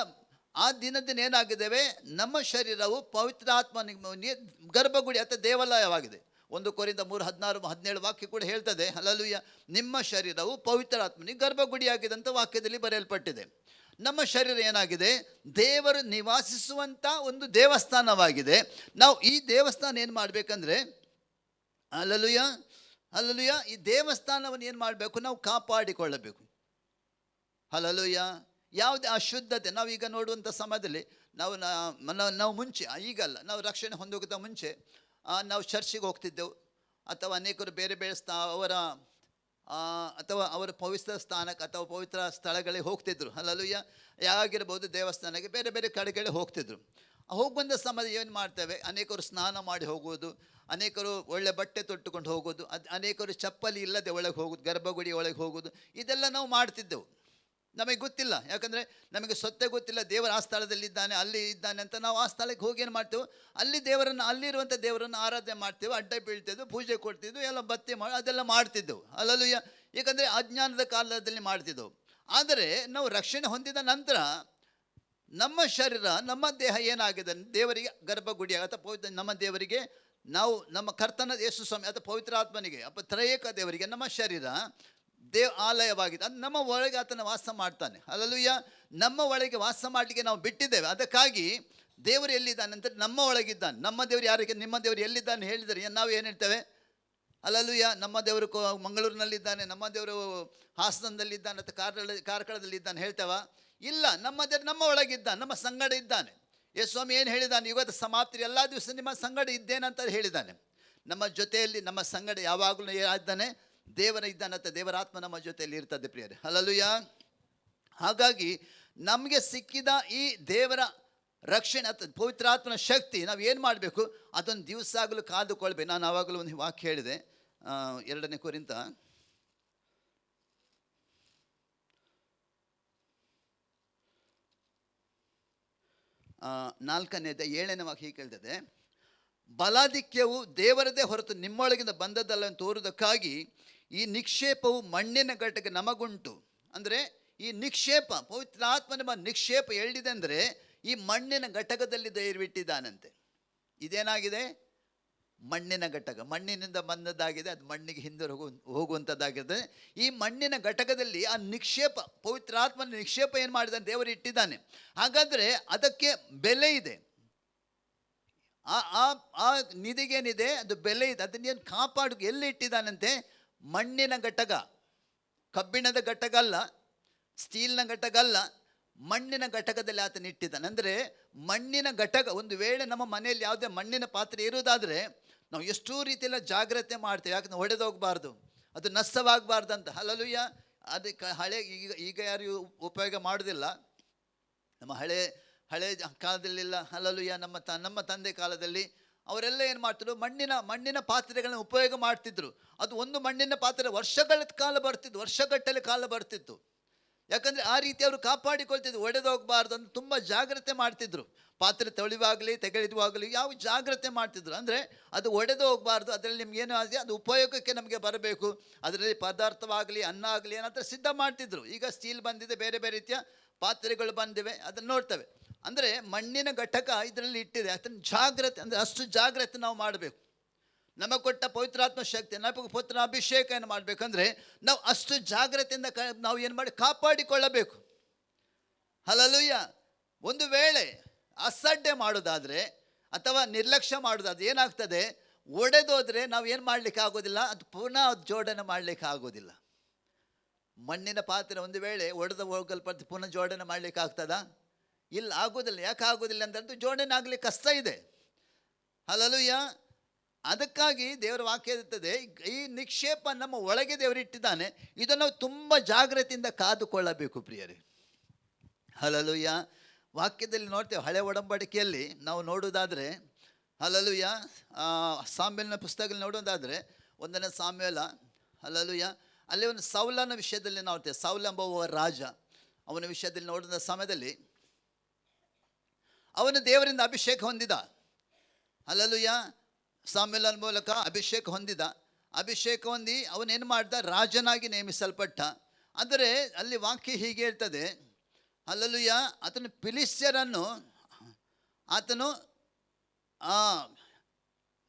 ಆ ದಿನ ಏನಾಗಿದ್ದೇವೆ, ನಮ್ಮ ಶರೀರವು ಪವಿತ್ರಾತ್ಮನಿಗೆ ಗರ್ಭಗುಡಿ ಅಥವಾ ದೇವಾಲಯವಾಗಿದೆ. 1 ಕೊರಿಂಥ 3:16-17 ವಾಕ್ಯ ಕೂಡ ಹೇಳ್ತದೆ, ಹಲ್ಲೆಲೂಯಾ, ನಿಮ್ಮ ಶರೀರವು ಪವಿತ್ರಾತ್ಮನಿಗೆ ಗರ್ಭಗುಡಿಯಾಗಿದೆ ಅಂತ ವಾಕ್ಯದಲ್ಲಿ ಬರೆಯಲ್ಪಟ್ಟಿದೆ. ನಮ್ಮ ಶರೀರ ಏನಾಗಿದೆ, ದೇವರು ನಿವಾಸಿಸುವಂಥ ಒಂದು ದೇವಸ್ಥಾನವಾಗಿದೆ. ನಾವು ಈ ದೇವಸ್ಥಾನ ಏನು ಮಾಡಬೇಕಂದ್ರೆ, ಹಲ್ಲೆಲೂಯಾ, ಹಲ್ಲೆಲೂಯಾ, ಈ ದೇವಸ್ಥಾನವನ್ನು ಏನು ಮಾಡಬೇಕು, ನಾವು ಕಾಪಾಡಿಕೊಳ್ಳಬೇಕು. ಹಲ್ಲೆಲೂಯಾ. ಯಾವುದೇ ಅಶುದ್ಧತೆ, ನಾವೀಗ ನೋಡುವಂಥ ಸಮಯದಲ್ಲಿ ನಾವು ಮುಂಚೆ, ಈಗಲ್ಲ, ನಾವು ರಕ್ಷಣೆ ಹೊಂದೋಗಿದ್ದ ಮುಂಚೆ ನಾವು ಚರ್ಚಿಗೆ ಹೋಗ್ತಿದ್ದೆವು, ಅಥವಾ ಅನೇಕರು ಬೇರೆ ಬೇರೆ ಅವರ ಪವಿತ್ರ ಸ್ಥಾನಕ್ಕೆ ಅಥವಾ ಪವಿತ್ರ ಸ್ಥಳಗಳಿಗೆ ಹೋಗ್ತಿದ್ರು. ಹಲ್ಲೆಲೂಯಾ. ಯಾಗಿರ್ಬೋದು, ದೇವಸ್ಥಾನಕ್ಕೆ ಬೇರೆ ಬೇರೆ ಕಡೆಗಳಿಗೆ ಹೋಗ್ತಿದ್ರು. ಹೋಗಿ ಬಂದ ಸಮಯ ಏನು ಮಾಡ್ತೇವೆ, ಅನೇಕರು ಸ್ನಾನ ಮಾಡಿ ಹೋಗುವುದು, ಅನೇಕರು ಒಳ್ಳೆ ಬಟ್ಟೆ ತೊಟ್ಟುಕೊಂಡು ಹೋಗೋದು, ಅನೇಕರು ಚಪ್ಪಲಿ ಇಲ್ಲದೆ ಒಳಗೆ ಹೋಗೋದು, ಗರ್ಭಗುಡಿ ಒಳಗೆ ಹೋಗೋದು, ಇದೆಲ್ಲ ನಾವು ಮಾಡ್ತಿದ್ದೆವು. ನಮಗೆ ಗೊತ್ತಿಲ್ಲ, ಯಾಕಂದರೆ ನಮಗೆ ಸ್ವತ್ತೇ ಗೊತ್ತಿಲ್ಲ ದೇವರು ಆ ಸ್ಥಳದಲ್ಲಿದ್ದಾನೆ, ಅಲ್ಲಿ ಇದ್ದಾನೆ ಅಂತ. ನಾವು ಆ ಸ್ಥಳಕ್ಕೆ ಹೋಗಿ ಏನು ಮಾಡ್ತೇವೆ, ಅಲ್ಲಿರುವಂಥ ದೇವರನ್ನು ಆರಾಧನೆ ಮಾಡ್ತೇವೆ, ಅಡ್ಡ ಬೀಳ್ತಿದ್ದೆವು, ಪೂಜೆ ಕೊಡ್ತಿದ್ದೆವು, ಎಲ್ಲ ಬತ್ತಿ ಅದೆಲ್ಲ ಮಾಡ್ತಿದ್ದೆವು. ಹಲ್ಲೆಲೂಯಾ. ಏಕೆಂದರೆ ಅಜ್ಞಾನದ ಕಾಲದಲ್ಲಿ ಮಾಡ್ತಿದ್ದೆವು. ಆದರೆ ನಾವು ರಕ್ಷಣೆ ಹೊಂದಿದ ನಂತರ ನಮ್ಮ ಶರೀರ, ನಮ್ಮ ದೇಹ ಏನಾಗಿದೆ, ದೇವರಿಗೆ ಗರ್ಭಗುಡಿ ಅಥವಾ ನಮ್ಮ ದೇವರಿಗೆ, ನಾವು ನಮ್ಮ ಕರ್ತನ ಯೇಸು ಸ್ವಾಮಿ ಅಥವಾ ಪವಿತ್ರಾತ್ಮನಿಗೆ ಅಥವಾ ತ್ರಯೇಕ ದೇವರಿಗೆ ನಮ್ಮ ಶರೀರ ಆಲಯವಾಗಿದೆ. ಅದು ನಮ್ಮ ಒಳಗೆ ಆತನ ವಾಸ ಮಾಡ್ತಾನೆ. ಹಲ್ಲೆಲೂಯಾ. ನಮ್ಮ ಒಳಗೆ ವಾಸ ಮಾಡಲಿಕ್ಕೆ ನಾವು ಬಿಟ್ಟಿದ್ದೇವೆ. ಅದಕ್ಕಾಗಿ ದೇವರು ಎಲ್ಲಿದ್ದಾನೆ ಅಂತ, ನಮ್ಮ ಒಳಗಿದ್ದಾನೆ. ನಮ್ಮ ದೇವರು ಯಾರಿಗೆ, ನಿಮ್ಮ ದೇವರು ಎಲ್ಲಿದ್ದಾನೆ ಹೇಳಿದರೆ ನಾವು ಏನು ಹೇಳ್ತೇವೆ, ಹಲ್ಲೆಲೂಯಾ, ನಮ್ಮ ದೇವರು ಮಂಗಳೂರಿನಲ್ಲಿದ್ದಾನೆ, ನಮ್ಮ ದೇವರು ಹಾಸನದಲ್ಲಿದ್ದಾನೆ ಅಥವಾ ಕಾರ್ಕಳದಲ್ಲಿದ್ದಾನೆ ಹೇಳ್ತೇವ? ಇಲ್ಲ, ನಮ್ಮ ದೇವರು ನಮ್ಮ ಒಳಗಿದ್ದಾನೆ, ನಮ್ಮ ಸಂಗಡ ಇದ್ದಾನೆ. ಯೇಸು ಸ್ವಾಮಿ ಏನು ಹೇಳಿದ್ದಾನೆ, ಯುಗದ ಸಮಾಪ್ತಿ ಎಲ್ಲ ದಿವಸ ನಿಮ್ಮ ಸಂಗಡ ಇದ್ದೇನಂತ ಹೇಳಿದ್ದಾನೆ. ನಮ್ಮ ಜೊತೆಯಲ್ಲಿ ನಮ್ಮ ಸಂಗಡ ಯಾವಾಗಲೂ ಇದ್ದಾನೆ, ದೇವರ ಇದ್ದಾನೆ ಅಂತ ದೇವರಾತ್ಮ ನಮ್ಮ ಜೊತೆಯಲ್ಲಿ ಇರ್ತದೆ ಪ್ರಿಯರೇ. ಹಲ್ಲೆಲೂಯಾ. ಹಾಗಾಗಿ ನಮಗೆ ಸಿಕ್ಕಿದ ಈ ದೇವರ ರಕ್ಷಣೆ ಅಥವಾ ಪವಿತ್ರಾತ್ಮನ ಶಕ್ತಿ ನಾವು ಏನು ಮಾಡಬೇಕು, ಅದನ್ನು ದಿವಸ ಆಗಲೂ ಕಾದುಕೊಳ್ಬೇಕು. ನಾನು ಆವಾಗಲೂ ಒಂದು ವಾಕ್ಯ ಹೇಳಿದೆ, 2 ಕೊರಿಂಥ 4:7 ವಾಕ್ಯ ಹೀಗೆ ಹೇಳ್ತದೆ, ಬಲಾಧಿಕ್ಯವು ದೇವರದೇ ಹೊರತು ನಿಮ್ಮೊಳಗಿಂದ ಬಂದದ್ದಲ್ಲ ಅಂತ ತೋರುವುದಕ್ಕಾಗಿ ಈ ನಿಕ್ಷೇಪವು ಮಣ್ಣಿನ ಘಟಕ ನಮಗುಂಟು. ಅಂದರೆ ಈ ನಿಕ್ಷೇಪ, ಪವಿತ್ರಾತ್ಮನ ನಿಕ್ಷೇಪ ಎಲ್ಲಿದೆ ಅಂದರೆ ಈ ಮಣ್ಣಿನ ಘಟಕದಲ್ಲಿ ದೇವರಿಟ್ಟಿದ್ದಾನಂತೆ. ಇದೇನಾಗಿದೆ, ಮಣ್ಣಿನ ಘಟಕ, ಮಣ್ಣಿನಿಂದ ಬಂದದ್ದಾಗಿದೆ, ಅದು ಮಣ್ಣಿಗೆ ಹಿಂದೆ ಹೋಗುವಂಥದ್ದಾಗಿದೆ. ಈ ಮಣ್ಣಿನ ಘಟಕದಲ್ಲಿ ಆ ನಿಕ್ಷೇಪ, ಪವಿತ್ರಾತ್ಮನ ನಿಕ್ಷೇಪ ಏನು ಮಾಡಿದ್ದಾನೆ, ದೇವರು ಇಟ್ಟಿದ್ದಾನೆ. ಹಾಗಾದರೆ ಅದಕ್ಕೆ ಬೆಲೆ ಇದೆ. ಆ ನಿಧಿಗೇನಿದೆ ಅದು ಬೆಲೆ ಇದೆ. ಅದನ್ನೇನು ಕಾಪಾಡು ಎಲ್ಲಿ ಇಟ್ಟಿದ್ದಾನಂತೆ, ಮಣ್ಣಿನ ಘಟಕ, ಕಬ್ಬಿಣದ ಘಟಕ ಅಲ್ಲ, ಸ್ಟೀಲ್ನ ಘಟಕ ಅಲ್ಲ, ಮಣ್ಣಿನ ಘಟಕದಲ್ಲಿ ಆತನ ಇಟ್ಟಿದ್ದಾನೆ. ಅಂದರೆ ಮಣ್ಣಿನ ಘಟಕ, ಒಂದು ವೇಳೆ ನಮ್ಮ ಮನೆಯಲ್ಲಿ ಯಾವುದೇ ಮಣ್ಣಿನ ಪಾತ್ರೆ ಇರುವುದಾದರೆ ನಾವು ಎಷ್ಟೋ ರೀತಿಯೆಲ್ಲ ಜಾಗ್ರತೆ ಮಾಡ್ತೇವೆ, ಯಾಕಂದ್ರೆ ಹೊಡೆದೋಗಬಾರ್ದು, ಅದು ನಷ್ಟವಾಗಬಾರ್ದು ಅಂತ. ಹಲ್ಲೆಲೂಯಾ. ಅದಕ್ಕೆ ಈಗ ಯಾರು ಉಪಯೋಗ ಮಾಡೋದಿಲ್ಲ, ನಮ್ಮ ಹಳೆ ಕಾಲದಲ್ಲಿಲ್ಲ. ಹಲ್ಲೆಲೂಯಾ. ನಮ್ಮ ತಂದೆ ಕಾಲದಲ್ಲಿ ಅವರೆಲ್ಲ ಏನು ಮಾಡ್ತಿದ್ರು, ಮಣ್ಣಿನ ಪಾತ್ರೆಗಳನ್ನ ಉಪಯೋಗ ಮಾಡ್ತಿದ್ರು. ಅದು ಒಂದು ಮಣ್ಣಿನ ಪಾತ್ರೆ ವರ್ಷಗಟ್ಟಲೆ ಕಾಲ ಬರ್ತಿತ್ತು. ಯಾಕಂದರೆ ಆ ರೀತಿ ಅವರು ಕಾಪಾಡಿಕೊಳ್ತಿದ್ರು, ಒಡೆದೋಗಬಾರ್ದು ಅಂತ ತುಂಬ ಜಾಗ್ರತೆ ಮಾಡ್ತಿದ್ರು. ಪಾತ್ರೆ ತೊಳೆಯುವಾಗಲಿ ತೆಗೆಯುವಾಗಲಿ ಯಾವ ಜಾಗ್ರತೆ ಮಾಡ್ತಿದ್ರು ಅಂದರೆ ಅದು ಒಡೆದು ಹೋಗಬಾರ್ದು, ಅದರಲ್ಲಿ ನಿಮ್ಗೆ ಏನು ಆಗಿದೆ ಅದು ಉಪಯೋಗಕ್ಕೆ ನಮಗೆ ಬರಬೇಕು, ಅದರಲ್ಲಿ ಪದಾರ್ಥವಾಗಲಿ ಅನ್ನ ಆಗಲಿ ಏನಾದರೂ ಸಿದ್ಧ ಮಾಡ್ತಿದ್ರು. ಈಗ ಸ್ಟೀಲ್ ಬಂದಿದೆ, ಬೇರೆ ಬೇರೆ ರೀತಿಯ ಪಾತ್ರೆಗಳು ಬಂದಿವೆ, ಅದನ್ನು ನೋಡ್ತೇವೆ. ಅಂದರೆ ಮಣ್ಣಿನ ಘಟಕ ಇದರಲ್ಲಿ ಇಟ್ಟಿದೆ, ಅದನ್ನು ಜಾಗ್ರತೆ ಅಂದರೆ ಅಷ್ಟು ಜಾಗ್ರತೆ ನಾವು ಮಾಡಬೇಕು. ನಮಗೆ ಕೊಟ್ಟ ಪವಿತ್ರಾತ್ಮ ಶಕ್ತಿ, ನಮಗೆ ಪವಿತ್ರ ಅಭಿಷೇಕ ಏನು ಮಾಡಬೇಕಂದ್ರೆ ನಾವು ಅಷ್ಟು ಜಾಗ್ರತೆಯಿಂದ ನಾವು ಏನು ಮಾಡಿ ಕಾಪಾಡಿಕೊಳ್ಳಬೇಕು. ಹಲ್ಲೆಲೂಯಾ. ಒಂದು ವೇಳೆ ಅಸಡ್ಡೆ ಮಾಡೋದಾದರೆ ಅಥವಾ ನಿರ್ಲಕ್ಷ್ಯ ಮಾಡೋದಾದ್ರೆ ಏನಾಗ್ತದೆ, ಒಡೆದೋದ್ರೆ ನಾವು ಏನು ಮಾಡಲಿಕ್ಕೆ ಆಗೋದಿಲ್ಲ, ಅದು ಪುನಃ ಜೋಡಣೆ ಮಾಡಲಿಕ್ಕೆ ಆಗೋದಿಲ್ಲ. ಮಣ್ಣಿನ ಪಾತ್ರೆ ಒಂದು ವೇಳೆ ಒಡೆದು ಹೋಗಲ್ಪಟ್ಟು ಪುನಃ ಜೋಡಣೆ ಮಾಡಲಿಕ್ಕೆ ಆಗ್ತದಾ? ಇಲ್ಲ, ಆಗೋದಿಲ್ಲ. ಯಾಕೆ ಆಗೋದಿಲ್ಲ ಅಂತಂದ್ರೆ ಜೋಡಣೆ ಆಗಲಿಕ್ಕೆ ಕಷ್ಟ ಇದೆ. ಹಲ್ಲೆಲೂಯಾ. ಅದಕ್ಕಾಗಿ ದೇವರ ವಾಕ್ಯ ಇರ್ತದೆ, ಈ ನಿಕ್ಷೇಪ ನಮ್ಮ ಒಳಗೆ ದೇವರು ಇಟ್ಟಿದ್ದಾನೆ, ಇದನ್ನು ನಾವು ತುಂಬ ಜಾಗ್ರತೆಯಿಂದ ಕಾದುಕೊಳ್ಳಬೇಕು ಪ್ರಿಯರೇ. ಹಲ್ಲೆಲೂಯಾ. ವಾಕ್ಯದಲ್ಲಿ ನೋಡ್ತೇವೆ, ಹಳೆ ಒಡಂಬಡಿಕೆಯಲ್ಲಿ ನಾವು ನೋಡುವುದಾದರೆ, ಹಲ್ಲೆಲೂಯಾ, ಸಾಮ್ಯಲಿನ ಪುಸ್ತಕದಲ್ಲಿ ನೋಡೋದಾದರೆ 1ನೇ ಸಾಮ್ಯಲ, ಹಲ್ಲೆಲೂಯಾ, ಅಲ್ಲಿ ಒಂದು ಸೌಲನ ವಿಷಯದಲ್ಲಿ ನೋಡ್ತೇವೆ. ಸೌಲ ಎಂಬುವ ರಾಜ, ಅವನ ವಿಷಯದಲ್ಲಿ ನೋಡಿದ ಸಮಯದಲ್ಲಿ ಅವನು ದೇವರಿಂದ ಅಭಿಷೇಕ ಹೊಂದಿದ. ಹಲ್ಲೆಲೂಯಾ. ಸಾಮ್ಯಲನ ಮೂಲಕ ಅಭಿಷೇಕ ಹೊಂದಿದ. ಅಭಿಷೇಕ ಹೊಂದಿ ಅವನೇನು ಮಾಡ್ದ, ರಾಜನಾಗಿ ನೇಮಿಸಲ್ಪಟ್ಟ. ಅಂದರೆ ಅಲ್ಲಿ ವಾಕ್ಯ ಹೀಗೆ ಹೇಳ್ತದೆ, ಹಲ್ಲೆಲೂಯಾ, ಆತನು ಫಿಲಿಸ್ತ್ಯರನ್ನು ಆತನು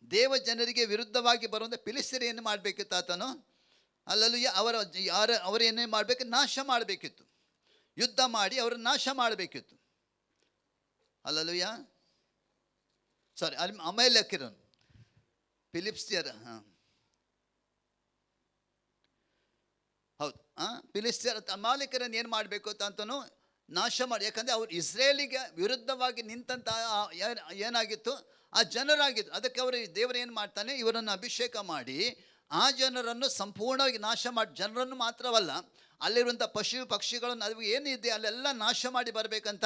ದೇವ ಜನರಿಗೆ ವಿರುದ್ಧವಾಗಿ ಬರುವಂಥ ಫಿಲಿಸ್ತ್ಯರು ಏನು ಮಾಡಬೇಕಿತ್ತು ಆತನು, ಹಲ್ಲೆಲೂಯಾ, ಅವರೇನೇ ಮಾಡಬೇಕು, ನಾಶ ಮಾಡಬೇಕಿತ್ತು, ಯುದ್ಧ ಮಾಡಿ ಅವರನ್ನು ನಾಶ ಮಾಡಬೇಕಿತ್ತು. ಹಲ್ಲೆಲೂಯಾ. ಸಾರಿ, ಅಮೇಲೆಕ್ಯರನ್ನು, ಫಿಲಿಸ್ತ್ಯರ, ಹೌದು, ಫಿಲಿಸ್ತ್ಯರ ಅಮಾಲೇಕ್ಯರನ್ನು ಏನು ಮಾಡಬೇಕು ಅಂತನೂ ನಾಶ ಮಾಡಿ. ಯಾಕಂದರೆ ಅವ್ರು ಇಸ್ರೇಲಿಗೆ ವಿರುದ್ಧವಾಗಿ ನಿಂತಹ ಏನಾಗಿತ್ತು, ಆ ಜನರಾಗಿತ್ತು. ಅದಕ್ಕೆ ಅವರು ದೇವರು ಏನು ಮಾಡ್ತಾನೆ, ಇವರನ್ನು ಅಭಿಷೇಕ ಮಾಡಿ ಆ ಜನರನ್ನು ಸಂಪೂರ್ಣವಾಗಿ ನಾಶ ಮಾಡಿ, ಜನರನ್ನು ಮಾತ್ರವಲ್ಲ ಅಲ್ಲಿರುವಂಥ ಪಶು ಪಕ್ಷಿಗಳನ್ನು ಅದು ಏನಿದೆ ಅಲ್ಲೆಲ್ಲ ನಾಶ ಮಾಡಿ ಬರಬೇಕಂತ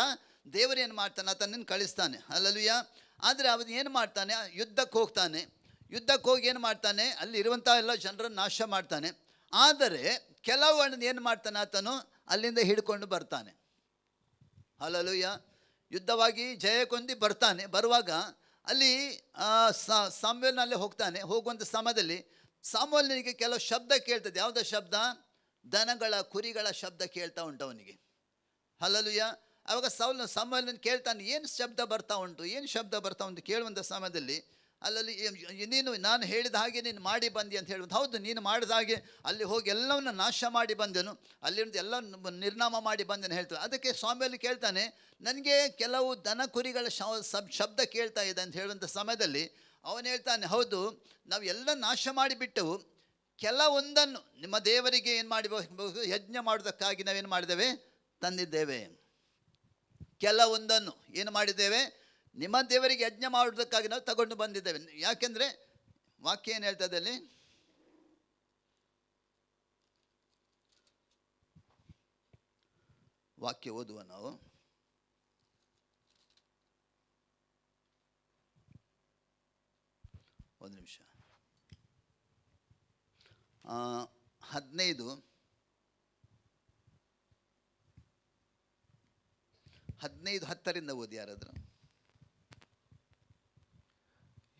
ದೇವರು ಏನು ಮಾಡ್ತಾನೆ, ಆತನನ್ನು ಕಳಿಸ್ತಾನೆ. ಹಲ್ಲೆಲೂಯಾ. ಆದರೆ ಅವನು ಏನು ಮಾಡ್ತಾನೆ, ಯುದ್ಧಕ್ಕೆ ಹೋಗ್ತಾನೆ. ಯುದ್ಧಕ್ಕೆ ಹೋಗಿ ಏನು ಮಾಡ್ತಾನೆ, ಅಲ್ಲಿ ಇರುವಂಥ ಎಲ್ಲ ಜನರನ್ನು ನಾಶ ಮಾಡ್ತಾನೆ. ಆದರೆ ಕೆಲವನ್ನು ಏನು ಮಾಡ್ತಾನೆ, ಆತನು ಅಲ್ಲಿಂದ ಹಿಡ್ಕೊಂಡು ಬರ್ತಾನೆ. ಹಲ್ಲೆಲೂಯಾ. ಯುದ್ಧವಾಗಿ ಜಯಕ್ಕೊಂದು ಬರ್ತಾನೆ. ಬರುವಾಗ ಅಲ್ಲಿ ಸಾಮ್ಯಲ್ನಲ್ಲಿ ಹೋಗ್ತಾನೆ. ಹೋಗುವಂಥ ಸಮಯದಲ್ಲಿ ಸಾಮ್ಯಲ್ನಿಗೆ ಕೆಲವು ಶಬ್ದ ಕೇಳ್ತದೆ. ಯಾವುದೋ ಶಬ್ದ, ದನಗಳ ಕುರಿಗಳ ಶಬ್ದ ಕೇಳ್ತಾ ಉಂಟು ಅವನಿಗೆ. ಹಲ್ಲೆಲೂಯಾ. ಆವಾಗ ಸಾಮ್ಯಲ್ನ ಕೇಳ್ತಾನೆ, ಏನು ಶಬ್ದ ಬರ್ತಾ ಉಂಟು, ಏನು ಶಬ್ದ ಬರ್ತಾ ಉಂಟು ಕೇಳುವಂಥ ಸಮಯದಲ್ಲಿ ಅಲ್ಲಲ್ಲಿ ನೀನು ನಾನು ಹೇಳಿದ ಹಾಗೆ ನೀನು ಮಾಡಿ ಬಂದಿ ಅಂತ ಹೇಳುವಂಥ. ಹೌದು, ನೀನು ಮಾಡಿದ ಹಾಗೆ ಅಲ್ಲಿ ಹೋಗಿ ಎಲ್ಲವನ್ನು ನಾಶ ಮಾಡಿ ಬಂದೆನು, ಅಲ್ಲಿಂದ ಎಲ್ಲ ನಿರ್ನಾಮ ಮಾಡಿ ಬಂದೆನು ಹೇಳ್ತಾನೆ. ಅದಕ್ಕೆ ಸ್ವಾಮಿಯಲ್ಲಿ ಕೇಳ್ತಾನೆ, ನನಗೆ ಕೆಲವು ದನ ಕುರಿಗಳ ಶಬ್ದ ಕೇಳ್ತಾ ಇದೆ ಅಂತ ಹೇಳುವಂಥ ಸಮಯದಲ್ಲಿ ಅವನು ಹೇಳ್ತಾನೆ, ಹೌದು, ನಾವು ಎಲ್ಲ ನಾಶ ಮಾಡಿಬಿಟ್ಟೆವು, ಕೆಲವೊಂದನ್ನು ನಿಮ್ಮ ದೇವರಿಗೆ ಏನು ಮಾಡಬಹುದು, ಯಜ್ಞ ಮಾಡೋದಕ್ಕಾಗಿ ನಾವೇನು ಮಾಡಿದ್ದೇವೆ, ತಂದಿದ್ದೇವೆ. ಕೆಲವೊಂದನ್ನು ಏನು ಮಾಡಿದ್ದೇವೆ, ನಿಮ್ಮ ದೇವರಿಗೆ ಯಜ್ಞ ಮಾಡೋದಕ್ಕಾಗಿ ನಾವು ತಗೊಂಡು ಬಂದಿದ್ದೇವೆ. ಯಾಕೆಂದರೆ ವಾಕ್ಯ ಏನು ಹೇಳ್ತದೆ ಅಲ್ಲಿ, ವಾಕ್ಯ ಓದುವ ನಾವು. ಒಂದು ನಿಮಿಷ. 15:10 ಓದಿ ಯಾರಾದರೂ.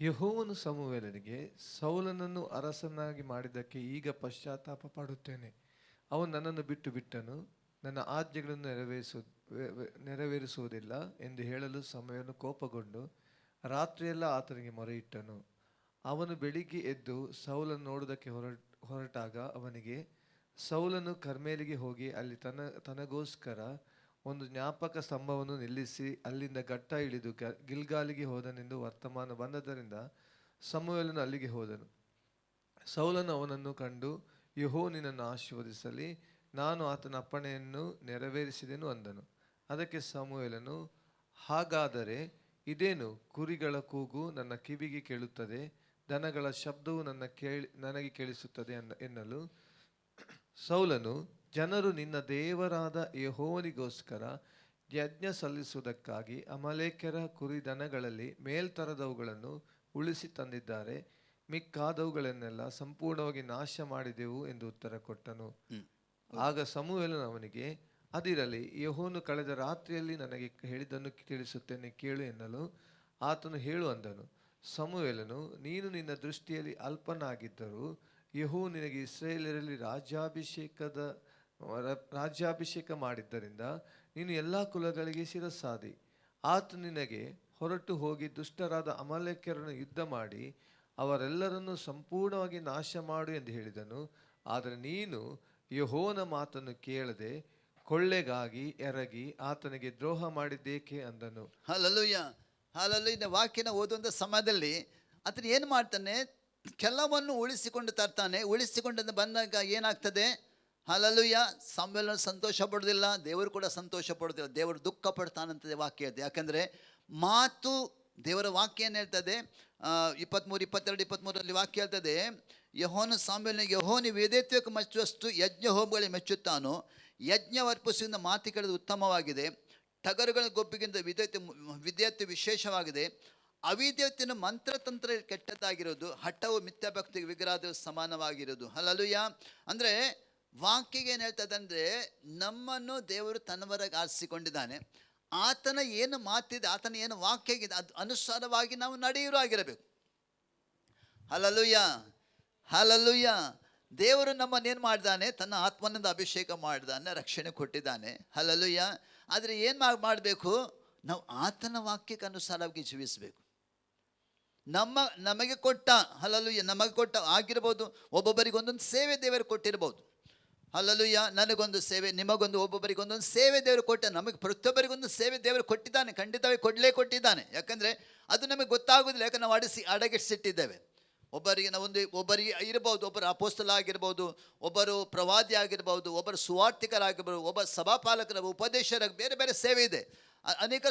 ಯೆಹೋವನು ಸಮುವೇಲನಿಗೆ, ಸೌಲನನ್ನು ಅರಸನಾಗಿ ಮಾಡಿದ್ದಕ್ಕೆ ಈಗ ಪಶ್ಚಾತ್ತಾಪ ಪಡುತ್ತೇನೆ. ಅವನು ನನ್ನನ್ನು ಬಿಟ್ಟು ಬಿಟ್ಟನು, ನನ್ನ ಆಜ್ಞೆಗಳನ್ನು ನೆರವೇರಿಸುವುದಿಲ್ಲ ಎಂದು ಹೇಳಲು ಸಮುವೇಲನು ಕೋಪಗೊಂಡು ರಾತ್ರಿಯೆಲ್ಲ ಆತನಿಗೆ ಮೊರೆಯಿಟ್ಟನು. ಅವನು ಬೆಳಿಗ್ಗೆ ಎದ್ದು ಸೌಲನ್ನು ನೋಡುವುದಕ್ಕೆ ಹೊರಟಾಗ ಅವನಿಗೆ, ಸೌಲನು ಕರ್ಮೇಲಿಗೆ ಹೋಗಿ ಅಲ್ಲಿ ತನಗೋಸ್ಕರ ಒಂದು ಜ್ಞಾಪಕ ಸ್ತಂಭವನ್ನು ನಿಲ್ಲಿಸಿ ಅಲ್ಲಿಂದ ಗಟ್ಟ ಇಳಿದು ಗಿಲ್ಗಾಲಿಗೆ ಹೋದನೆಂದು ವರ್ತಮಾನ ಬಂದದರಿಂದ ಸಮುವೇಲನು ಅಲ್ಲಿಗೆ ಹೋದನು. ಸೌಲನು ಅವನನ್ನು ಕಂಡು, ಯೆಹೋವನು ನಿನ್ನನ್ನು ಆಶೀರ್ವದಿಸಲಿ, ನಾನು ಆತನ ಅಪ್ಪಣೆಯನ್ನು ನೆರವೇರಿಸಿದೆನು ಅಂದನು. ಅದಕ್ಕೆ ಸಮುವೇಲನು, ಹಾಗಾದರೆ ಇದೇನು, ಕುರಿಗಳ ಕೂಗು ನನ್ನ ಕಿವಿಗೆ ಕೇಳುತ್ತದೆ, ದನಗಳ ಶಬ್ದವು ನನಗೆ ಕೇಳಿಸುತ್ತದೆ ಎನ್ನಲು ಸೌಲನು, ಜನರು ನಿನ್ನ ದೇವರಾದ ಯೆಹೋವನಿಗೋಸ್ಕರ ಯಜ್ಞ ಸಲ್ಲಿಸುವುದಕ್ಕಾಗಿ ಅಮಲೇಕ್ಯರ ಕುರಿದನಗಳಲ್ಲಿ ಮೇಲ್ತರದವುಗಳನ್ನು ಉಳಿಸಿ ತಂದಿದ್ದಾರೆ, ಮಿಕ್ಕಾದವುಗಳನ್ನೆಲ್ಲ ಸಂಪೂರ್ಣವಾಗಿ ನಾಶ ಮಾಡಿದೆವು ಎಂದು ಉತ್ತರ ಕೊಟ್ಟನು. ಆಗ ಸಮುವೇಲನು ಅವನಿಗೆ, ಅದಿರಲಿ, ಯೆಹೋವನು ಕಳೆದ ರಾತ್ರಿಯಲ್ಲಿ ನನಗೆ ಹೇಳಿದ್ದನ್ನು ತಿಳಿಸುತ್ತೇನೆ, ಕೇಳು ಎನ್ನಲು ಆತನು ಹೇಳು ಅಂದನು. ಸಮುವೇಲನು, ನೀನು ನಿನ್ನ ದೃಷ್ಟಿಯಲ್ಲಿ ಅಲ್ಪನಾಗಿದ್ದರೂ ಯೆಹೋವನು ನಿನಗೆ ಇಸ್ರಾಯೇಲರಲ್ಲಿ ರಾಜ್ಯಾಭಿಷೇಕ ಮಾಡಿದ್ದರಿಂದ ನೀನು ಎಲ್ಲ ಕುಲಗಳಿಗೆ ಶಿರಸ್ಸಾದಿ. ಆತನು ನಿನಗೆ ಹೊರಟು ಹೋಗಿ ದುಷ್ಟರಾದ ಅಮಲೇಕ್ಯರನ್ನು ಯುದ್ಧ ಮಾಡಿ ಅವರೆಲ್ಲರನ್ನು ಸಂಪೂರ್ಣವಾಗಿ ನಾಶ ಮಾಡು ಎಂದು ಹೇಳಿದನು. ಆದರೆ ನೀನು ಯೆಹೋವನ ಮಾತನ್ನು ಕೇಳದೆ ಕೊಳ್ಳೆಗಾಗಿ ಎರಗಿ ಆತನಿಗೆ ದ್ರೋಹ ಮಾಡಿದ್ದೇಕೆ ಅಂದನು. Hallelujah, hallelujah. ವಾಕ್ಯನ ಓದುವಂಥ ಸಮಯದಲ್ಲಿ ಆತನು ಏನು ಮಾಡ್ತಾನೆ, ಕೆಲವನ್ನು ಉಳಿಸಿಕೊಂಡು ತರ್ತಾನೆ. ಉಳಿಸಿಕೊಂಡು ಬಂದಾಗ ಏನಾಗ್ತದೆ, ಹಲ್ಲೆಲೂಯಾ, ಸಮುವೇಲನು ಸಂತೋಷ ಪಡೋದಿಲ್ಲ, ದೇವರು ಕೂಡ ಸಂತೋಷ ಪಡೋದಿಲ್ಲ, ದೇವರು ದುಃಖ ಪಡ್ತಾನಂತದೆ ವಾಕ್ಯ ಹೇಳ್ತದೆ. ಯಾಕಂದರೆ ಮಾತು, ದೇವರ ವಾಕ್ಯ ಏನು ಹೇಳ್ತದೆ, 23, 22, 23ರಲ್ಲಿ ವಾಕ್ಯ ಹೇಳ್ತದೆ, ಯೆಹೋವನು ಸಮುವೇಲನಿಗೆ, ಯೆಹೋವನು ವೇದತ್ವಕ್ಕೆ ಮೆಚ್ಚುವಷ್ಟು ಯಜ್ಞ ಹೋಮಗಳಿಗೆ ಮೆಚ್ಚುತ್ತಾನೋ, ಯಜ್ಞ ಅರ್ಪಿಸುವುದರಿಂದ ಮಾತು ಕೇಳೋದು ಉತ್ತಮವಾಗಿದೆ, ಟಗರುಗಳ ಗೊಬ್ಬಿಗಿಂತ ವಿಧೇಯತೆ ವಿಶೇಷವಾಗಿದೆ, ಅವಿಧೇಯತೆಯನ್ನು ಮಂತ್ರತಂತ್ರ ಕೆಟ್ಟದ್ದಾಗಿರೋದು, ಹಠವು ಮಿಥ್ಯಾಭಕ್ತಿಗೆ ವಿಗ್ರಹದ ಸಮಾನವಾಗಿರೋದು. ಹಲ್ಲೆಲೂಯಾ. ಅಂದರೆ ವಾಕ್ಯಗೆ ಏನು ಹೇಳ್ತದೆ ಅಂದರೆ, ನಮ್ಮನ್ನು ದೇವರು ತನ್ನವರಾಗಿ ಆರಿಸಿಕೊಂಡಿದ್ದಾನೆ. ಆತನ ಏನು ಮಾತಿದೆ, ಆತನ ಏನು ವಾಕ್ಯ ಇದೆ, ಅದು ಅನುಸಾರವಾಗಿ ನಾವು ನಡೆಯುವರು ಆಗಿರಬೇಕು. Hallelujah, hallelujah. ದೇವರು ನಮ್ಮನ್ನೇನು ಮಾಡಿದ್ದಾನೆ, ತನ್ನ ಆತ್ಮನಿಂದ ಅಭಿಷೇಕ ಮಾಡಿದ್ದಾನೆ, ರಕ್ಷಣೆ ಕೊಟ್ಟಿದ್ದಾನೆ. ಹಲ್ಲೆಲೂಯಾ. ಆದರೆ ಏನು ಮಾಡಬೇಕು, ನಾವು ಆತನ ವಾಕ್ಯಕ್ಕೆ ಅನುಸಾರವಾಗಿ ಜೀವಿಸಬೇಕು. ನಮಗೆ ಕೊಟ್ಟ, ಹಲ್ಲೆಲೂಯಾ, ನಮಗೆ ಕೊಟ್ಟ ಆಗಿರ್ಬೋದು, ಒಬ್ಬೊಬ್ಬರಿಗೆ ಒಂದೊಂದು ಸೇವೆ ದೇವರು ಕೊಟ್ಟಿರ್ಬೋದು. ಹಲ್ಲೆಲೂಯಾ. ನನಗೊಂದು ಸೇವೆ, ನಿಮಗೊಂದು, ಒಬ್ಬೊಬ್ಬರಿಗೆ ಒಂದೊಂದು ಸೇವೆ ದೇವರು ಕೊಟ್ಟ. ನಮಗೆ ಪ್ರತಿಯೊಬ್ಬರಿಗೊಂದು ಸೇವೆ ದೇವರು ಕೊಟ್ಟಿದ್ದಾನೆ, ಖಂಡಿತವಾಗಿ ಕೊಟ್ಟಿದ್ದಾನೆ. ಯಾಕಂದರೆ ಅದು ನಮಗೆ ಗೊತ್ತಾಗೋದಿಲ್ಲ, ಯಾಕಂದ್ರೆ ನಾವು ಅಡಗಿಸಿಟ್ಟಿದ್ದೇವೆ. ಒಬ್ಬರಿಗೆ ಇರ್ಬೋದು, ಒಬ್ಬರು ಅಪೋಸ್ತಲ ಆಗಿರ್ಬೋದು, ಒಬ್ಬರು ಪ್ರವಾದಿ ಆಗಿರ್ಬೋದು, ಒಬ್ಬರು ಸುವಾರ್ಥಿಕರಾಗಿರ್ಬೋದು, ಒಬ್ಬ ಸಭಾಪಾಲಕರ, ಉಪದೇಶರ, ಬೇರೆ ಬೇರೆ ಸೇವೆ ಇದೆ. ಅನೇಕ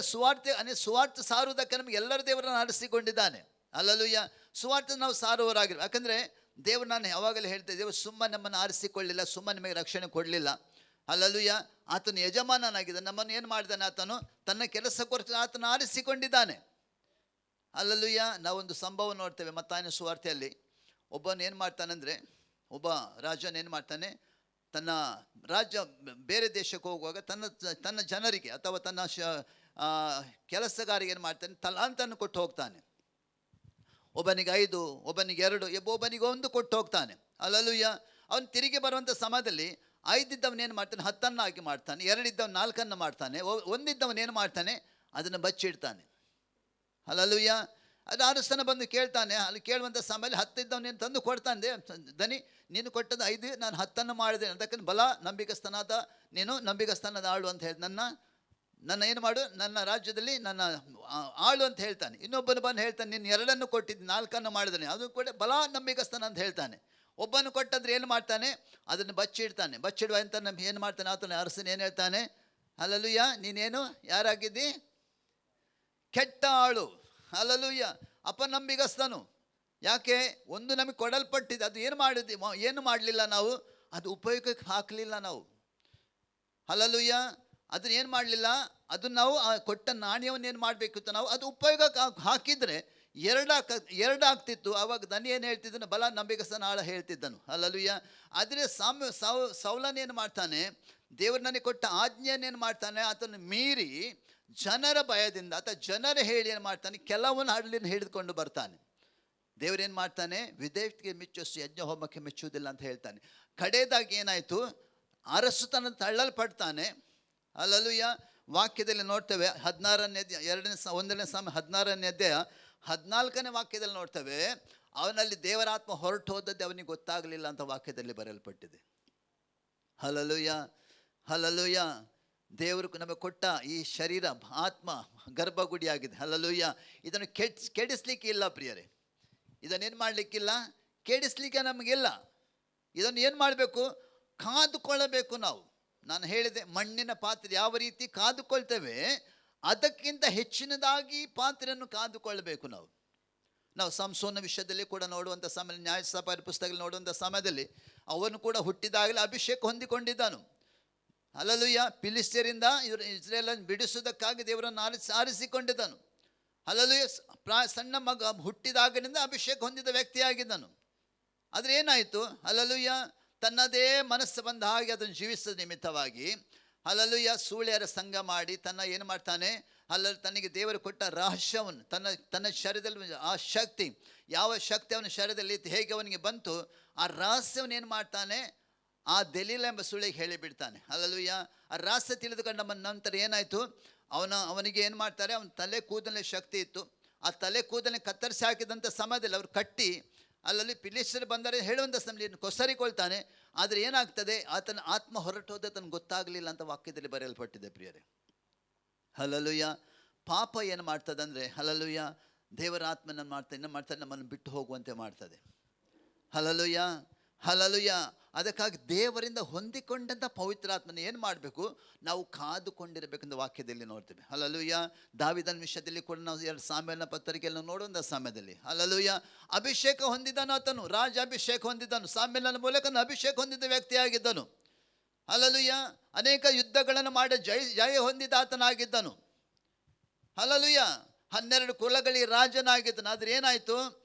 ಸುವಾರ್ಥ ಸಾರುವುದಕ್ಕೆ ನಮಗೆ ಎಲ್ಲರ ದೇವರನ್ನು ಆರಿಸಿಕೊಂಡಿದ್ದಾನೆ. ಹಲ್ಲೆಲೂಯಾ. ಸುವಾರ್ಥ ನಾವು ಸಾರುವವರಾಗಿರ್ಬೇಕು. ಯಾಕಂದರೆ ದೇವರು, ನಾನು ಯಾವಾಗಲೂ ಹೇಳ್ತೇವೆ, ದೇವರು ಸುಮ್ಮನೆ ನಮ್ಮನ್ನು ಆರಿಸಿಕೊಳ್ಳಿಲ್ಲ, ಸುಮ್ಮನೆ ನಮಗೆ ರಕ್ಷಣೆ ಕೊಡಲಿಲ್ಲ. ಹಲ್ಲೆಲೂಯಾ. ಆತನು ಯಜಮಾನನಾಗಿದೆ, ನಮ್ಮನ್ನು ಏನು ಮಾಡಿದ್ದಾನೆ, ಆತನು ತನ್ನ ಕೆಲಸಕ್ಕೋಸ್ಕರ ಆತನು ಆರಿಸಿಕೊಂಡಿದ್ದಾನೆ. ಹಲ್ಲೆಲೂಯಾ. ನಾವೊಂದು ಸಂಭವ ನೋಡ್ತೇವೆ ಮತ್ತಾಯನ ಸುವಾರ್ತೆಯಲ್ಲಿ. ಒಬ್ಬನು ಏನು ಮಾಡ್ತಾನೆಂದರೆ, ಒಬ್ಬ ರಾಜನ ಏನು ಮಾಡ್ತಾನೆ, ತನ್ನ ರಾಜ್ಯ ಬೇರೆ ದೇಶಕ್ಕೆ ಹೋಗುವಾಗ ತನ್ನ ಜನರಿಗೆ ಅಥವಾ ತನ್ನ ಕೆಲಸಗಾರಿಗೆ ಏನು ಮಾಡ್ತಾನೆ, ತಲಾಂತನ್ನು ಕೊಟ್ಟು ಹೋಗ್ತಾನೆ. ಒಬ್ಬನಿಗೆ 5, ಒಬ್ಬನಿಗೆ 2, ಒಬ್ಬನಿಗೆ 1 ಕೊಟ್ಟು ಹೋಗ್ತಾನೆ. ಹಲ್ಲೆಲೂಯಾ. ಅವನು ತಿರುಗಿ ಬರುವಂಥ ಸಮಯದಲ್ಲಿ 5 ಇದ್ದವನೇನು ಮಾಡ್ತಾನೆ, 10 ಆಗಿ ಮಾಡ್ತಾನೆ. 2 ಇದ್ದವನು 4 ಮಾಡ್ತಾನೆ. 1 ಇದ್ದವನೇನು ಮಾಡ್ತಾನೆ, ಅದನ್ನು ಬಚ್ಚಿಡ್ತಾನೆ. ಹಲ್ಲೆಲೂಯಾ. ಅದು ಅರಸನ ಬಂದು ಕೇಳ್ತಾನೆ. ಅಲ್ಲಿ ಕೇಳುವಂಥ ಸಮಯದಲ್ಲಿ 10 ಇದ್ದವನೇನು ತಂದು ಕೊಡ್ತಾನೆ. ದನಿ, ನೀನು ಕೊಟ್ಟದ್ದು 5, ನಾನು 10 ಮಾಡಿದೆ, ಅದಕ್ಕೆ ಬಲ ನಂಬಿಕಸ್ಥನಾದ ನೀನು, ನಂಬಿಕಸ್ಥಾನದ ಆಳು ಅಂತ ಹೇಳಿ ನನ್ನ ಏನು ಮಾಡು, ನನ್ನ ರಾಜ್ಯದಲ್ಲಿ ನನ್ನ ಆಳು ಅಂತ ಹೇಳ್ತಾನೆ. ಇನ್ನೊಬ್ಬನು ಬಂದು ಹೇಳ್ತಾನೆ, ನೀನು 2 ಕೊಟ್ಟಿದ್ದು, 4 ಮಾಡಿದ್ದಾನೆ, ಅದು ಕೂಡ ಬಲ ನಂಬಿಕಸ್ಥಾನ ಅಂತ ಹೇಳ್ತಾನೆ. ಒಬ್ಬನು ಕೊಟ್ಟಂದ್ರೆ ಏನು ಮಾಡ್ತಾನೆ, ಅದನ್ನು ಬಚ್ಚಿಡ್ತಾನೆ. ಬಚ್ಚಿಡುವ ಅಂತ ಏನು ಮಾಡ್ತಾನೆ, ಆತನ ಅರಸನ ಏನು ಹೇಳ್ತಾನೆ, ಹಲ್ಲೆಲೂಯಾ, ನೀನೇನು ಯಾರಾಗಿದ್ದಿ, ಕೆಟ್ಟ ಆಳು. ಹಲ್ಲೆಲೂಯಾ. ಅಪನಂಬಿಗಸ್ತನು. ಯಾಕೆ, ಒಂದು ನಮಗೆ ಕೊಡಲ್ಪಟ್ಟಿದೆ, ಅದು ಏನು ಮಾಡಲಿಲ್ಲ ನಾವು, ಅದು ಉಪಯೋಗಕ್ಕೆ ಹಾಕಲಿಲ್ಲ ನಾವು. ಹಲ್ಲೆಲೂಯಾ. ಅದನ್ನ ಏನು ಮಾಡಲಿಲ್ಲ, ಅದು ನಾವು ಕೊಟ್ಟ ನಾಣ್ಯವನ್ನು ಏನು ಮಾಡಬೇಕಿತ್ತು, ನಾವು ಅದು ಉಪಯೋಗಕ್ಕೆ ಹಾಕಿದರೆ 2 ಆಗ್ತಿತ್ತು. ಆವಾಗ ದನಿ ಏನು ಹೇಳ್ತಿದ್ದನು, ಬಲ ನಂಬಿಕಸ್ಥನ ಆಳ ಹೇಳ್ತಿದ್ದನು. ಹಲ್ಲೆಲೂಯಾ. ಆದರೆ ಸೌಲನೇನು ಮಾಡ್ತಾನೆ, ದೇವರು ನನಗೆ ಕೊಟ್ಟ ಆಜ್ಞೆಯನ್ನೇನು ಮಾಡ್ತಾನೆ, ಆತನು ಮೀರಿ ಜನರ ಭಯದಿಂದ ಅಥವಾ ಜನರ ಹೇಳಿ ಏನು ಮಾಡ್ತಾನೆ, ಕೆಲವೊಂದು ಹಡಲಿನ ಹಿಡಿದುಕೊಂಡು ಬರ್ತಾನೆ. ದೇವರೇನು ಮಾಡ್ತಾನೆ, ವಿಧೇಯತೆಗೆ ಮೆಚ್ಚುವಷ್ಟು ಯಜ್ಞ ಹೋಮಕ್ಕೆ ಮೆಚ್ಚುವುದಿಲ್ಲ ಅಂತ ಹೇಳ್ತಾನೆ. ಕಡೆಯದಾಗಿ ಏನಾಯಿತು, ಅರಸುತನ ತಳ್ಳಲ್ಪಡ್ತಾನೆ. ಹಲ್ಲೆಲೂಯಾ. ವಾಕ್ಯದಲ್ಲಿ ನೋಡ್ತೇವೆ 16ನೇ ಅಧ್ಯಾಯ 1ನೇ ಸಾಮ 16ನೇ ಅಧ್ಯಾಯ 14ನೇ ವಾಕ್ಯದಲ್ಲಿ ನೋಡ್ತೇವೆ, ಅವನಲ್ಲಿ ದೇವರಾತ್ಮ ಹೊರಟು ಹೋದದ್ದು ಅವನಿಗೆ ಗೊತ್ತಾಗಲಿಲ್ಲ ಅಂತ ವಾಕ್ಯದಲ್ಲಿ ಬರೆಯಲ್ಪಟ್ಟಿದೆ. Hallelujah, hallelujah. ದೇವರು ನಮಗೆ ಕೊಟ್ಟ ಈ ಶರೀರ, ಆತ್ಮ ಗರ್ಭಗುಡಿಯಾಗಿದೆ. ಹಲ್ಲೆಲೂಯಾ. ಇದನ್ನು ಕೆಡಿಸ್ಲಿಕ್ಕೆ ಇಲ್ಲ ಪ್ರಿಯರೇ, ಇದನ್ನೇನು ಮಾಡಲಿಕ್ಕಿಲ್ಲ, ಕೆಡಿಸ್ಲಿಕ್ಕೆ ನಮಗಿಲ್ಲ. ಇದನ್ನು ಏನು ಮಾಡಬೇಕು, ಕಾದುಕೊಳ್ಳಬೇಕು ನಾವು. ನಾನು ಹೇಳಿದೆ, ಮಣ್ಣಿನ ಪಾತ್ರೆ ಯಾವ ರೀತಿ ಕಾದುಕೊಳ್ತೇವೆ, ಅದಕ್ಕಿಂತ ಹೆಚ್ಚಿನದಾಗಿ ಪಾತ್ರೆಯನ್ನು ಕಾದುಕೊಳ್ಳಬೇಕು ನಾವು ಸಂಸೋನ ವಿಷಯದಲ್ಲಿ ಕೂಡ ನೋಡುವಂಥ ಸಮಯ, ನ್ಯಾಯಸಭಾ ಪುಸ್ತಕದಲ್ಲಿ ನೋಡುವಂಥ ಸಮಯದಲ್ಲಿ ಅವನು ಕೂಡ ಹುಟ್ಟಿದಾಗಲೇ ಅಭಿಷೇಕ ಹೊಂದಿಕೊಂಡಿದ್ದನು. ಹಲ್ಲೆಲೂಯಾ. ಫಿಲಿಸ್ತ್ಯರಿಂದ ಇಸ್ರೇಲನ್ನು ಬಿಡಿಸುವುದಕ್ಕಾಗಿ ದೇವರನ್ನು ಆರಿಸಿಕೊಂಡಿದ್ದನು. ಹಲ್ಲೆಲೂಯಾ. ಸಣ್ಣ ಮಗ ಹುಟ್ಟಿದಾಗಲಿಂದ ಅಭಿಷೇಕ ಹೊಂದಿದ ವ್ಯಕ್ತಿಯಾಗಿದ್ದನು. ಆದರೆ ಏನಾಯಿತು, ಹಲ್ಲೆಲೂಯಾ, ತನ್ನದೇ ಮನಸ್ಸು ಬಂದ ಹಾಗೆ ಅದನ್ನು ಜೀವಿಸಿದ ನಿಮಿತ್ತವಾಗಿ ಹಲ್ಲಲುಯ್ಯ ಸೂಳೆಯರ ಸಂಘ ಮಾಡಿ ತನ್ನ ಏನು ಮಾಡ್ತಾನೆ, ತನಗೆ ದೇವರು ಕೊಟ್ಟ ರಹಸ್ಯವನ್ನು ತನ್ನ ಶರೀರದಲ್ಲಿ ಆ ಶಕ್ತಿ, ಯಾವ ಶಕ್ತಿ ಅವನ ಶರೀರದಲ್ಲಿ ಇತ್ತು, ಹೇಗೆ ಅವನಿಗೆ ಬಂತು, ಆ ರಹಸ್ಯವನ್ನು ಏನು ಮಾಡ್ತಾನೆ, ಆ ದೆಲೀಲ ಎಂಬ ಸುಳಿಗೆ ಹೇಳಿಬಿಡ್ತಾನೆ. ಹಲ್ಲಲುಯ್ಯ ಆ ರಹಸ್ಯ ತಿಳಿದುಕೊಂಡ ನಂತರ ಏನಾಯಿತು, ಅವನಿಗೆ ಏನು ಮಾಡ್ತಾರೆ, ಅವನ ತಲೆ ಕೂದಲೇ ಶಕ್ತಿ ಇತ್ತು. ಆ ತಲೆ ಕೂದಲೇ ಕತ್ತರಿಸಿ ಹಾಕಿದಂಥ ಸಮಯದಲ್ಲಿ ಅವ್ರು ಕಟ್ಟಿ ಅಲ್ಲಲ್ಲಿ ಫಿಲಿಷ್ಟಿಯರು ಬಂದರೆ ಹೇಳುವಂಥ ಸಮಯದಲ್ಲಿ ಕೊಸರಿಕೊಳ್ತಾನೆ. ಆದರೆ ಏನಾಗ್ತದೆ, ಆತನ ಆತ್ಮ ಹೊರಟೋದೆ ತನಗೆ ಗೊತ್ತಾಗಲಿಲ್ಲ ಅಂತ ವಾಕ್ಯದಲ್ಲಿ ಬರೆಯಲ್ಪಟ್ಟಿದೆ ಪ್ರಿಯರೇ. ಹಲ್ಲಲುಯ್ಯ ಪಾಪ ಏನು ಮಾಡ್ತದೆ ಅಂದರೆ, ಹಲ್ಲಲುಯ್ಯ ದೇವರ ಆತ್ಮನ ಮಾಡ್ತಾರೆ ನಮ್ಮನ್ನು ಬಿಟ್ಟು ಹೋಗುವಂತೆ ಮಾಡ್ತದೆ. ಹಲ್ಲಲುಯ್ಯ ಹಲ್ಲಲುಯ್ಯ ಅದಕ್ಕಾಗಿ ದೇವರಿಂದ ಹೊಂದಿಕೊಂಡಂಥ ಪವಿತ್ರಾತ್ಮನ ಏನು ಮಾಡಬೇಕು, ನಾವು ಕಾದುಕೊಂಡಿರಬೇಕೆಂದು ವಾಕ್ಯದಲ್ಲಿ ನೋಡ್ತೇವೆ. ಹಲ್ಲಲುಯ್ಯ ದಾವೀದನ ವಿಷಯದಲ್ಲಿ ಕೂಡ ನಾವು 2 ಸಾಮ್ಯನ ಪತ್ರಿಕೆಯಲ್ಲಿ ನೋಡುವಂಥ ಸಮಯದಲ್ಲಿ ಹಲ್ಲಲುಯ್ಯ ಅಭಿಷೇಕ ಹೊಂದಿದನು, ಆತನು ರಾಜ ಅಭಿಷೇಕ ಹೊಂದಿದ್ದನು, ಸಾಮ್ಯನ ಮೂಲಕ ಅಭಿಷೇಕ ಹೊಂದಿದ ವ್ಯಕ್ತಿಯಾಗಿದ್ದನು. ಹಲ್ಲಲುಯ್ಯ ಅನೇಕ ಯುದ್ಧಗಳನ್ನು ಮಾಡಿ ಜಯ ಹೊಂದಿದ ಆತನಾಗಿದ್ದನು. ಹಲ್ಲಲುಯ್ಯ 12 ಕುಲಗಳಿಗೆ ರಾಜನಾಗಿದ್ದನು. ಆದರೆ ಏನಾಯಿತು,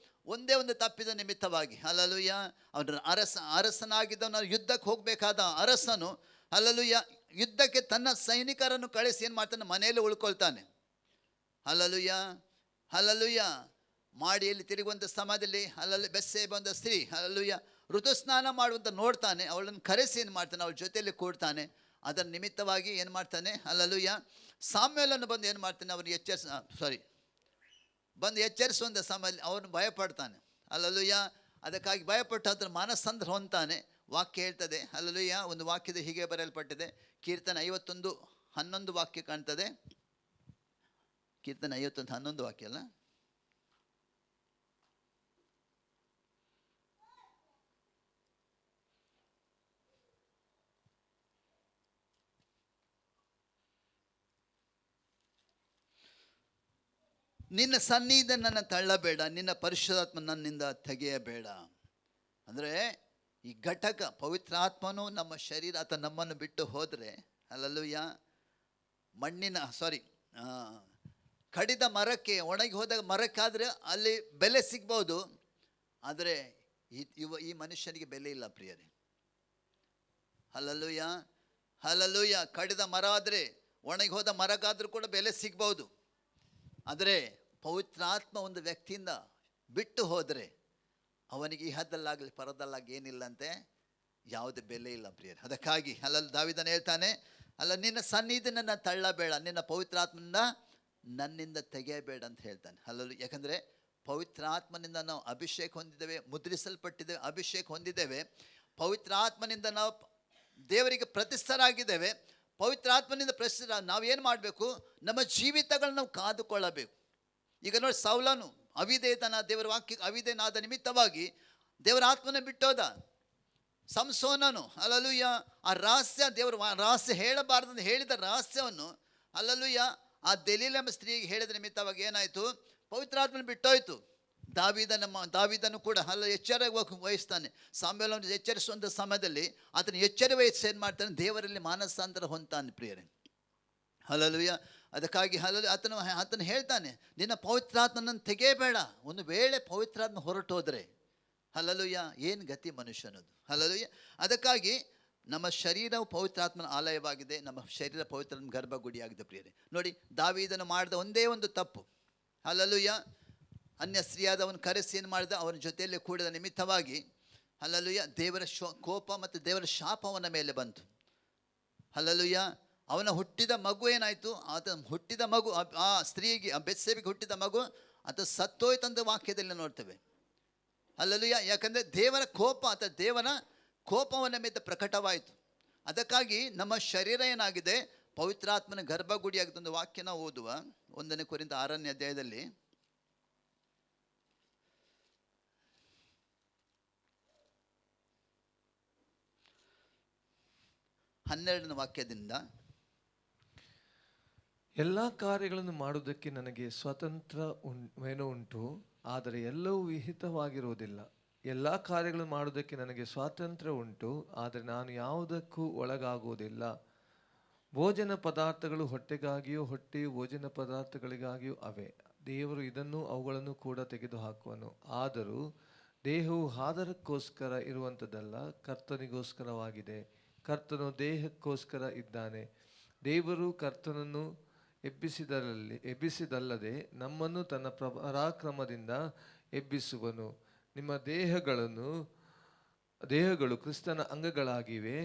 ಒಂದೇ ಒಂದು ತಪ್ಪಿದ ನಿಮಿತ್ತವಾಗಿ ಹಲ್ಲಲುಯ್ಯ ಅವನ ಅರಸನಾಗಿದ್ದವನು, ಯುದ್ಧಕ್ಕೆ ಹೋಗಬೇಕಾದ ಅರಸನು ಹಲ್ಲಲುಯ್ಯ ಯುದ್ಧಕ್ಕೆ ತನ್ನ ಸೈನಿಕರನ್ನು ಕಳಿಸಿ ಏನು ಮಾಡ್ತಾನೆ, ಮನೆಯಲ್ಲಿ ಉಳ್ಕೊಳ್ತಾನೆ. ಹಲ್ಲಲುಯ್ಯ ಹಲ್ಲಲುಯ್ಯ ಮಾಡಿಯಲ್ಲಿ ತಿರುಗುವಂಥ ಸಮಯದಲ್ಲಿ ಬೆಸ್ಸೇಬ ಬಂದ ಸ್ತ್ರೀ ಹಲ್ಲಲುಯ್ಯ ಋತುಸ್ನಾನ ಮಾಡುವಂತ ನೋಡ್ತಾನೆ. ಅವಳನ್ನು ಕರೆಸಿ ಏನು ಮಾಡ್ತಾನೆ, ಅವಳ ಜೊತೆಯಲ್ಲಿ ಕೂಡ್ತಾನೆ. ಅದರ ನಿಮಿತ್ತವಾಗಿ ಏನು ಮಾಡ್ತಾನೆ, ಹಲ್ಲಲುಯ್ಯ ಸಾಮ್ಯಲನ್ನು ಬಂದು ಏನು ಮಾಡ್ತಾನೆ, ಅವನಿಗೆ ಎಚ್ಚರಿಸುವಂಥ ಸಮಯದಲ್ಲಿ ಅವನು ಭಯಪಡ್ತಾನೆ. ಹಲ್ಲಲುಯ್ಯ ಅದಕ್ಕಾಗಿ ಭಯಪಟ್ಟು ಅದರ ಮನಸ್ಸಂದ್ರ ಹೊಂತಾನೆ. ವಾಕ್ಯ ಹೇಳ್ತದೆ, ಹಲ್ಲಲುಯ್ಯ ಒಂದು ವಾಕ್ಯದ ಹೀಗೆ ಬರೆಯಲ್ಪಟ್ಟಿದೆ, ಕೀರ್ತನೆ 51:11 ವಾಕ್ಯ ಕಾಣ್ತದೆ. ಕೀರ್ತನೆ 51:11 ವಾಕ್ಯ ಅಲ್ಲ, ನಿನ್ನ ಸನ್ನಿಧಿ ನನ್ನ ತಳ್ಳಬೇಡ, ನಿನ್ನ ಪರಿಶುದ್ಧಾತ್ಮ ನನ್ನಿಂದ ತೆಗೆಯಬೇಡ. ಅಂದರೆ ಈ ಘಟಕ ಪವಿತ್ರಾತ್ಮನು ನಮ್ಮ ಶರೀರ ಅಥವಾ ನಮ್ಮನ್ನು ಬಿಟ್ಟು ಹೋದರೆ ಹಲ್ಲಲುಯ್ಯ ಕಡಿದ ಮರಕ್ಕೆ, ಒಣಗಿ ಹೋದಾಗ ಮರಕ್ಕಾದರೆ ಅಲ್ಲಿ ಬೆಲೆ ಸಿಗ್ಬೋದು. ಆದರೆ ಈ ಮನುಷ್ಯನಿಗೆ ಬೆಲೆ ಇಲ್ಲ ಪ್ರಿಯರೇ. ಹಲ್ಲಲುಯ್ಯ ಹಲ್ಲಲುಯ್ಯ ಕಡಿದ ಮರ ಆದರೆ, ಒಣಗಿ ಹೋದ ಮರಕ್ಕಾದರೂ ಕೂಡ ಬೆಲೆ ಸಿಗ್ಬೋದು. ಆದರೆ ಪವಿತ್ರಾತ್ಮ ಒಂದು ವ್ಯಕ್ತಿಯಿಂದ ಬಿಟ್ಟು ಹೋದರೆ ಅವನಿಗೆ ಇಹದಲ್ಲಾಗಲಿ ಪರದಲ್ಲಾಗಿ ಏನಿಲ್ಲಂತೆ, ಯಾವುದೇ ಬೆಲೆ ಇಲ್ಲ ಪ್ರಿಯರೇ. ಅದಕ್ಕಾಗಿ ದಾವೀದನು ಹೇಳ್ತಾನೆ, ನಿನ್ನ ಸನ್ನಿಧಿ ನನ್ನ ತಳ್ಳಬೇಡ, ನಿನ್ನ ಪವಿತ್ರಾತ್ಮನಿಂದ ನನ್ನಿಂದ ತೆಗೆಯಬೇಡ ಅಂತ ಹೇಳ್ತಾನೆ. ಯಾಕಂದರೆ ಪವಿತ್ರಾತ್ಮನಿಂದ ನಾವು ಅಭಿಷೇಕ ಹೊಂದಿದ್ದೇವೆ, ಮುದ್ರಿಸಲ್ಪಟ್ಟಿದ್ದೇವೆ, ಅಭಿಷೇಕ ಹೊಂದಿದ್ದೇವೆ. ಪವಿತ್ರಾತ್ಮನಿಂದ ನಾವು ದೇವರಿಗೆ ಪ್ರತಿಷ್ಠರಾಗಿದ್ದೇವೆ. ಪವಿತ್ರಾತ್ಮನಿಂದ ನಾವೇನು ಮಾಡಬೇಕು, ನಮ್ಮ ಜೀವಿತಗಳನ್ನ ನಾವು ಕಾದುಕೊಳ್ಳಬೇಕು. ಈಗ ನೋಡಿ, ಸೌಲನು ಅವಿಧೇಯತನ, ದೇವರ ವಾಕ್ಯಕ್ಕೆ ಅವಿಧೇಯನಾದ ನಿಮಿತ್ತವಾಗಿ ದೇವರ ಆತ್ಮನ ಬಿಟ್ಟೋದ. ಸಂಸೋನನು ಹಲ್ಲಲುಯ್ಯ ಆ ರಹಸ್ಯ, ದೇವರ ರಹಸ್ಯ ಹೇಳಬಾರ್ದಂತ ಹೇಳಿದ ರಹಸ್ಯವನ್ನು ಹಲ್ಲಲುಯ್ಯ ಆ ದೆಲೀಲ ಎಂಬ ಸ್ತ್ರೀಗೆ ಹೇಳಿದ ನಿಮಿತ್ತವಾಗಿ ಏನಾಯಿತು, ಪವಿತ್ರಾತ್ಮನ ಬಿಟ್ಟೋಯ್ತು. ದಾವೀದನು ಕೂಡ ಎಚ್ಚರ ವಹಿಸ್ತಾನೆ. ಸಾಮ್ಯಲನ್ನು ಎಚ್ಚರಿಸುವಂಥ ಸಮಯದಲ್ಲಿ ಆತನ ಎಚ್ಚರ ವಹಿಸಿ ಏನು ಮಾಡ್ತಾನೆ, ದೇವರಲ್ಲಿ ಮಾನಸಾಂತರ ಹೊಂತಾನೆ ಪ್ರಿಯರೇ. ಹಲ್ಲಲುಯ್ಯ ಅದಕ್ಕಾಗಿ ಆತನು ಹೇಳ್ತಾನೆ, ನಿನ್ನ ಪವಿತ್ರಾತ್ಮನನ್ನು ತೆಗೆಯಬೇಡ. ಒಂದು ವೇಳೆ ಪವಿತ್ರಾತ್ಮ ಹೊರಟೋದ್ರೆ ಹಲ್ಲಲುಯ್ಯ ಏನು ಗತಿ ಮನುಷ್ಯನದು. ಹಲ್ಲಲುಯ್ಯ ಅದಕ್ಕಾಗಿ ನಮ್ಮ ಶರೀರವು ಪವಿತ್ರಾತ್ಮನ ಆಲಯವಾಗಿದೆ, ನಮ್ಮ ಶರೀರ ಪವಿತ್ರಾತ್ಮನ ಗರ್ಭಗುಡಿಯಾಗಿದೆ ಪ್ರಿಯರೇ. ನೋಡಿ, ದಾವೀದನು ಮಾಡಿದ ಒಂದೇ ಒಂದು ತಪ್ಪು, ಹಲ್ಲಲುಯ್ಯ ಅನ್ಯ ಸ್ತ್ರೀಯಾದವನು ಕರೆಸಿ ಏನು ಮಾಡಿದ, ಅವನ ಜೊತೆಯಲ್ಲಿ ಕೂಡಿದ ನಿಮಿತ್ತವಾಗಿ ಹಲ್ಲಲುಯ್ಯ ದೇವರ ಕೋಪ ಮತ್ತು ದೇವರ ಶಾಪ ಅವನ ಮೇಲೆ ಬಂತು. ಹಲ್ಲಲುಯ್ಯ ಅವನ ಹುಟ್ಟಿದ ಮಗು ಏನಾಯಿತು, ಆತನ ಹುಟ್ಟಿದ ಮಗು, ಆ ಸ್ತ್ರೀಗೆ, ಆ ಬೆತ್ಸೇಬಿಗೆ ಹುಟ್ಟಿದ ಮಗು ಆತ ಸತ್ತೋಯ್ತಂತ ವಾಕ್ಯದಲ್ಲಿ ನೋಡ್ತೇವೆ. ಹಲ್ಲಲುಯ್ಯ ಯಾಕಂದರೆ ದೇವರ ಕೋಪ ಅಥವಾ ದೇವರ ಕೋಪವನ ಮೇಲೆ ಪ್ರಕಟವಾಯಿತು. ಅದಕ್ಕಾಗಿ ನಮ್ಮ ಶರೀರ ಏನಾಗಿದೆ, ಪವಿತ್ರಾತ್ಮನ ಗರ್ಭಗುಡಿಯಾಗಿದೆ. ಒಂದು ವಾಕ್ಯನ ಓದುವ, 1 ಕೊರಿಂಥ 6ನೇ ಅಧ್ಯಾಯದಲ್ಲಿ 12ನೇ ವಾಕ್ಯದಿಂದ, ಎಲ್ಲ ಕಾರ್ಯಗಳನ್ನು ಮಾಡುವುದಕ್ಕೆ ನನಗೆ ಸ್ವಾತಂತ್ರ್ಯ ಉಂಟು, ಆದರೆ ಎಲ್ಲವೂ ವಿಹಿತವಾಗಿರುವುದಿಲ್ಲ. ಎಲ್ಲ ಕಾರ್ಯಗಳನ್ನು ಮಾಡುವುದಕ್ಕೆ ನನಗೆ ಸ್ವಾತಂತ್ರ್ಯ ಉಂಟು, ಆದರೆ ನಾನು ಯಾವುದಕ್ಕೂ ಒಳಗಾಗುವುದಿಲ್ಲ. ಭೋಜನ ಪದಾರ್ಥಗಳು ಹೊಟ್ಟೆಗಾಗಿಯೂ, ಹೊಟ್ಟೆಯು ಭೋಜನ ಪದಾರ್ಥಗಳಿಗಾಗಿಯೂ ಅವೆ. ದೇವರು ಇದನ್ನು ಅವುಗಳನ್ನು ಕೂಡ ತೆಗೆದುಹಾಕುವನು. ಆದರೂ ದೇಹವು ಆಧಾರಕ್ಕೋಸ್ಕರ ಇರುವಂಥದ್ದಲ್ಲ, ಕರ್ತನಿಗೋಸ್ಕರವಾಗಿದೆ. ಕರ್ತನು ದೇಹಕ್ಕೋಸ್ಕರ ಇದ್ದಾನೆ. ದೇವರು ಕರ್ತನನ್ನು ಎಬ್ಬಿಸಿದಲ್ಲದೆ ನಮ್ಮನ್ನು ತನ್ನ ಪರಾಕ್ರಮದಿಂದ ಎಬ್ಬಿಸುವನು. ನಿಮ್ಮ ದೇಹಗಳು ಕ್ರಿಸ್ತನ ಅಂಗಗಳಾಗಿವೆ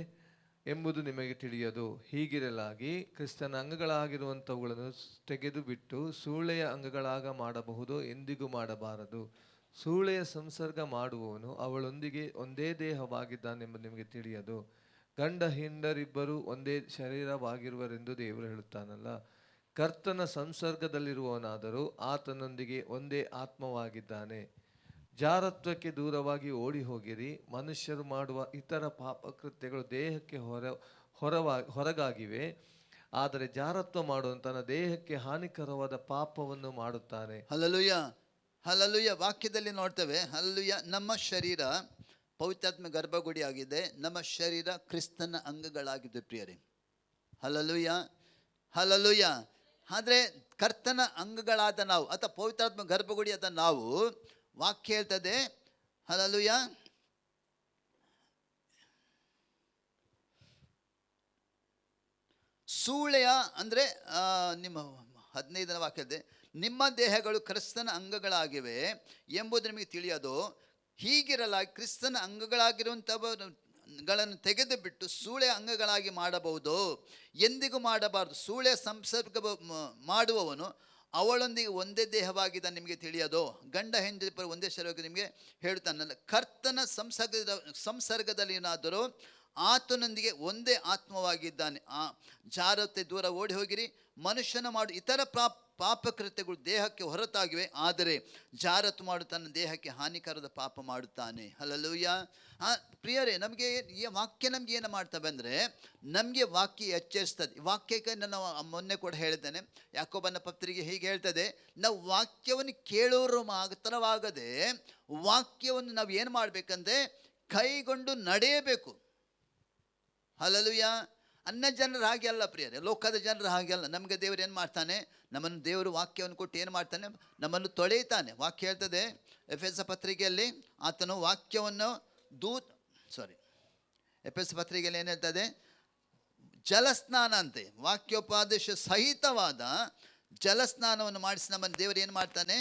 ಎಂಬುದು ನಿಮಗೆ ತಿಳಿಯದು. ಹೀಗಿರಲಾಗಿ ಕ್ರಿಸ್ತನ ಅಂಗಗಳಾಗಿರುವಂಥವುಗಳನ್ನು ತೆಗೆದು ಬಿಟ್ಟು ಸೂಳೆಯ ಅಂಗಗಳಾಗ ಮಾಡಬಹುದು, ಎಂದಿಗೂ ಮಾಡಬಾರದು. ಸೂಳೆಯ ಸಂಸರ್ಗ ಮಾಡುವವನು ಅವಳೊಂದಿಗೆ ಒಂದೇ ದೇಹವಾಗಿದ್ದಾನೆಂಬುದು ನಿಮಗೆ ತಿಳಿಯದು. ಗಂಡ ಹೆಂಡರಿಬ್ಬರು ಒಂದೇ ಶರೀರವಾಗಿರುವರೆಂದು ದೇವರು ಹೇಳುತ್ತಾನಲ್ಲ. ಕರ್ತನ ಸಂಸರ್ಗದಲ್ಲಿರುವವನಾದರೂ ಆತನೊಂದಿಗೆ ಒಂದೇ ಆತ್ಮವಾಗಿದ್ದಾನೆ. ಜಾರತ್ವಕ್ಕೆ ದೂರವಾಗಿ ಓಡಿ ಹೋಗಿರಿ. ಮನುಷ್ಯರು ಮಾಡುವ ಇತರ ಪಾಪಕೃತ್ಯಗಳು ದೇಹಕ್ಕೆ ಹೊರಗಾಗಿವೆ, ಆದರೆ ಜಾರತ್ವ ಮಾಡುವನು ತನ್ನ ದೇಹಕ್ಕೆ ಹಾನಿಕರವಾದ ಪಾಪವನ್ನು ಮಾಡುತ್ತಾನೆ. ಹಲ್ಲಲುಯ್ಯ, ಹಲ್ಲಲುಯ್ಯ. ವಾಕ್ಯದಲ್ಲಿ ನೋಡ್ತೇವೆ, ಹಲ್ಲಲುಯ್ಯ, ನಮ್ಮ ಶರೀರ ಪವಿತ್ರಾತ್ಮ ಗರ್ಭಗುಡಿ ಆಗಿದೆ. ನಮ್ಮ ಶರೀರ ಕ್ರಿಸ್ತನ ಅಂಗಗಳಾಗಿದೆ ಪ್ರಿಯರೇ. ಹಲ್ಲಲುಯ್ಯ, ಹಲ್ಲಲುಯ್ಯ. ಆದರೆ ಕರ್ತನ ಅಂಗಗಳಾದ ನಾವು ಅಥವಾ ಪವಿತ್ರಾತ್ಮ ಗರ್ಭಗುಡಿಯಾದ ನಾವು, ವಾಕ್ಯ ಹೇಳ್ತದೆ, ಹಲ್ಲಲುಯ್ಯ, ಸೂಳೆಯ ಅಂದರೆ ನಿಮ್ಮ 15ನೇ ವಾಕ್ಯ ಹೇಳ್ತದೆ, ನಿಮ್ಮ ದೇಹಗಳು ಕ್ರಿಸ್ತನ ಅಂಗಗಳಾಗಿವೆ ಎಂಬುದು ನಿಮಗೆ ತಿಳಿಯೋದು. ಹೀಗಿರಲಾಗಿ ಕ್ರಿಸ್ತನ ಅಂಗಗಳಾಗಿರುವಂಥವುಗಳನ್ನು ತೆಗೆದು ಬಿಟ್ಟು ಸೂಳೆ ಅಂಗಗಳಾಗಿ ಮಾಡಬಹುದು, ಎಂದಿಗೂ ಮಾಡಬಾರದು. ಸೂಳೆ ಸಂಸರ್ಗ ಮಾಡುವವನು ಅವಳೊಂದಿಗೆ ಒಂದೇ ದೇಹವಾಗಿದ್ದ ನಿಮಗೆ ತಿಳಿಯೋದು. ಗಂಡ ಹೆಂಡತಿಬ್ಬರು ಒಂದೇ ಶರೀರವಾಗಿ ನಿಮಗೆ ಹೇಳ್ತಾನಲ್ಲ. ಕರ್ತನ ಸಂಸರ್ಗದಲ್ಲಿನಾದರೂ ಆತನೊಂದಿಗೆ ಒಂದೇ ಆತ್ಮವಾಗಿದ್ದಾನೆ. ಜಾರತೆ ದೂರ ಓಡಿ ಹೋಗಿರಿ. ಮನುಷ್ಯನ ಮಾಡು ಇತರ ಪಾಪಕೃತ್ಯಗಳು ದೇಹಕ್ಕೆ ಹೊರತಾಗಿವೆ, ಆದರೆ ಜಾರತು ಮಾಡು ತನ್ನ ದೇಹಕ್ಕೆ ಹಾನಿಕರದ ಪಾಪ ಮಾಡುತ್ತಾನೆ. ಹಲ್ಲಲೂಯ್ಯ. ಪ್ರಿಯರೇ, ನಮಗೆ ಈ ವಾಕ್ಯ ನಮ್ಗೆ ಏನು ಮಾಡ್ತವೆ ಅಂದರೆ, ನಮಗೆ ವಾಕ್ಯ ಎಚ್ಚರಿಸ್ತದೆ. ವಾಕ್ಯಕ್ಕೆ ನಾನು ಮೊನ್ನೆ ಕೂಡ ಹೇಳಿದ್ದೇನೆ, ಯಾಕೋಬನ ಪತ್ರಿಕೆ ಹೀಗೆ ಹೇಳ್ತದೆ, ನಾವು ವಾಕ್ಯವನ್ನು ಕೇಳೋರು ಮಾತ್ರವಾಗದೆ ವಾಕ್ಯವನ್ನು ನಾವು ಏನು ಮಾಡಬೇಕಂದ್ರೆ ಕೈಗೊಂಡು ನಡೆಯಬೇಕು. ಹಲ್ಲಲುಯ್ಯ. ಅನ್ಯ ಜನರು ಹಾಗೆ ಅಲ್ಲ ಪ್ರಿಯರೇ, ಲೋಕದ ಜನರು ಹಾಗೆ ಅಲ್ಲ. ನಮಗೆ ದೇವರು ಏನು ಮಾಡ್ತಾನೆ, ನಮ್ಮನ್ನು ದೇವರು ವಾಕ್ಯವನ್ನು ಕೊಟ್ಟು ಏನು ಮಾಡ್ತಾನೆ, ನಮ್ಮನ್ನು ತೊಳೆಯುತ್ತಾನೆ. ವಾಕ್ಯ ಹೇಳ್ತದೆ ಎಫೆಸ ಪತ್ರಿಕೆಯಲ್ಲಿ, ಆತನು ವಾಕ್ಯವನ್ನು ಎಫೆಸ ಪತ್ರಿಕೆಯಲ್ಲಿ ಏನು ಹೇಳ್ತದೆ, ಜಲಸ್ನಾನ ಅಂತೆ, ವಾಕ್ಯೋಪದೇಶ ಸಹಿತವಾದ ಜಲಸ್ನಾನವನ್ನು ಮಾಡಿಸಿ ನಮ್ಮನ್ನು ದೇವರು ಏನು ಮಾಡ್ತಾನೆ,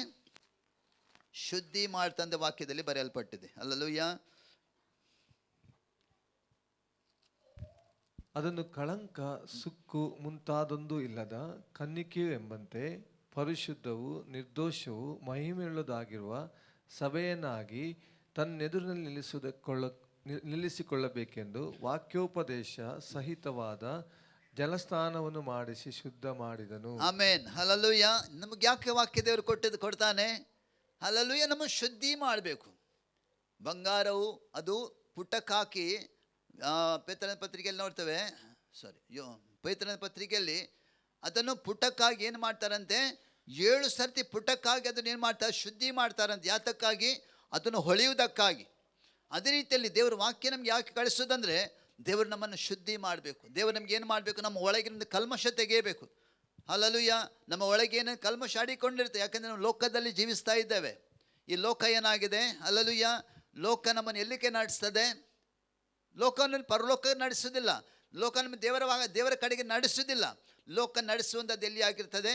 ಶುದ್ಧಿ ಮಾಡ್ತಂದೆ ವಾಕ್ಯದಲ್ಲಿ ಬರೆಯಲ್ಪಟ್ಟಿದೆ. ಹಲ್ಲಲುಯ್ಯ. ಅದನ್ನು ಕಳಂಕ, ಸುಕ್ಕು ಮುಂತಾದೊಂದು ಇಲ್ಲದ ಕನ್ನಿಕೆಯು ಎಂಬಂತೆ ಪರಿಶುದ್ಧವು ನಿರ್ದೋಷವು ಮಹಿಮೆಯುಳ್ಳದಾಗಿರುವ ಸಭೆಯನ್ನಾಗಿ ತನ್ನೆದುರಿನಲ್ಲಿ ನಿಲ್ಲಿಸಿಕೊಳ್ಳಬೇಕೆಂದು ವಾಕ್ಯೋಪದೇಶ ಸಹಿತವಾದ ಜಲಸ್ನಾನವನ್ನು ಮಾಡಿಸಿ ಶುದ್ಧ ಮಾಡಿದನು. ಆಮೇನ್. ಹಲ್ಲಲುಯ್ಯ. ನಮಗೆ ಯಾಕೆ ವಾಕ್ಯ ದೇವರು ಕೊಡ್ತಾನೆ? ಹಲ್ಲಲುಯ್ಯ, ನಮ್ಮ ಶುದ್ಧಿ ಮಾಡಬೇಕು. ಬಂಗಾರವು ಅದು ಪುಟಕ್ಕಾಕಿ, ಪೇತ್ರನ ಪತ್ರಿಕೆಯಲ್ಲಿ ನೋಡ್ತೇವೆ, ಪೇತ್ರನ ಪತ್ರಿಕೆಯಲ್ಲಿ ಅದನ್ನು ಪುಟಕ್ಕಾಗಿ ಏನು ಮಾಡ್ತಾರಂತೆ, 7 ಸರ್ತಿ ಪುಟಕ್ಕಾಗಿ ಅದನ್ನು ಏನು ಮಾಡ್ತಾರೆ, ಶುದ್ಧಿ ಮಾಡ್ತಾರಂತೆ. ಯಾತಕ್ಕಾಗಿ? ಅದನ್ನು ಹೊಳೆಯುವುದಕ್ಕಾಗಿ. ಅದೇ ರೀತಿಯಲ್ಲಿ ದೇವರು ವಾಕ್ಯ ನಮ್ಗೆ ಯಾಕೆ ಕಳಿಸೋದಂದರೆ, ದೇವರು ನಮ್ಮನ್ನು ಶುದ್ಧಿ ಮಾಡಬೇಕು. ದೇವರು ನಮ್ಗೆ ಏನು ಮಾಡಬೇಕು, ನಮ್ಮ ಒಳಗಿನಿಂದ ಕಲ್ಮಶ ತೆಗೆಯಬೇಕು. ಹಲ್ಲಲುಯ್ಯ. ನಮ್ಮ ಒಳಗೇನು ಕಲ್ಮಶ ಆಡಿಕೊಂಡಿರುತ್ತೆ, ಯಾಕೆಂದರೆ ನಾವು ಲೋಕದಲ್ಲಿ ಜೀವಿಸ್ತಾ ಇದ್ದೇವೆ. ಈ ಲೋಕ ಏನಾಗಿದೆ, ಹಲ್ಲಲುಯ್ಯ, ಲೋಕ ನಮ್ಮನ್ನು ಎಲ್ಲಿಗೆ ನಡೆಸ್ತದೆ? ಲೋಕವನ್ನು ಪರಲೋಕ ನಡೆಸೋದಿಲ್ಲ. ಲೋಕ ನಮ್ಮ ದೇವರ ಕಡೆಗೆ ನಡೆಸೋದಿಲ್ಲ. ಲೋಕ ನಡೆಸುವಂಥದ್ದು ಎಲ್ಲಿ ಆಗಿರ್ತದೆ?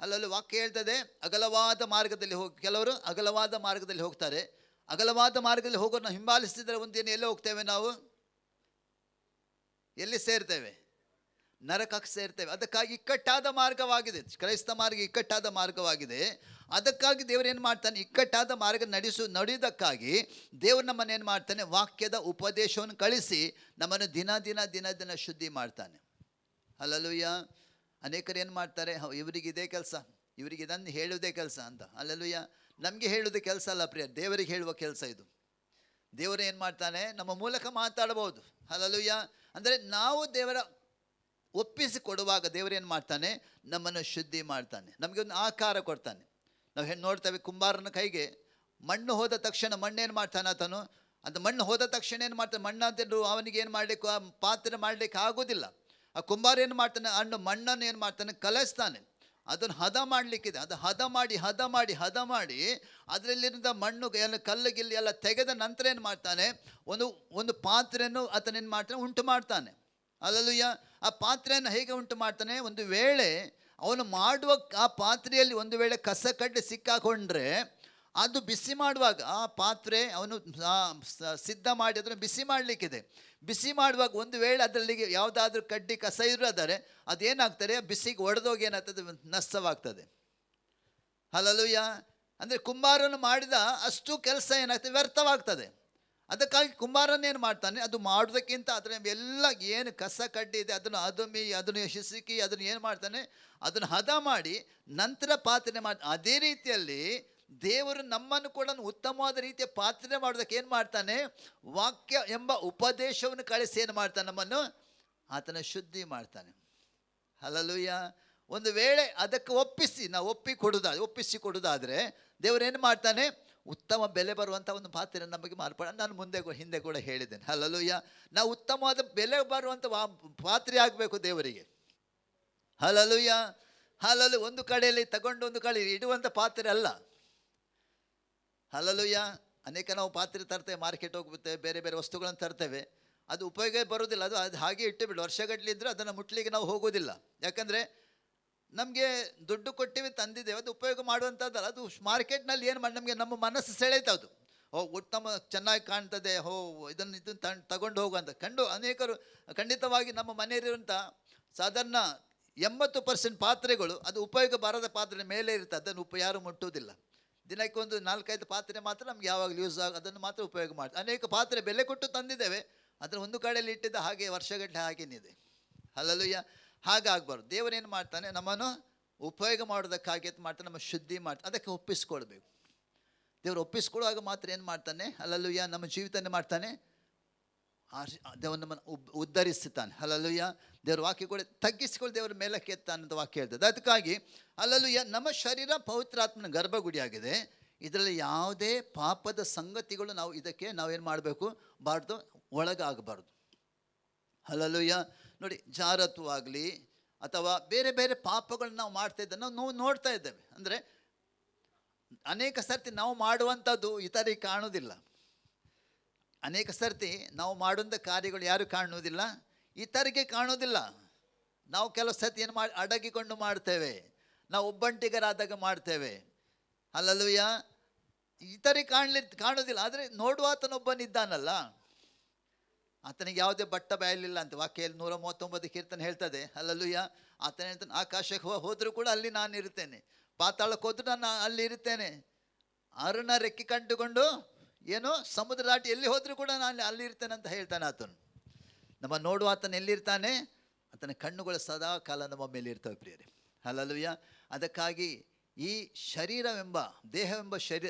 ಅಲ್ಲಲ್ಲಿ ವಾಕ್ಯ ಹೇಳ್ತದೆ, ಅಗಲವಾದ ಮಾರ್ಗದಲ್ಲಿ ಕೆಲವರು ಅಗಲವಾದ ಮಾರ್ಗದಲ್ಲಿ ಹೋಗ್ತಾರೆ. ಅಗಲವಾದ ಮಾರ್ಗದಲ್ಲಿ ಹೋಗೋರು ನಾವು ಹಿಂಬಾಲಿಸ್ತಿದ್ರೆ ಒಂದಿನ ಎಲ್ಲೇ ಹೋಗ್ತೇವೆ, ನಾವು ಎಲ್ಲಿ ಸೇರ್ತೇವೆ? ನರಕಕ್ಕೆ ಸೇರ್ತೇವೆ. ಅದಕ್ಕಾಗಿ ಇಕ್ಕಟ್ಟಾದ ಮಾರ್ಗವಾಗಿದೆ ಕ್ರೈಸ್ತ ಮಾರ್ಗ, ಇಕ್ಕಟ್ಟಾದ ಮಾರ್ಗವಾಗಿದೆ. ಅದಕ್ಕಾಗಿ ದೇವರು ಏನು ಮಾಡ್ತಾನೆ, ಇಕ್ಕಟ್ಟಾದ ಮಾರ್ಗ ನಡೆಯುವುದಕ್ಕಾಗಿ ದೇವರು ನಮ್ಮನ್ನು ಏನು ಮಾಡ್ತಾನೆ, ವಾಕ್ಯದ ಉಪದೇಶವನ್ನು ಕಳಿಸಿ ನಮ್ಮನ್ನು ದಿನ ದಿನ ದಿನ ದಿನ ಶುದ್ಧಿ ಮಾಡ್ತಾನೆ. ಹಲ್ಲಲುಯ್ಯ. ಅನೇಕರು ಏನು ಮಾಡ್ತಾರೆ, ಇವರಿಗೆ ಇದೇ ಕೆಲಸ, ಇವರಿಗೆ ಇದನ್ನು ಹೇಳುವುದೇ ಕೆಲಸ ಅಂತ. ಹಲ್ಲಲುಯ್ಯ. ನಮಗೆ ಹೇಳುವುದೇ ಕೆಲಸ ಅಲ್ಲ ಪ್ರಿಯ, ದೇವರಿಗೆ ಹೇಳುವ ಕೆಲಸ ಇದು. ದೇವರು ಏನು ಮಾಡ್ತಾನೆ, ನಮ್ಮ ಮೂಲಕ ಮಾತಾಡಬಹುದು. ಹಲ್ಲಲುಯ್ಯ. ಅಂದರೆ ನಾವು ದೇವರ ಒಪ್ಪಿಸಿ ಕೊಡುವಾಗ ದೇವರೇನು ಮಾಡ್ತಾನೆ, ನಮ್ಮನ್ನು ಶುದ್ಧಿ ಮಾಡ್ತಾನೆ, ನಮಗೆ ಒಂದು ಆಕಾರ ಕೊಡ್ತಾನೆ. ನಾವು ನೋಡ್ತೇವೆ, ಕುಂಬಾರನ ಕೈಗೆ ಮಣ್ಣು ಹೋದ ತಕ್ಷಣ ಮಣ್ಣೇನು ಮಾಡ್ತಾನೆ, ಆತನು ಅದು ಮಣ್ಣು ಹೋದ ತಕ್ಷಣ ಏನು ಮಾಡ್ತಾನೆ, ಮಣ್ಣಾದರೂ ಅವನಿಗೆ ಏನು ಮಾಡಲಿಕ್ಕೆ, ಆ ಪಾತ್ರೆ ಮಾಡಲಿಕ್ಕೆ ಆಗೋದಿಲ್ಲ. ಆ ಕುಂಬಾರ ಏನು ಮಾಡ್ತಾನೆ, ಮಣ್ಣನ್ನು ಏನು ಮಾಡ್ತಾನೆ, ಕಲಿಸ್ತಾನೆ. ಅದನ್ನು ಹದ ಮಾಡಲಿಕ್ಕಿದೆ, ಅದು ಹದ ಮಾಡಿ ಅದರಲ್ಲಿರುವ ಮಣ್ಣು ಎಲ್ಲ ಕಲ್ಲುಗಿಲ್ಲಿ ಎಲ್ಲ ತೆಗೆದ ನಂತರ ಏನು ಮಾಡ್ತಾನೆ, ಒಂದು ಪಾತ್ರೆಯನ್ನು ಆತನೇನು ಮಾಡ್ತಾನೆ, ಉಂಟು ಮಾಡ್ತಾನೆ. ಅಲ್ಲಲ್ಲೂಯ್ಯ. ಆ ಪಾತ್ರೆಯನ್ನು ಹೇಗೆ ಉಂಟು ಮಾಡ್ತಾನೆ, ಒಂದು ವೇಳೆ ಅವನು ಮಾಡುವ ಆ ಪಾತ್ರೆಯಲ್ಲಿ ಒಂದು ವೇಳೆ ಕಸ ಕಡ್ಡಿ ಸಿಕ್ಕಾಕೊಂಡ್ರೆ ಅದು ಬಿಸಿ ಮಾಡುವಾಗ ಆ ಪಾತ್ರೆ ಅವನು ಸಿದ್ಧ ಮಾಡಿ ಅದನ್ನು ಬಿಸಿ ಮಾಡಲಿಕ್ಕಿದೆ. ಬಿಸಿ ಮಾಡುವಾಗ ಒಂದು ವೇಳೆ ಅದರಲ್ಲಿ ಯಾವುದಾದ್ರೂ ಕಡ್ಡಿ ಕಸ ಇದ್ರೂ ಆದರೆ ಅದೇನಾಗ್ತಾರೆ, ಬಿಸಿಗೆ ಒಡೆದೋಗಿ ಏನಾಗ್ತದೆ, ನಷ್ಟವಾಗ್ತದೆ. ಹಲ್ಲೆಲೂಯಾ. ಅಂದರೆ ಕುಂಬಾರನು ಮಾಡಿದ ಅಷ್ಟು ಕೆಲಸ ಏನಾಗ್ತದೆ, ವ್ಯರ್ಥವಾಗ್ತದೆ. ಅದಕ್ಕಾಗಿ ಕುಂಬಾರನೇನು ಮಾಡ್ತಾನೆ, ಅದು ಮಾಡೋದಕ್ಕಿಂತ ಅದರ ಎಲ್ಲ ಏನು ಕಸ ಕಡ್ಡಿ ಇದೆ ಅದನ್ನು ಅದುಮಿ, ಅದನ್ನು ಹಿಸುಕಿ, ಅದನ್ನು ಏನು ಮಾಡ್ತಾನೆ, ಅದನ್ನು ಹದ ಮಾಡಿ ನಂತರ ಪಾತ್ರೆ ಮಾಡಿ. ಅದೇ ರೀತಿಯಲ್ಲಿ ದೇವರು ನಮ್ಮನ್ನು ಕೂಡ ಉತ್ತಮವಾದ ರೀತಿಯ ಪಾತ್ರೆ ಮಾಡೋದಕ್ಕೆ ಏನು ಮಾಡ್ತಾನೆ, ವಾಕ್ಯ ಎಂಬ ಉಪದೇಶವನ್ನು ಕಳಿಸಿ ಏನು ಮಾಡ್ತಾನೆ, ನಮ್ಮನ್ನು ಆತನ ಶುದ್ಧಿ ಮಾಡ್ತಾನೆ. ಹಲ್ಲೆಲೂಯಾ. ಒಂದು ವೇಳೆ ಅದಕ್ಕೆ ನಾವು ಒಪ್ಪಿಸಿ ಕೊಡೋದಾದರೆ ದೇವರೇನು ಮಾಡ್ತಾನೆ, ಉತ್ತಮ ಬೆಲೆ ಬರುವಂಥ ಒಂದು ಪಾತ್ರೆ ನಮಗೆ ಮಾರ್ಪಾಡ. ನಾನು ಹಿಂದೆ ಕೂಡ ಹೇಳಿದ್ದೇನೆ. ಹಲ್ಲೆಲೂಯಾ. ನಾವು ಉತ್ತಮವಾದ ಬೆಲೆ ಬರುವಂಥ ಪಾತ್ರೆ ಆಗಬೇಕು ದೇವರಿಗೆ. ಹಲ್ಲೆಲೂಯಾ. ಒಂದು ಕಡೆಯಲ್ಲಿ ತಗೊಂಡು ಒಂದು ಕಡೆ ಇಡುವಂಥ ಪಾತ್ರೆ ಅಲ್ಲ. ಹಲ್ಲೆಲೂಯಾ. ಅನೇಕ ನಾವು ಪಾತ್ರೆ ತರ್ತೇವೆ, ಮಾರ್ಕೆಟ್ ಹೋಗ್ಬಿಡ್ತೇವೆ, ಬೇರೆ ಬೇರೆ ವಸ್ತುಗಳನ್ನು ತರ್ತೇವೆ, ಅದು ಉಪಯೋಗ ಬರೋದಿಲ್ಲ. ಅದು ಹಾಗೆ ಇಟ್ಟು ಬಿಡು, ವರ್ಷಗಟ್ಟಲಿದ್ರೆ ಅದನ್ನು ಮುಟ್ಲಿಕ್ಕೆ ನಾವು ಹೋಗೋದಿಲ್ಲ. ಯಾಕಂದರೆ ನಮಗೆ ದುಡ್ಡು ಕೊಟ್ಟಿವಿ, ತಂದಿದ್ದೇವೆ, ಅದು ಉಪಯೋಗ ಮಾಡುವಂಥದ್ದಲ್ಲ. ಅದು ಮಾರ್ಕೆಟ್ನಲ್ಲಿ ಏನು ಮಾಡಿ ನಮಗೆ ನಮ್ಮ ಮನಸ್ಸು ಸೆಳೆಯುತ್ತೆ. ಅದು ಉತ್ತಮ ಚೆನ್ನಾಗಿ ಕಾಣ್ತದೆ, ಇದನ್ನು ತಗೊಂಡು ಹೋಗುವಂಥ ಅನೇಕರು ಖಂಡಿತವಾಗಿ ನಮ್ಮ ಮನೆಯಲ್ಲಿರುವಂಥ ಸಾಧಾರಣ 80% ಪಾತ್ರೆಗಳು ಅದು ಉಪಯೋಗ ಬಾರದ ಪಾತ್ರೆ ಮೇಲೆ ಇರುತ್ತೆ. ಅದನ್ನು ಯಾರು ಮುಟ್ಟುವುದಿಲ್ಲ. ದಿನಕ್ಕೆ ಒಂದು 4-5 ಪಾತ್ರೆ ಮಾತ್ರ ನಮ್ಗೆ ಯಾವಾಗಲೂ ಯೂಸ್ ಅದನ್ನು ಮಾತ್ರ ಉಪಯೋಗ ಮಾಡ್ತೀವಿ. ಅನೇಕ ಪಾತ್ರೆ ಬೆಲೆ ಕೊಟ್ಟು ತಂದಿದ್ದೇವೆ, ಅದನ್ನು ಒಂದು ಕಡೆಯಲ್ಲಿ ಇಟ್ಟಿದ್ದ ಹಾಗೆ ವರ್ಷಗಟ್ಟಲೆ ಹಾಗೇನಿದೆ. ಹಲ್ಲೆಲೂಯಾ. ಹಾಗಾಗಬಾರ್ದು. ದೇವರೇನು ಮಾಡ್ತಾನೆ, ನಮ್ಮನ್ನು ಉಪಯೋಗ ಮಾಡೋದಕ್ಕಾಗಿ ಮಾಡ್ತಾನೆ, ನಮ್ಮ ಶುದ್ಧಿ ಮಾಡ್ತಾನೆ. ಅದಕ್ಕೆ ಒಪ್ಪಿಸ್ಕೊಳ್ಬೇಕು. ದೇವರು ಒಪ್ಪಿಸ್ಕೊಳ್ಳುವಾಗ ಮಾತ್ರ ಏನು ಮಾಡ್ತಾನೆ, ಹಲ್ಲೆಲೂಯಾ, ನಮ್ಮ ಜೀವಿತನೇ ಮಾಡ್ತಾನೆ, ದೇವರು ನಮ್ಮನ್ನು ಉದ್ಧರಿಸುತ್ತಾನೆ. ಹಲ್ಲೆಲೂಯಾ. ದೇವ್ರ ವಾಕ್ಯ ಕೂಡ ತಗ್ಗಿಸಿಕೊಂಡು ದೇವರ ಮೇಲಕ್ಕೆ ಎತ್ತಾನೆ ಅಂತ ವಾಕ್ಯ ಹೇಳ್ತದೆ. ಅದಕ್ಕಾಗಿ ಹಲ್ಲೆಲೂಯಾ, ನಮ್ಮ ಶರೀರ ಪವಿತ್ರಾತ್ಮನ ಗರ್ಭಗುಡಿಯಾಗಿದೆ. ಇದರಲ್ಲಿ ಯಾವುದೇ ಪಾಪದ ಸಂಗತಿಗಳು ನಾವೇನು ಮಾಡಬೇಕು, ಒಳಗಾಗಬಾರ್ದು. ಹಲ್ಲೆಲೂಯಾ. ನೋಡಿ, ಜಾರತ್ವವಾಗಲಿ ಅಥವಾ ಬೇರೆ ಬೇರೆ ಪಾಪಗಳನ್ನ ನಾವು ಮಾಡ್ತಾ ಇದ್ದೇವೆ, ನಾವು ನೋಡ್ತಾ ಇದ್ದೇವೆ. ಅಂದರೆ ಅನೇಕ ಸರ್ತಿ ನಾವು ಮಾಡುವಂಥದ್ದು ಇತರಿಗೆ ಕಾಣುವುದಿಲ್ಲ. ಅನೇಕ ಸರ್ತಿ ನಾವು ಮಾಡುವಂಥ ಕಾರ್ಯಗಳು ಯಾರು ಕಾಣುವುದಿಲ್ಲ, ಇತರಿಗೆ ಕಾಣುವುದಿಲ್ಲ. ನಾವು ಕೆಲವು ಸರ್ತಿ ಏನು ಅಡಗಿಕೊಂಡು ಮಾಡ್ತೇವೆ, ನಾವು ಒಬ್ಬಂಟಿಗರಾದಾಗ ಮಾಡ್ತೇವೆ. ಹಲ್ಲೆಲೂಯಾ. ಇತರಿಗೆ ಕಾಣುವುದಿಲ್ಲ. ಆದರೆ ನೋಡುವಾತನೊಬ್ಬನಿದ್ದಾನಲ್ಲ, ಆತನಿಗೆ ಯಾವುದೇ ಬಟ್ಟ ಬಯಲಿಲ್ಲ ಅಂತ ವಾಕ್ಯಲ್ಲಿ 139 ಕೀರ್ತನೆ ಹೇಳ್ತದೆ. ಹಲ್ಲೆಲೂಯಾ. ಆತನ ಹೇಳ್ತಾನೆ, ಆಕಾಶಕ್ಕೆ ಹೋದರೂ ಕೂಡ ಅಲ್ಲಿ ನಾನು ಇರ್ತೇನೆ, ಪಾತಾಳಕ್ಕೆ ಹೋದ್ರೂ ನಾನು ಅಲ್ಲಿ ಇರ್ತೇನೆ, ಅರುಣ ರೆಕ್ಕೆ ಕಂಡುಕೊಂಡು ಏನೋ ಸಮುದ್ರ ದಾಟಿ ಎಲ್ಲಿ ಹೋದರೂ ಕೂಡ ನಾನು ಅಲ್ಲಿ ಇರ್ತೇನೆ ಅಂತ ಹೇಳ್ತಾನೆ ಆತನು. ನಮ್ಮ ನೋಡುವ ಆತನ ಎಲ್ಲಿರ್ತಾನೆ, ಆತನ ಕಣ್ಣುಗಳು ಸದಾ ಕಾಲ ನಮ್ಮ ಮೇಲೆ ಇರ್ತವೆ ಪ್ರಿಯರೇ. ಹಲ್ಲೆಲೂಯಾ. ಅದಕ್ಕಾಗಿ ಈ ಶರೀರವೆಂಬ ದೇಹವೆಂಬ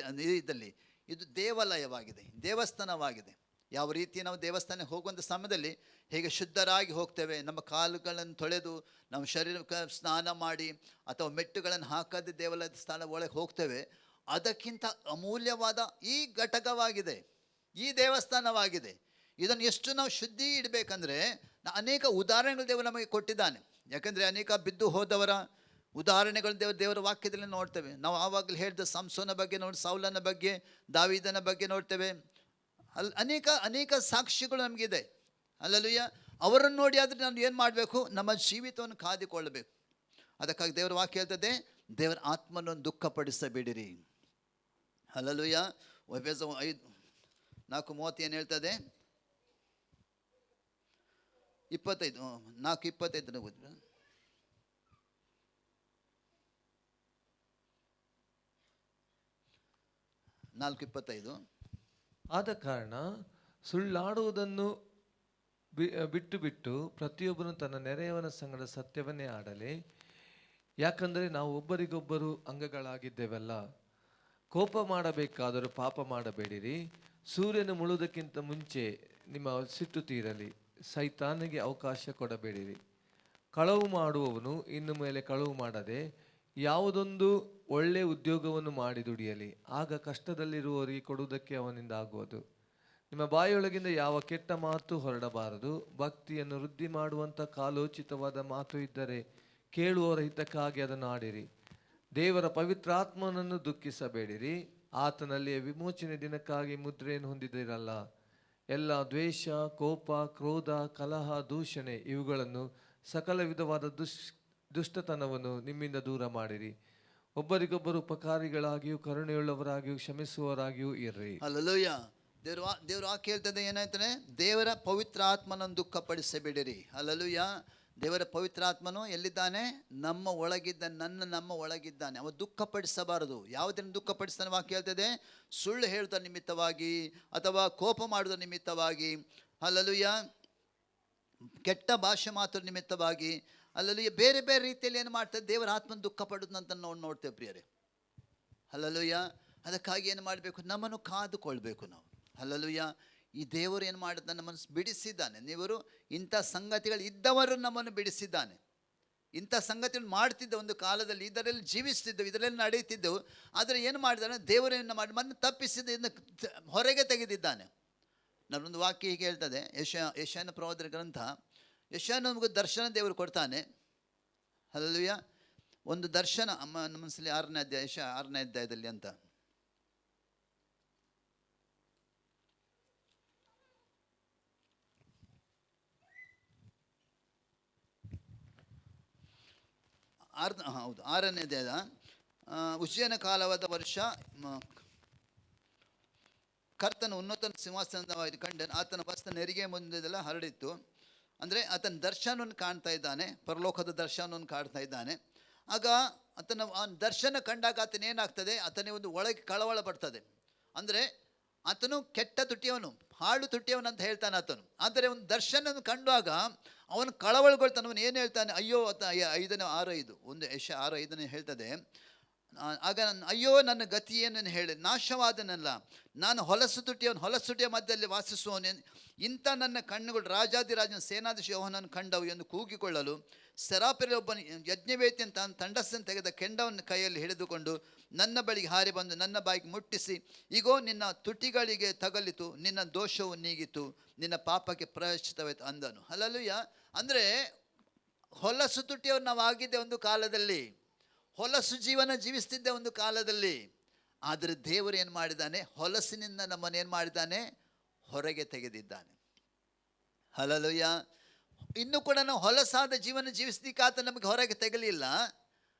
ಇದರಲ್ಲಿ ಇದು ದೇವಾಲಯವಾಗಿದೆ, ದೇವಸ್ಥಾನವಾಗಿದೆ. ಯಾವ ರೀತಿ ನಾವು ದೇವಸ್ಥಾನಕ್ಕೆ ಹೋಗುವಂಥ ಸಮಯದಲ್ಲಿ ಹೇಗೆ ಶುದ್ಧರಾಗಿ ಹೋಗ್ತೇವೆ, ನಮ್ಮ ಕಾಲುಗಳನ್ನು ತೊಳೆದು ನಮ್ಮ ಶರೀರಕ್ಕೆ ಸ್ನಾನ ಮಾಡಿ ಅಥವಾ ಮೆಟ್ಟುಗಳನ್ನು ಹಾಕದೆ ದೇವಾಲಯದ ಸ್ಥಾನ ಒಳಗೆ ಹೋಗ್ತೇವೆ, ಅದಕ್ಕಿಂತ ಅಮೂಲ್ಯವಾದ ಈ ಘಟಕವಾಗಿದೆ, ಈ ದೇವಸ್ಥಾನವಾಗಿದೆ. ಇದನ್ನು ಎಷ್ಟು ನಾವು ಶುದ್ಧಿ ಇಡಬೇಕಂದ್ರೆ ಅನೇಕ ಉದಾಹರಣೆಗಳು ದೇವರು ನಮಗೆ ಕೊಟ್ಟಿದ್ದಾನೆ. ಯಾಕಂದರೆ ಅನೇಕ ಬಿದ್ದು ಹೋದವರ ಉದಾಹರಣೆಗಳು ದೇವರ ವಾಕ್ಯದಲ್ಲಿ ನೋಡ್ತೇವೆ. ನಾವು ಆವಾಗಲೇ ಹೇಳಿದ ಸಂಸೋನ ಬಗ್ಗೆ ನೋಡಿ, ಸೌಲನ ಬಗ್ಗೆ, ದಾವೀದನ ಬಗ್ಗೆ ನೋಡ್ತೇವೆ. ಅನೇಕ ಸಾಕ್ಷಿಗಳು ನಮಗಿದೆ. ಹಲ್ಲೆಲೂಯಾ. ಅವರನ್ನು ನೋಡಿ ಆದರೆ ನಾನು ಏನು ಮಾಡಬೇಕು, ನಮ್ಮ ಜೀವಿತವನ್ನು ಕಾದಿಕೊಳ್ಳಬೇಕು. ಅದಕ್ಕಾಗಿ ದೇವರ ವಾಕ್ಯ ಹೇಳ್ತದೆ, ದೇವರ ಆತ್ಮನನ್ನು ದುಃಖಪಡಿಸಬೇಡಿರಿ. ಹಲ್ಲೆಲೂಯಾ. ಎಫೆಸ 4:30 ಏನು ಹೇಳ್ತದೆ, 4:25 4:25. ಆದ ಕಾರಣ ಸುಳ್ಳಾಡುವುದನ್ನು ಬಿಟ್ಟು ಪ್ರತಿಯೊಬ್ಬನು ತನ್ನ ನೆರೆಯವನ ಸಂಗಡ ಸತ್ಯವನ್ನೇ ಆಡಲಿ. ಯಾಕಂದರೆ ನಾವು ಒಬ್ಬರಿಗೊಬ್ಬರು ಅಂಗಗಳಾಗಿದ್ದೇವಲ್ಲ. ಕೋಪ ಮಾಡಬೇಕಾದರೂ ಪಾಪ ಮಾಡಬೇಡಿರಿ. ಸೂರ್ಯನು ಮುಳುವುದಕ್ಕಿಂತ ಮುಂಚೆ ನಿಮ್ಮ ಸಿಟ್ಟು ತೀರಲಿ. ಸೈತಾನಿಗೆ ಅವಕಾಶ ಕೊಡಬೇಡಿರಿ. ಕಳವು ಮಾಡುವವನು ಇನ್ನು ಮೇಲೆ ಕಳವು ಮಾಡದೆ ಯಾವುದೊಂದು ಒಳ್ಳೆ ಉದ್ಯೋಗವನ್ನು ಮಾಡಿ ದುಡಿಯಲಿ. ಆಗ ಕಷ್ಟದಲ್ಲಿರುವವರಿಗೆ ಕೊಡುವುದಕ್ಕೆ ಅವನಿಂದ ಆಗುವುದು. ನಿಮ್ಮ ಬಾಯಿಯೊಳಗಿಂದ ಯಾವ ಕೆಟ್ಟ ಮಾತು ಹೊರಡಬಾರದು. ಭಕ್ತಿಯನ್ನು ವೃದ್ಧಿ ಮಾಡುವಂಥ ಕಾಲೋಚಿತವಾದ ಮಾತು ಇದ್ದರೆ ಕೇಳುವವರ ಹಿತಕ್ಕಾಗಿ ಅದನ್ನು ಆಡಿರಿ. ದೇವರ ಪವಿತ್ರಾತ್ಮನನ್ನು ದುಃಖಿಸಬೇಡಿರಿ. ಆತನಲ್ಲಿಯೇ ವಿಮೋಚನೆ ದಿನಕ್ಕಾಗಿ ಮುದ್ರೆಯನ್ನು ಹೊಂದಿದಿರಲ್ಲ. ಎಲ್ಲ ದ್ವೇಷ, ಕೋಪ, ಕ್ರೋಧ, ಕಲಹ, ದೂಷಣೆ ಇವುಗಳನ್ನು ಸಕಲ ವಿಧವಾದ ದುಷ್ಟತನವನ್ನು ನಿಮ್ಮಿಂದ ದೂರ ಮಾಡಿರಿ. ಒಬ್ಬರಿಗೊಬ್ಬರು ಉಪಕಾರಿಗಳಾಗಿಯೂ ಕರುಣೆಯುಳ್ಳವರಾಗಿಯೂ ಕ್ಷಮಿಸುವವರಾಗಿಯೂ ಇರ್ರಿ. ಹಲ್ಲೆಲೂಯ. ದೇವ್ರ ವಾಕ್ಯ ಹೇಳ್ತದೆ, ಏನಾಯ್ತಾನೆ, ದೇವರ ಪವಿತ್ರ ಆತ್ಮನನ್ನು ದುಃಖಪಡಿಸಬೇಡಿರಿ. ಹಲ್ಲೆಲೂಯ. ದೇವರ ಪವಿತ್ರ ಆತ್ಮನು ಎಲ್ಲಿದ್ದಾನೆ? ನಮ್ಮ ನಮ್ಮ ಒಳಗಿದ್ದಾನೆ. ಅವ ದುಃಖಪಡಿಸಬಾರದು. ಯಾವುದನ್ನು ದುಃಖಪಡಿಸ್ತಾನೆ? ವಾಕ್ಯ ಹೇಳ್ತದೆ, ಸುಳ್ಳು ಹೇಳ್ತಾ ನಿಮಿತ್ತವಾಗಿ ಅಥವಾ ಕೋಪ ಮಾಡುವ ನಿಮಿತ್ತವಾಗಿ, ಹಲ್ಲೆಲೂಯ, ಕೆಟ್ಟ ಭಾಷೆ ಮಾತ್ರ ನಿಮಿತ್ತವಾಗಿ, ಹಲ್ಲೆಲೂಯ, ಬೇರೆ ಬೇರೆ ರೀತಿಯಲ್ಲಿ ಏನು ಮಾಡ್ತದೆ, ದೇವರ ಆತ್ಮನ ದುಃಖ ಪಡೋದಂತ ನಾವು ನೋಡ್ತೇವೆ ಪ್ರಿಯರೇ. ಹಲ್ಲೆಲೂಯ. ಅದಕ್ಕಾಗಿ ಏನು ಮಾಡಬೇಕು? ನಮ್ಮನ್ನು ಕಾದುಕೊಳ್ಬೇಕು ನಾವು. ಹಲ್ಲೆಲೂಯ. ಈ ದೇವರು ಏನು ಮಾಡಿದ, ನಮ್ಮನ್ನು ಬಿಡಿಸಿದ್ದಾನೆ. ನೀವರು ಇಂಥ ಸಂಗತಿಗಳು ಇದ್ದವರು ನಮ್ಮನ್ನು ಬಿಡಿಸಿದ್ದಾನೆ. ಇಂಥ ಸಂಗತಿಗಳು ಮಾಡ್ತಿದ್ದ ಒಂದು ಕಾಲದಲ್ಲಿ, ಇದರಲ್ಲಿ ಜೀವಿಸ್ತಿದ್ದೆವು, ಇದರಲ್ಲಿ ನಡೆಯುತ್ತಿದ್ದೆವು. ಆದರೆ ಏನು ಮಾಡಿದಾನೆ, ದೇವರನ್ನು ಮಾಡಿ ಮಣ್ಣು ತಪ್ಪಿಸಿದ ಹೊರಗೆ ತೆಗೆದಿದ್ದಾನೆ. ನನ್ನೊಂದು ವಾಕ್ಯ ಹೀಗೆ ಹೇಳ್ತದೆ, ಯೆಶಾಯನ ಪ್ರವಾದನ ಗ್ರಂಥ. ಯೆಶಾಯನ ನಮಗೂ ದರ್ಶನ ದೇವರು ಕೊಡ್ತಾನೆ. ಹಲ್ಲೆಲೂಯ. ಒಂದು ದರ್ಶನ ನಮ್ಮಲ್ಲಿ 6ನೇ ಅಧ್ಯಾಯ, ಯೆಶಾಯ 6ನೇ ಅಧ್ಯಾಯದಲ್ಲಿ ಅಂತ. ಹೌದು, 6ನೇ ಅಧ್ಯಾಯದ ಉಜ್ಜಯನ ಕಾಲವಾದ ವರ್ಷ, ಕರ್ತನ ಉನ್ನತ ಸಿಂಹಾಸನವಾಗಿ ಕಂಡನು. ಆತನ ವಸ್ತ್ರ ನೆರಿಗೆ ಮುಂದೆಲ್ಲ ಹರಡಿತ್ತು. ಅಂದರೆ ಆತನ ದರ್ಶನವನ್ನು ಕಾಣ್ತಾ ಇದ್ದಾನೆ, ಪರಲೋಕದ ದರ್ಶನವನ್ನು ಕಾಣ್ತಾ ಇದ್ದಾನೆ. ಆಗ ಆತನ ದರ್ಶನ ಕಂಡಾಗ ಆತನ ಏನಾಗ್ತದೆ, ಆತನಿಗೆ ಒಂದು ಒಳಗೆ ಕಳವಳ ಬರ್ತದೆ. ಅಂದರೆ ಆತನು ಕೆಟ್ಟ ತುಟಿಯವನು, ಹಾಳು ತುಟಿಯವನು ಅಂತ ಹೇಳ್ತಾನೆ ಆತನು. ಆದರೆ ಒಂದು ದರ್ಶನ ಕಂಡಾಗ ಅವನು ಕಳವಳಗೊಳ್ತಾನೆ. ಅವನು ಏನು ಹೇಳ್ತಾನೆ? ಅಯ್ಯೋ, 5:6 ಒಂದು ಯೆಶಾಯ 6:5 ಹೇಳ್ತದೆ, ಆಗ ಅಯ್ಯೋ ನನ್ನ ಗತಿ ಏನನ್ನು ಹೇಳಿ, ನಾಶವಾದನಲ್ಲ, ನಾನು ಹೊಲಸು ತುಟಿಯ ಮಧ್ಯದಲ್ಲಿ ವಾಸಿಸುವವನೇ, ಇಂಥ ನನ್ನ ಕಣ್ಣುಗಳು ರಾಜಾದಿರಾಜನ ಸೇನಾಧೀಶ ಯೆಹೋವನನ್ನು ಕಂಡವು ಎಂದು ಕೂಗಿಕೊಳ್ಳಲು, ಸೆರಾಫರಲ್ಲಿ ಒಬ್ಬನು ಯಜ್ಞವೇದಿಯನ್ನು ತಾನು ತಂಡಸ್ಸನ್ನು ತೆಗೆದ ಕೆಂಡವನ್ನು ಕೈಯಲ್ಲಿ ಹಿಡಿದುಕೊಂಡು ನನ್ನ ಬಳಿಗೆ ಹಾರಿ ಬಂದು ನನ್ನ ಬಾಯಿಗೆ ಮುಟ್ಟಿಸಿ, ಈಗೋ ನಿನ್ನ ತುಟಿಗಳಿಗೆ ತಗಲಿತು, ನಿನ್ನ ದೋಷವು ನೀಗಿತು, ನಿನ್ನ ಪಾಪಕ್ಕೆ ಪ್ರಾಯಶ್ಚಿತ್ತವಾಯಿತು ಅಂದನು. ಹಲ್ಲೆಲೂಯ. ಅಂದರೆ ಹೊಲಸು ತುಟಿಯವರು ನಾವು ಆಗಿದ್ದೆ ಒಂದು ಕಾಲದಲ್ಲಿ, ಹೊಲಸು ಜೀವನ ಜೀವಿಸ್ತಿದ್ದೆ ಒಂದು ಕಾಲದಲ್ಲಿ. ಆದರೆ ದೇವರು ಏನು ಮಾಡಿದ್ದಾನೆ? ಹೊಲಸಿನಿಂದ ನಮ್ಮನ್ನು ಏನು ಮಾಡಿದ್ದಾನೆ? ಹೊರಗೆ ತೆಗೆದಿದ್ದಾನೆ. ಹಲ್ಲೆಲೂಯ. ಇನ್ನೂ ಕೂಡ ನಾವು ಹೊಲಸಾದ ಜೀವನ ಜೀವಿಸಲಿಕ್ಕೆ ಆತ ನಮಗೆ ಹೊರಗೆ ತೆಗಲಿಲ್ಲ.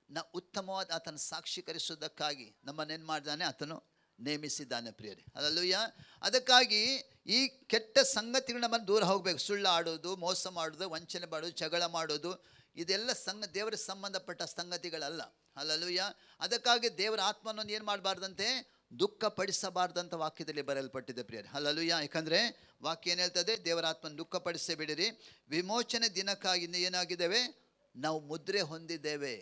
ನಾವು ಉತ್ತಮವಾದ ಆತನ ಸಾಕ್ಷೀಕರಿಸುವುದಕ್ಕಾಗಿ ನಮ್ಮನ್ನೇನು ಮಾಡಿದ್ದಾನೆ? ಆತನು ನೇಮಿಸಿದ್ದಾನೆ ಪ್ರಿಯರೇ. ಹಲ್ಲೆಲೂಯ. ಅದಕ್ಕಾಗಿ ಈ ಕೆಟ್ಟ ಸಂಗತಿಗಳು ನಮ್ಮನ್ನು ದೂರ ಹೋಗಬೇಕು. ಸುಳ್ಳು ಆಡೋದು, ಮೋಸ ಮಾಡೋದು, ವಂಚನೆ ಮಾಡೋದು, ಜಗಳ ಮಾಡೋದು, ಇದೆಲ್ಲ ದೇವರ ಸಂಬಂಧಪಟ್ಟ ಸಂಗತಿಗಳಲ್ಲ. ಹಲ್ಲೆಲೂಯ. ಅದಕ್ಕಾಗಿ ದೇವರ ಆತ್ಮನನ್ನು ಏನು ಮಾಡಬಾರ್ದಂತೆ? ದುಃಖ ಪಡಿಸಬಾರ್ದಂತ ವಾಕ್ಯದಲ್ಲಿ ಬರೆಯಲ್ಪಟ್ಟಿದೆ ಪ್ರಿಯರೇ. ಹಲ್ಲೆಲೂಯ. ಯಾಕಂದರೆ ವಾಕ್ಯ ಏನು ಹೇಳ್ತದೆ? ದೇವರ ಆತ್ಮನ ದುಃಖ ಪಡಿಸಬೇಡಿರಿ. ವಿಮೋಚನೆ ದಿನಕ್ಕಾಗಿ ಏನಾಗಿದ್ದೇವೆ? ನಾವು ಮುದ್ರೆ ಹೊಂದಿದ್ದೇವೆ.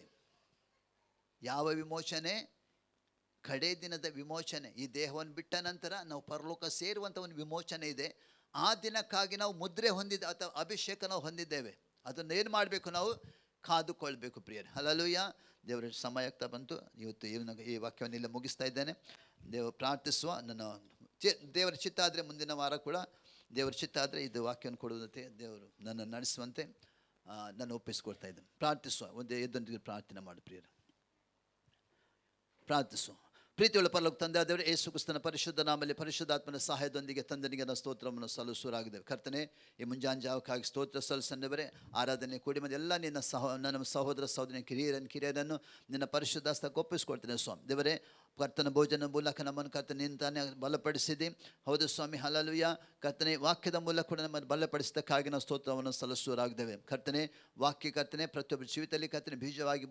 ಯಾವ ವಿಮೋಚನೆ? ಕಡೆ ದಿನದ ವಿಮೋಚನೆ. ಈ ದೇಹವನ್ನು ಬಿಟ್ಟ ನಂತರ ನಾವು ಪರಲೋಕ ಸೇರುವಂಥ ಒಂದು ವಿಮೋಚನೆ ಇದೆ. ಆ ದಿನಕ್ಕಾಗಿ ನಾವು ಮುದ್ರೆ ಹೊಂದಿದ ಅಥವಾ ಅಭಿಷೇಕ ನಾವು ಹೊಂದಿದ್ದೇವೆ. ಅದನ್ನು ಏನು ಮಾಡಬೇಕು? ನಾವು ಕಾದುಕೊಳ್ಬೇಕು ಪ್ರಿಯರೇ. ಹಲ್ಲೆಲೂಯ. ದೇವರ ಸಮಯ ಆಗ್ತಾ ಬಂತು. ಇವತ್ತು ಈ ವಾಕ್ಯವನ್ನು ಇಲ್ಲ ಮುಗಿಸ್ತಾ ಇದ್ದೇನೆ. ಪ್ರಾರ್ಥಿಸುವ. ದೇವರ ಚಿತ್ತ ಆದರೆ ಮುಂದಿನ ವಾರ ಕೂಡ ದೇವರ ಚಿತ್ತ ಆದರೆ ಇದು ವಾಕ್ಯವನ್ನು ಕೊಡುವಂತೆ ದೇವರು ನನ್ನ ನಡೆಸುವಂತೆ ನಾನು ಒಪ್ಪಿಸ್ಕೊಳ್ತಾ ಇದ್ದೇನೆ. ಪ್ರಾರ್ಥಿಸುವ. ಎದ್ದೊಂದಿಗೆ ಪ್ರಾರ್ಥನೆ ಮಾಡಿ ಪ್ರಿಯರೇ. ಪ್ರಾರ್ಥಿಸುವ. ಪ್ರೀತಿಯುಳ್ಳ ಪರಲೋಕ ತಂದೆ ಆದವರೇ, ಯೇಸು ಕ್ರಿಸ್ತನ ಪರಿಶುದ್ಧ ನಾಮದಲ್ಲಿ ಪರಿಶುದ್ಧಾತ್ಮನ ಸಹಾಯದೊಂದಿಗೆ ತಂದನಿಗೆ ನಾವು ಸ್ತೋತ್ರವನ್ನು ಸಲ್ಲಿಸುವರಾಗಿದ್ದೇವೆ. ಕರ್ತನೆ, ಈ ಮುಂಜಾನೆ ಜಾವಕ್ಕಾಗಿ ಸ್ತೋತ್ರ ಸಲ್ಲಿಸಂದೇವರೇ, ಆರಾಧನೆ ಕೂಡಿ ಮತ್ತು ಎಲ್ಲ ನನ್ನ ಸಹೋದರ ಸಹೋದರಿ ಕಿರಿಯರನ್ನು ನಿನ್ನ ಪರಿಶುದ್ಧ ಹಸ್ತಕ್ಕೆ ಒಪ್ಪಿಸ್ಕೊಳ್ತೇನೆ ಸ್ವಾಮಿ. ದೇವರೇ, ಕರ್ತನ ಭೋಜನ ಮೂಲಕ ನಮ್ಮನ್ನು ಕರ್ತನೆ ನೀನು ತಾನೇ ಬಲಪಡಿಸಿದಿ. ಹೌದು ಸ್ವಾಮಿ. ಹಲ್ಲೆಲೂಯ. ಕರ್ತನೆ, ವಾಕ್ಯದ ಮೂಲಕ ಕೂಡ ನಮ್ಮನ್ನು ಬಲಪಡಿಸಿದ್ದಕ್ಕಾಗಿ ನಾವು ಸ್ತೋತ್ರವನ್ನು ಸಲ್ಲಿಸುವರಾಗಿದ್ದೇವೆ. ಕರ್ತನೆ, ವಾಕ್ಯ ಕರ್ತನೆ ಪ್ರತಿಯೊಬ್ಬರ ಜೀವಿತದಲ್ಲಿ ಕರ್ತನೆ ಬೀಜವಾಗಿ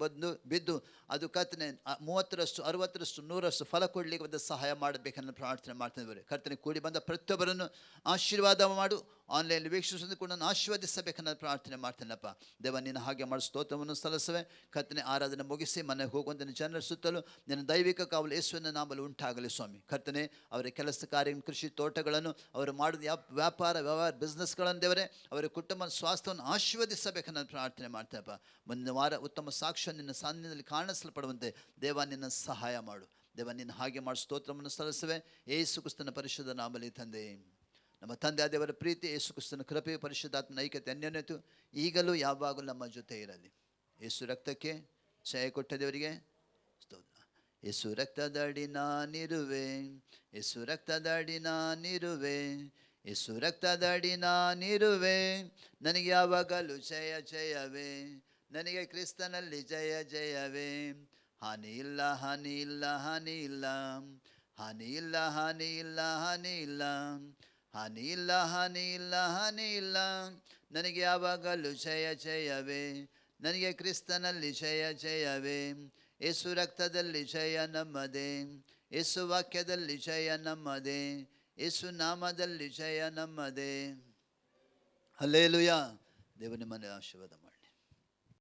ಬಿದ್ದು ಅದು ಕರ್ತನೆ 30ರಷ್ಟು 60ರಷ್ಟು 100ರಷ್ಟು ಫಲ ಕೊಡಲಿಕ್ಕೆ ಒಂದು ಸಹಾಯ ಮಾಡಬೇಕನ್ನು ಪ್ರಾರ್ಥನೆ ಮಾಡ್ತಿದ್ದೇವೆ. ಕರ್ತನೆ, ಕೂಡಿ ಬಂದ ಪ್ರತಿಯೊಬ್ಬರನ್ನು ಆಶೀರ್ವಾದ ಮಾಡು. ಆನ್ಲೈನ್ ವೀಕ್ಷಿಸೋದು ಕೂಡ ನಾನು ಆಶೀರ್ವದಿಸಬೇಕನ್ನೋದು ಪ್ರಾರ್ಥನೆ ಮಾಡ್ತೇನಪ್ಪ. ದೇವ, ನೀನು ಹಾಗೆ ಮಾಡಿ ಸ್ತೋತ್ರವನ್ನು ಸಲ್ಲಿಸುವೆ. ಕರ್ತನೆ, ಆರಾಧನೆ ಮುಗಿಸಿ ಮನೆಗೆ ಹೋಗುವಂಥ ಜನರ ಸುತ್ತಲೂ ನಿನ್ನ ದೈವಿಕ ಕಾವಲು ಯೇಸುವಿನ ನಾಮದಲ್ಲಿ ಉಂಟಾಗಲಿ ಸ್ವಾಮಿ. ಕರ್ತನೆ, ಅವರ ಕೆಲಸ ಕಾರ್ಯ, ಕೃಷಿ, ತೋಟಗಳನ್ನು, ಅವರು ಮಾಡಿದ ವ್ಯಾಪಾರ ಬಿಸ್ನೆಸ್ಗಳನ್ನು ದೇವರೇ, ಅವರ ಕುಟುಂಬ ಸ್ವಾಸ್ಥ್ಯವನ್ನು ಆಶೀರ್ವದಿಸಬೇಕನ್ನೋದು ಪ್ರಾರ್ಥನೆ ಮಾಡ್ತೇನಪ್ಪ. ಮುಂದಿನ ವಾರ ಉತ್ತಮ ಸಾಕ್ಷ್ಯ ನಿನ್ನ ಸಾನ್ನಿಧ್ಯದಲ್ಲಿ ಕಾಣಿಸಲ್ಪಡುವಂತೆ ದೇವ ನಿನ್ನ ಸಹಾಯ ಮಾಡು. ದೇವ, ನಿನ್ನ ಹಾಗೆ ಮಾಡಿ ಸ್ತೋತ್ರವನ್ನು ಸಲ್ಲಿಸುವೆ. ಯೇಸು ಕ್ರಿಸ್ತನ ಪರಿಶುದ್ಧ ನಾಮದಲ್ಲಿ ತಂದೆ. ನಮ್ಮ ತಂದೆ ದೇವರ ಪ್ರೀತಿ, ಯೇಸು ಕ್ರಿಸ್ತನ ಕೃಪೆ, ಪರಿಶುದ್ಧಾತ್ಮನ ಐಕ್ಯತೆ, ಅನ್ಯೋನ್ಯತೆ ಈಗಲೂ ಯಾವಾಗಲೂ ನಮ್ಮ ಜೊತೆ ಇರಲಿ. ಯೇಸು ರಕ್ತಕ್ಕೆ ಜಯ ಕೊಟ್ಟ ದೇವರಿಗೆ ಸ್ತೋತ್ರ. ಯೇಸು ರಕ್ತದಡಿ ನಾನಿರುವೆ, ಯೇಸು ರಕ್ತದಡಿ ನಾನಿರುವೆ, ಯೇಸು ರಕ್ತದಡಿ ನಾನಿರುವೆ, ನನಗೆ ಯಾವಾಗಲೂ ಜಯ ಜಯವೇ, ನನಗೆ ಕ್ರಿಸ್ತನಲ್ಲಿ ಜಯ ಜಯವೇ. ಹಾನಿ ಇಲ್ಲ, ಹಾನಿ ಇಲ್ಲ, ಹಾನಿ ಇಲ್ಲ, ಹಾನಿ ಇಲ್ಲ, ಹಾನಿ ಇಲ್ಲ, ಹಾನಿ ಇಲ್ಲ, ಹಾನಿ ಇಲ್ಲ, ಹಾನಿ ಇಲ್ಲ, ಹಾನಿ ಇಲ್ಲ, ನನಗೆ ಯಾವಾಗಲೂ ಜಯ ಜಯವೇ, ನನಗೆ ಕ್ರಿಸ್ತನಲ್ಲಿ ಜಯ ಜಯವೇ. ಯೇಸು ರಕ್ತದಲ್ಲಿ ಜಯ ನಮ್ಮದೇ, ಯೇಸು ವಾಕ್ಯದಲ್ಲಿ ಜಯ ನಮ್ಮದೇ, ಯೇಸು ನಾಮದಲ್ಲಿ ಜಯ ನಮ್ಮದೇ. ಹಲ್ಲೆಲೂಯಾ. ದೇವರು ನಿಮ್ಮನ್ನು ಆಶೀರ್ವಾದ